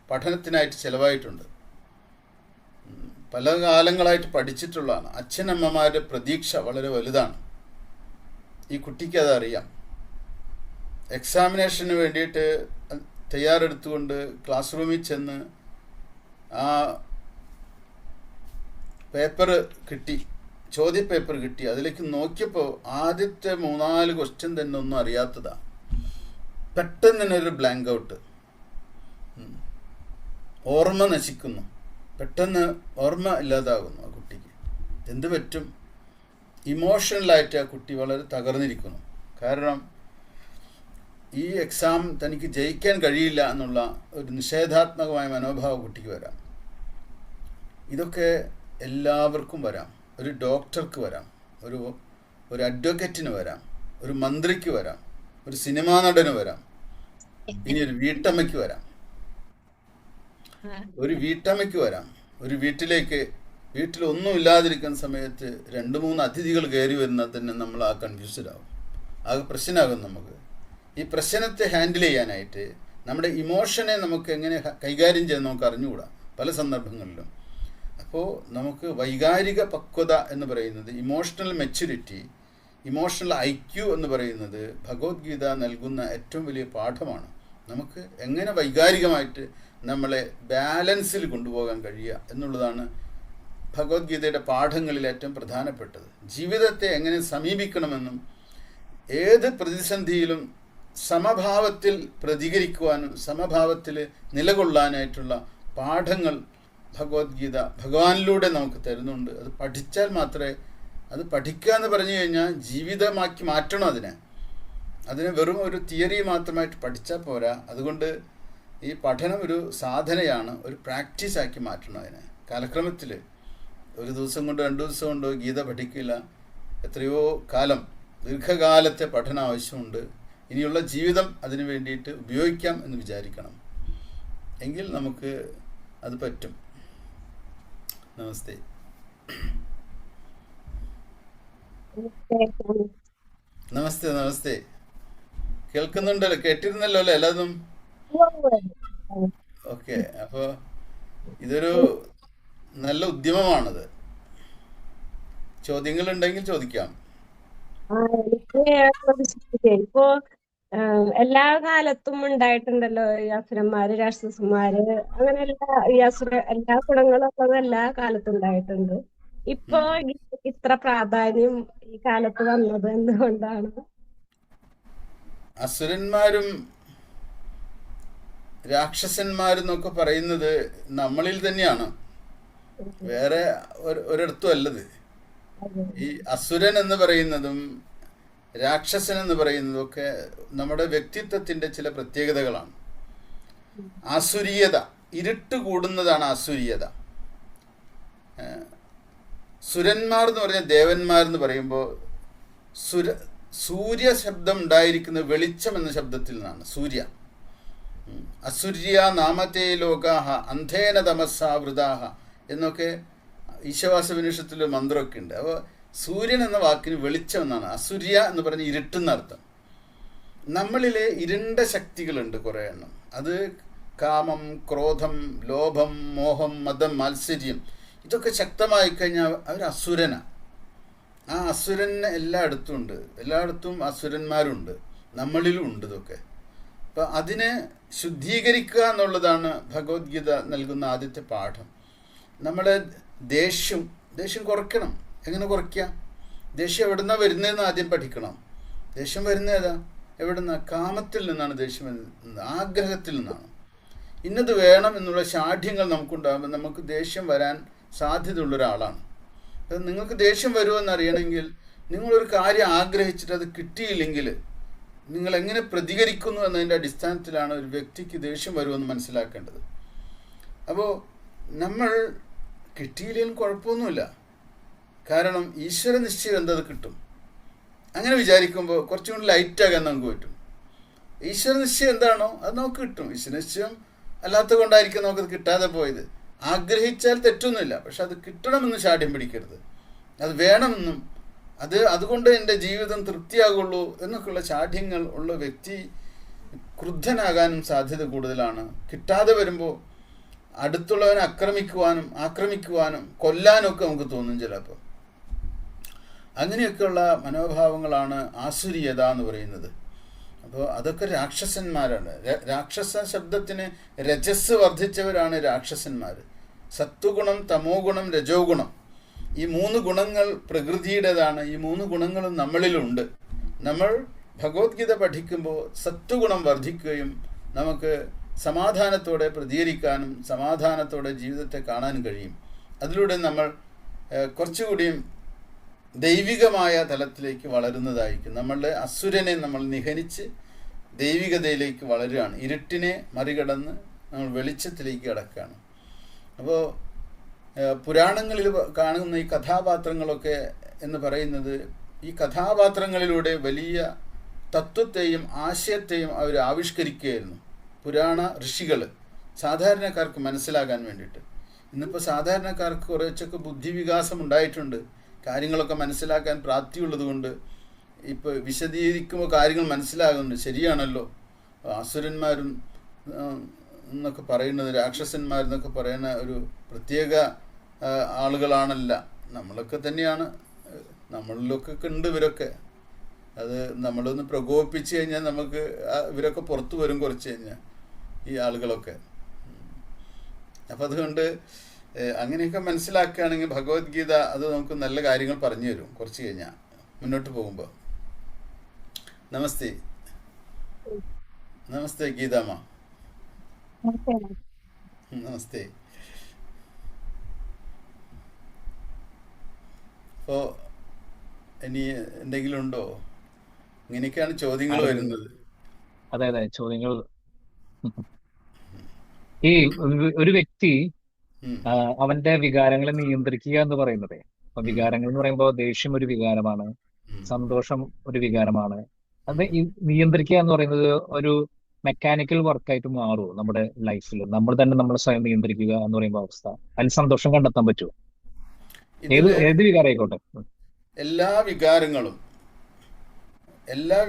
പഠനത്തിനായിട്ട് ചിലവായിട്ടുണ്ട്. പല കാലങ്ങളായിട്ട് പഠിച്ചിട്ടുള്ളതാണ്. അച്ഛനമ്മമാരുടെ പ്രതീക്ഷ വളരെ വലുതാണ്. ഈ കുട്ടിക്ക് അതറിയാം. എക്സാമിനേഷന് വേണ്ടിയിട്ട് തയ്യാറെടുത്തുകൊണ്ട് ക്ലാസ് റൂമിൽ ചെന്ന് ആ പേപ്പർ കിട്ടി, ചോദ്യപേപ്പർ കിട്ടി. അതിലേക്ക് നോക്കിയപ്പോൾ ആദ്യത്തെ 3-4 ക്വസ്റ്റ്യൻ തന്നെ ഒന്നും അറിയാത്തതാണ്. പെട്ടെന്ന് തന്നെ ഒരു ബ്ലാങ്ക് ഔട്ട്, ഓർമ്മ നശിക്കുന്നു, പെട്ടെന്ന് ഓർമ്മ ഇല്ലാതാകുന്നു ആ കുട്ടിക്ക്. എന്ത് പറ്റും? ഇമോഷണലായിട്ട് ആ കുട്ടി വളരെ തകർന്നിരിക്കുന്നു. കാരണം ഈ എക്സാം തനിക്ക് ജയിക്കാൻ കഴിയില്ല എന്നുള്ള ഒരു നിഷേധാത്മകമായ മനോഭാവം കുട്ടിക്ക് വരാം. ഇതൊക്കെ എല്ലാവർക്കും വരാം. ഒരു ഡോക്ടർക്ക് വരാം, ഒരു അഡ്വക്കേറ്റിന് വരാം, ഒരു മന്ത്രിക്ക് വരാം, ഒരു സിനിമാ നടന് വരാം, ഇനി ഒരു വീട്ടമ്മയ്ക്ക് വരാം. ഒരു വീട്ടിലൊന്നും ഇല്ലാതിരിക്കുന്ന സമയത്ത് 2-3 അതിഥികൾ കയറി വരുന്നാൽ തന്നെ നമ്മൾ ആ കൺഫ്യൂസ്ഡ് ആകും, ആകെ പ്രശ്നമാകും. നമുക്ക് ഈ പ്രശ്നത്തെ ഹാൻഡിൽ ചെയ്യാനായിട്ട് നമ്മുടെ ഇമോഷനെ നമുക്ക് എങ്ങനെ കൈകാര്യം ചെയ്യാൻ നമുക്ക് അറിഞ്ഞുകൂടാ പല സന്ദർഭങ്ങളിലും. അപ്പോൾ നമുക്ക് വൈകാരിക പക്വത എന്ന് പറയുന്നത്, ഇമോഷണൽ മെച്യൂരിറ്റി, ഇമോഷണൽ IQ എന്ന് പറയുന്നത് ഭഗവത്ഗീത നൽകുന്ന ഏറ്റവും വലിയ പാഠമാണ്. നമുക്ക് എങ്ങനെ വൈകാരികമായിട്ട് നമ്മളെ ബാലൻസിൽ കൊണ്ടുപോകാൻ കഴിയുക എന്നുള്ളതാണ് ഭഗവത്ഗീതയുടെ പാഠങ്ങളിൽ ഏറ്റവും പ്രധാനപ്പെട്ടത്. ജീവിതത്തെ എങ്ങനെ സമീപിക്കണമെന്നും ഏത് പ്രതിസന്ധിയിലും സമഭാവത്തിൽ പ്രതികരിക്കുവാനും സമഭാവത്തിൽ നിലകൊള്ളാനായിട്ടുള്ള പാഠങ്ങൾ ഭഗവത്ഗീത ഭഗവാനിലൂടെ നമുക്ക് തരുന്നുണ്ട്. അത് പഠിച്ചാൽ മാത്രമേ, അത് പഠിക്കുക എന്ന് പറഞ്ഞു കഴിഞ്ഞാൽ ജീവിതമാക്കി മാറ്റണം. അതിനെ വെറും ഒരു തിയറി മാത്രമായിട്ട് പഠിച്ചാൽ പോരാ. അതുകൊണ്ട് ഈ പഠനം ഒരു സാധനയാണ്, ഒരു പ്രാക്ടീസാക്കി മാറ്റണം. അതിനെ കാലക്രമത്തിൽ ഒരു ദിവസം കൊണ്ട് 2 ദിവസം കൊണ്ടോ ഗീത പഠിക്കില്ല. എത്രയോ കാലം, ദീർഘകാലത്തെ പഠനം ആവശ്യമുണ്ട്. ഇനിയുള്ള ജീവിതം അതിനു വേണ്ടിയിട്ട് ഉപയോഗിക്കാം എന്ന് വിചാരിക്കണം. എങ്കിൽ നമുക്ക് അത് പറ്റും. നമസ്തേ. കേൾക്കുന്നുണ്ടല്ലോ, കേട്ടിരുന്നല്ലോ അല്ലേ എല്ലാതും? ഓക്കെ. അപ്പോൾ ഇതൊരു നല്ല ഉദ്യമമാണത്. ചോദ്യങ്ങൾ ഉണ്ടെങ്കിൽ ചോദിക്കാം. ഇപ്പോ എല്ലാ കാലത്തും ഉണ്ടായിട്ടുണ്ടല്ലോ ഈ അസുരന്മാര് രാക്ഷസന്മാര് അങ്ങനെ എല്ലാ ഗുണങ്ങളും ഉള്ളത് എല്ലാ കാലത്തും ഉണ്ടായിട്ടുണ്ട്. ഇപ്പൊ ഇത്ര പ്രാധാന്യം ഈ കാലത്ത് വന്നത് എന്തുകൊണ്ടാണ്? അസുരന്മാരും രാക്ഷസന്മാരും എന്നൊക്കെ പറയുന്നത് നമ്മളിൽ തന്നെയാണ്, വേറെ ഒരിടത്തും അല്ലത്. ഈ അസുരൻ എന്ന് പറയുന്നതും രാക്ഷസൻ എന്ന് പറയുന്നതും ഒക്കെ നമ്മുടെ വ്യക്തിത്വത്തിൻ്റെ ചില പ്രത്യേകതകളാണ്. ആസുരീയത, ഇരുട്ട് കൂടുന്നതാണ് ആസുരീയത. സുരന്മാർ എന്ന് പറഞ്ഞാൽ ദേവന്മാരെന്ന് പറയുമ്പോൾ സൂര്യ ശബ്ദം ഉണ്ടായിരിക്കുന്നത് വെളിച്ചം എന്ന ശബ്ദത്തിൽ നിന്നാണ്. സൂര്യ. അസുര്യ നാമത്തെ ലോകാഹ അന്ധേന തമസ്സാവൃതാഹ എന്നൊക്കെ ഈശവാസവിനിഷത്തിൽ മന്ത്രമൊക്കെ ഉണ്ട്. അപ്പോൾ സൂര്യൻ എന്ന വാക്കിന് വെളിച്ചം എന്നാണ്. അസുര്യ എന്ന് പറഞ്ഞ് ഇരുട്ടെന്നർത്ഥം. നമ്മളിലെ ഇരുണ്ട ശക്തികളുണ്ട് കുറേ എണ്ണം. അത് കാമം, ക്രോധം, ലോഭം, മോഹം, മതം, മാത്സര്യം, ഇതൊക്കെ ശക്തമായി കഴിഞ്ഞാൽ അവർ അസുരനാണ്. ആ അസുരന് എല്ലായിടത്തും ഉണ്ട്, എല്ലായിടത്തും അസുരന്മാരുണ്ട്, നമ്മളിലും ഉണ്ട് ഇതൊക്കെ. അപ്പം അതിനെ ശുദ്ധീകരിക്കുക എന്നുള്ളതാണ് ഭഗവത്ഗീത നൽകുന്ന ആദ്യത്തെ പാഠം. നമ്മളെ ദേഷ്യം കുറയ്ക്കണം. എങ്ങനെ കുറയ്ക്കാം? ദേഷ്യം എവിടുന്നാണ് വരുന്നതെന്ന് ആദ്യം പഠിക്കണം. ദേഷ്യം വരുന്നേതാ? എവിടുന്ന? കാമത്തിൽ നിന്നാണ് ദേഷ്യം വരുന്നത്, ആഗ്രഹത്തിൽ നിന്നാണ്. ഇന്നത് വേണം എന്നുള്ള ശാഠ്യങ്ങൾ നമുക്കുണ്ടാകുമ്പോൾ നമുക്ക് ദേഷ്യം വരാൻ സാധ്യതയുള്ള ഒരാളാണ്. നിങ്ങൾക്ക് ദേഷ്യം വരുമെന്നറിയണമെങ്കിൽ നിങ്ങളൊരു കാര്യം ആഗ്രഹിച്ചിട്ട് അത് കിട്ടിയില്ലെങ്കിൽ നിങ്ങൾ എങ്ങനെ പ്രതികരിക്കുന്നു എന്നതിൻ്റെ അടിസ്ഥാനത്തിലാണ് ഒരു വ്യക്തിക്ക് ദേഷ്യം വരുമെന്ന് മനസ്സിലാക്കേണ്ടത്. അപ്പോൾ നമ്മൾ കിട്ടിയില്ലെങ്കിലും കുഴപ്പമൊന്നുമില്ല, കാരണം ഈശ്വര നിശ്ചയം എന്തത് കിട്ടും. അങ്ങനെ വിചാരിക്കുമ്പോൾ കുറച്ചും കൂടി ലൈറ്റാകാൻ നമുക്ക് പറ്റും. ഈശ്വര നിശ്ചയം എന്താണോ അത് നമുക്ക് കിട്ടും. ഈശ്വര നിശ്ചയം അല്ലാത്ത കൊണ്ടായിരിക്കും നമുക്കത് കിട്ടാതെ പോയത്. ആഗ്രഹിച്ചാൽ തെറ്റൊന്നുമില്ല, പക്ഷെ അത് കിട്ടണമെന്ന് ശാഠ്യം പിടിക്കരുത്. അത് വേണമെന്നും അതുകൊണ്ട് എൻ്റെ ജീവിതം തൃപ്തിയാകുള്ളൂ എന്നൊക്കെയുള്ള ശാഠ്യങ്ങൾ ഉള്ള വ്യക്തി ക്രുദ്ധനാകാനും സാധ്യത കൂടുതലാണ്. കിട്ടാതെ വരുമ്പോൾ അടുത്തുള്ളവനെ ആക്രമിക്കുവാനും കൊല്ലാനൊക്കെ നമുക്ക് തോന്നും ചിലപ്പോൾ. അങ്ങനെയൊക്കെയുള്ള മനോഭാവങ്ങളാണ് ആസുരീയത എന്ന് പറയുന്നത്. അപ്പോൾ അതൊക്കെ രാക്ഷസന്മാരാണ്. രാക്ഷസ ശബ്ദത്തിന് രജസ് വർദ്ധിച്ചവരാണ് രാക്ഷസന്മാർ. സത്വഗുണം, തമോ ഗുണം, രജോ ഗുണം, ഈ 3 ഗുണങ്ങൾ പ്രകൃതിയുടേതാണ്. ഈ 3 ഗുണങ്ങളും നമ്മളിലുണ്ട്. നമ്മൾ ഭഗവത്ഗീത പഠിക്കുമ്പോൾ സത്വഗുണം വർദ്ധിക്കുകയും നമുക്ക് സമാധാനത്തോടെ പ്രതികരിക്കാനും സമാധാനത്തോടെ ജീവിതത്തെ കാണാനും കഴിയും. അതിലൂടെ നമ്മൾ കുറച്ചുകൂടിയും ദൈവികമായ തലത്തിലേക്ക് വളരുന്നതായിരിക്കും. നമ്മളുടെ അസുരനെ നമ്മൾ നിഹനിച്ച് ദൈവികതയിലേക്ക് വളരുകയാണ്. ഇരുട്ടിനെ മറികടന്ന് നമ്മൾ വെളിച്ചത്തിലേക്ക് കടക്കുകയാണ്. അപ്പോൾ പുരാണങ്ങളിൽ കാണുന്ന ഈ കഥാപാത്രങ്ങളൊക്കെ എന്ന് പറയുന്നത് ഈ കഥാപാത്രങ്ങളിലൂടെ വലിയ തത്വത്തെയും ആശയത്തെയും അവർ ആവിഷ്കരിക്കുകയായിരുന്നു. പുരാണ ഋഷികൾ സാധാരണക്കാർക്ക് മനസ്സിലാകാൻ വേണ്ടിയിട്ട്. ഇന്നിപ്പോൾ സാധാരണക്കാർക്ക് കുറച്ചൊക്കെ ബുദ്ധിവികാസം ഉണ്ടായിട്ടുണ്ട്, കാര്യങ്ങളൊക്കെ മനസ്സിലാക്കാൻ പ്രാപ്തിയുള്ളത് കൊണ്ട് ഇപ്പോൾ വിശദീകരിക്കുമ്പോൾ കാര്യങ്ങൾ മനസ്സിലാകുന്നുണ്ട്. ശരിയാണല്ലോ, അസുരന്മാരും എന്നൊക്കെ പറയുന്നത്, രാക്ഷസന്മാരെന്നൊക്കെ പറയുന്ന ഒരു പ്രത്യേക ആളുകളാണല്ല, നമ്മളൊക്കെ തന്നെയാണ്. നമ്മളിലൊക്കെ ഉണ്ട് ഇവരൊക്കെ. അത് നമ്മളൊന്ന് പ്രകോപിപ്പിച്ച് കഴിഞ്ഞാൽ നമുക്ക് ഇവരൊക്കെ പുറത്തു വരും കുറച്ച് കഴിഞ്ഞാൽ, ഈ ആളുകളൊക്കെ. അപ്പം അതുകൊണ്ട് അങ്ങനെയൊക്കെ മനസ്സിലാക്കുകയാണെങ്കിൽ ഭഗവത്ഗീത അത് നമുക്ക് നല്ല കാര്യങ്ങൾ പറഞ്ഞു തരും കുറച്ച് കഴിഞ്ഞാൽ മുന്നോട്ട് പോകുമ്പോൾ. നമസ്തേ. നമസ്തേ ഗീതാമ്മ. നമസ്തേ. അപ്പോൾ ഇനി എന്തെങ്കിലും ഉണ്ടോ? ഇങ്ങനെയൊക്കെയാണ് ചോദ്യങ്ങൾ വരുന്നത്. അതെ, ചോദ്യങ്ങൾ. ഈ ഒരു വ്യക്തി അവന്റെ വികാരങ്ങളെ നിയന്ത്രിക്കുക എന്ന് പറയുന്നത്, അപ്പൊ വികാരങ്ങൾ എന്ന് പറയുമ്പോൾ ദേഷ്യം ഒരു വികാരമാണ്, സന്തോഷം ഒരു വികാരമാണ്. അത് നിയന്ത്രിക്കുക എന്ന് പറയുന്നത് ഒരു മെക്കാനിക്കൽ വർക്കായിട്ട് മാറുമോ നമ്മുടെ ലൈഫിൽ? നമ്മൾ തന്നെ നമ്മളെ സ്വയം നിയന്ത്രിക്കുക എന്ന് പറയുമ്പോൾ അവസ്ഥ, അതിൽ സന്തോഷം കണ്ടെത്താൻ പറ്റുമോ? ഏത് വികാരം ആയിക്കോട്ടെ. എല്ലാ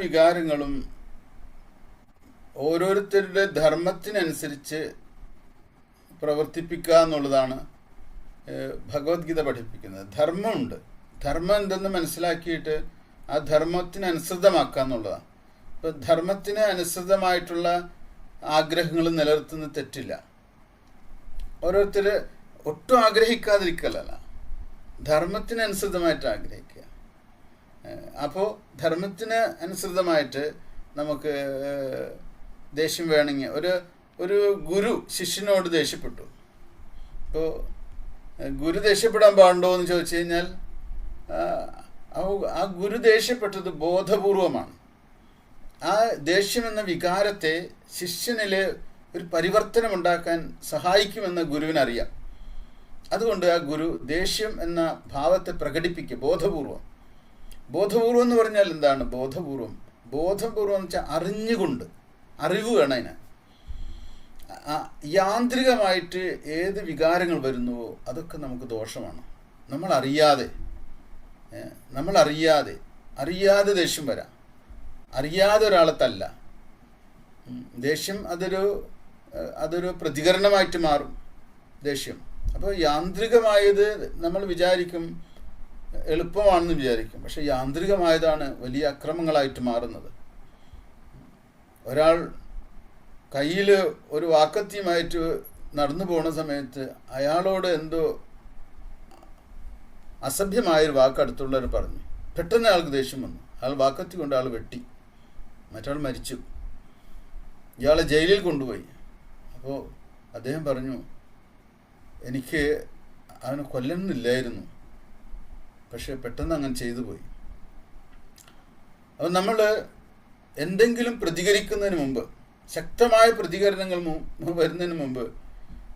വികാരങ്ങളും ഓരോരുത്തരുടെ ധർമ്മത്തിനനുസരിച്ച് പ്രവർത്തിപ്പിക്കുക എന്നുള്ളതാണ് ഭഗവത്ഗീത പഠിപ്പിക്കുന്നത്. ധർമ്മമുണ്ട്, ധർമ്മം എന്തെന്ന് മനസ്സിലാക്കിയിട്ട് ആ ധർമ്മത്തിനനുസൃതമാക്കുക എന്നുള്ളതാണ്. ഇപ്പം ധർമ്മത്തിന് അനുസൃതമായിട്ടുള്ള ആഗ്രഹങ്ങൾ നിലനിർത്തുന്ന തെറ്റില്ല. ഓരോരുത്തർ ഒട്ടും ആഗ്രഹിക്കാതിരിക്കലല്ല, ധർമ്മത്തിനനുസൃതമായിട്ട് ആഗ്രഹിക്കുക. അപ്പോൾ ധർമ്മത്തിന് അനുസൃതമായിട്ട് നമുക്ക് ദേഷ്യം വേണമെങ്കിൽ ഒരു ഗുരു ശിഷ്യനോട് ദേഷ്യപ്പെട്ടു. അപ്പോൾ ഗുരു ദേഷ്യപ്പെടാൻ പാടുണ്ടോ എന്ന് ചോദിച്ചു കഴിഞ്ഞാൽ ആ ഗുരു ദേഷ്യപ്പെട്ടത് ബോധപൂർവമാണ്. ആ ദേഷ്യം എന്ന വികാരത്തെ ശിഷ്യനിൽ ഒരു പരിവർത്തനം ഉണ്ടാക്കാൻ സഹായിക്കുമെന്ന് ഗുരുവിനറിയാം. അതുകൊണ്ട് ആ ഗുരു ദേഷ്യം എന്ന ഭാവത്തെ പ്രകടിപ്പിക്കുക ബോധപൂർവം. ബോധപൂർവം എന്ന് പറഞ്ഞാൽ എന്താണ് ബോധപൂർവം? ബോധപൂർവം എന്ന് വെച്ചാൽ അറിഞ്ഞുകൊണ്ട്, അറിവ് വേണം അതിന്. യാന്ത്രികമായിട്ട് ഏത് വികാരങ്ങൾ വരുന്നുവോ അതൊക്കെ നമുക്ക് ദോഷമാണ്. അറിയാതെ ദേഷ്യം വരാം, അറിയാതെ ഒരാളെ തല്ല. ദേഷ്യം അതൊരു പ്രതികരണമായിട്ട് മാറും ദേഷ്യം. അപ്പോൾ യാന്ത്രികമായത് നമ്മൾ വിചാരിക്കും എളുപ്പമാണെന്ന് വിചാരിക്കും, പക്ഷെ യാന്ത്രികമായതാണ് വലിയ അക്രമങ്ങളായിട്ട് മാറുന്നത്. ഒരാൾ കയ്യിൽ ഒരു വാക്കത്തിയുമായിട്ട് നടന്നു പോകുന്ന സമയത്ത് അയാളോട് എന്തോ അസഭ്യമായൊരു വാക്ക് അടുത്തുള്ളവർ പറഞ്ഞു. പെട്ടെന്ന് അയാൾക്ക് ദേഷ്യം വന്നു. അയാൾ വാക്കത്തി കൊണ്ട് ആൾ വെട്ടി, മറ്റാൾ മരിച്ചു. ഇയാളെ ജയിലിൽ കൊണ്ടുപോയി. അപ്പോൾ അദ്ദേഹം പറഞ്ഞു, എനിക്ക് അവനെ കൊല്ലണമെന്നില്ലായിരുന്നു, പക്ഷെ പെട്ടെന്ന് അങ്ങനെ ചെയ്തു പോയി. അപ്പോൾ നമ്മൾ എന്തെങ്കിലും പ്രതികരിക്കുന്നതിന് മുമ്പ്, ശക്തമായ പ്രതികരണങ്ങൾ വരുന്നതിന് മുമ്പ്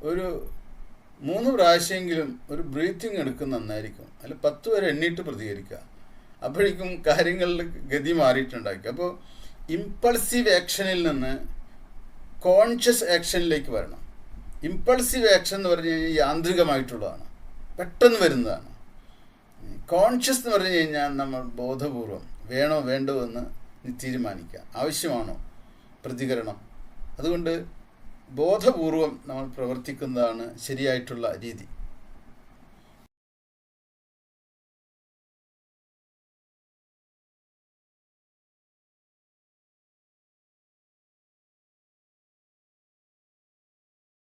ഒരു 3 പ്രാവശ്യമെങ്കിലും ഒരു ബ്രീത്തിങ് എടുക്കുന്ന നന്നായിരിക്കും. അല്ല 10 വരെ എണ്ണീട്ട് പ്രതികരിക്കുക. അപ്പോഴേക്കും കാര്യങ്ങളിൽ ഗതി മാറിയിട്ടുണ്ടാക്കുക. അപ്പോൾ ഇമ്പൾസീവ് ആക്ഷനിൽ നിന്ന് കോൺഷ്യസ് ആക്ഷനിലേക്ക് വരണം. ഇമ്പൾസീവ് ആക്ഷൻ എന്ന് പറഞ്ഞു കഴിഞ്ഞാൽ യാന്ത്രികമായിട്ടുള്ളതാണ്, പെട്ടെന്ന് വരുന്നതാണ്. കോൺഷ്യസ് എന്ന് പറഞ്ഞു കഴിഞ്ഞാൽ നമ്മൾ ബോധപൂർവം വേണോ വേണ്ടോ എന്ന് തീരുമാനിക്കുക, ആവശ്യമാണോ പ്രതികരണം. അതുകൊണ്ട് ബോധപൂർവം നമ്മൾ പ്രവർത്തിക്കുന്നതാണ് ശരിയായിട്ടുള്ള രീതി.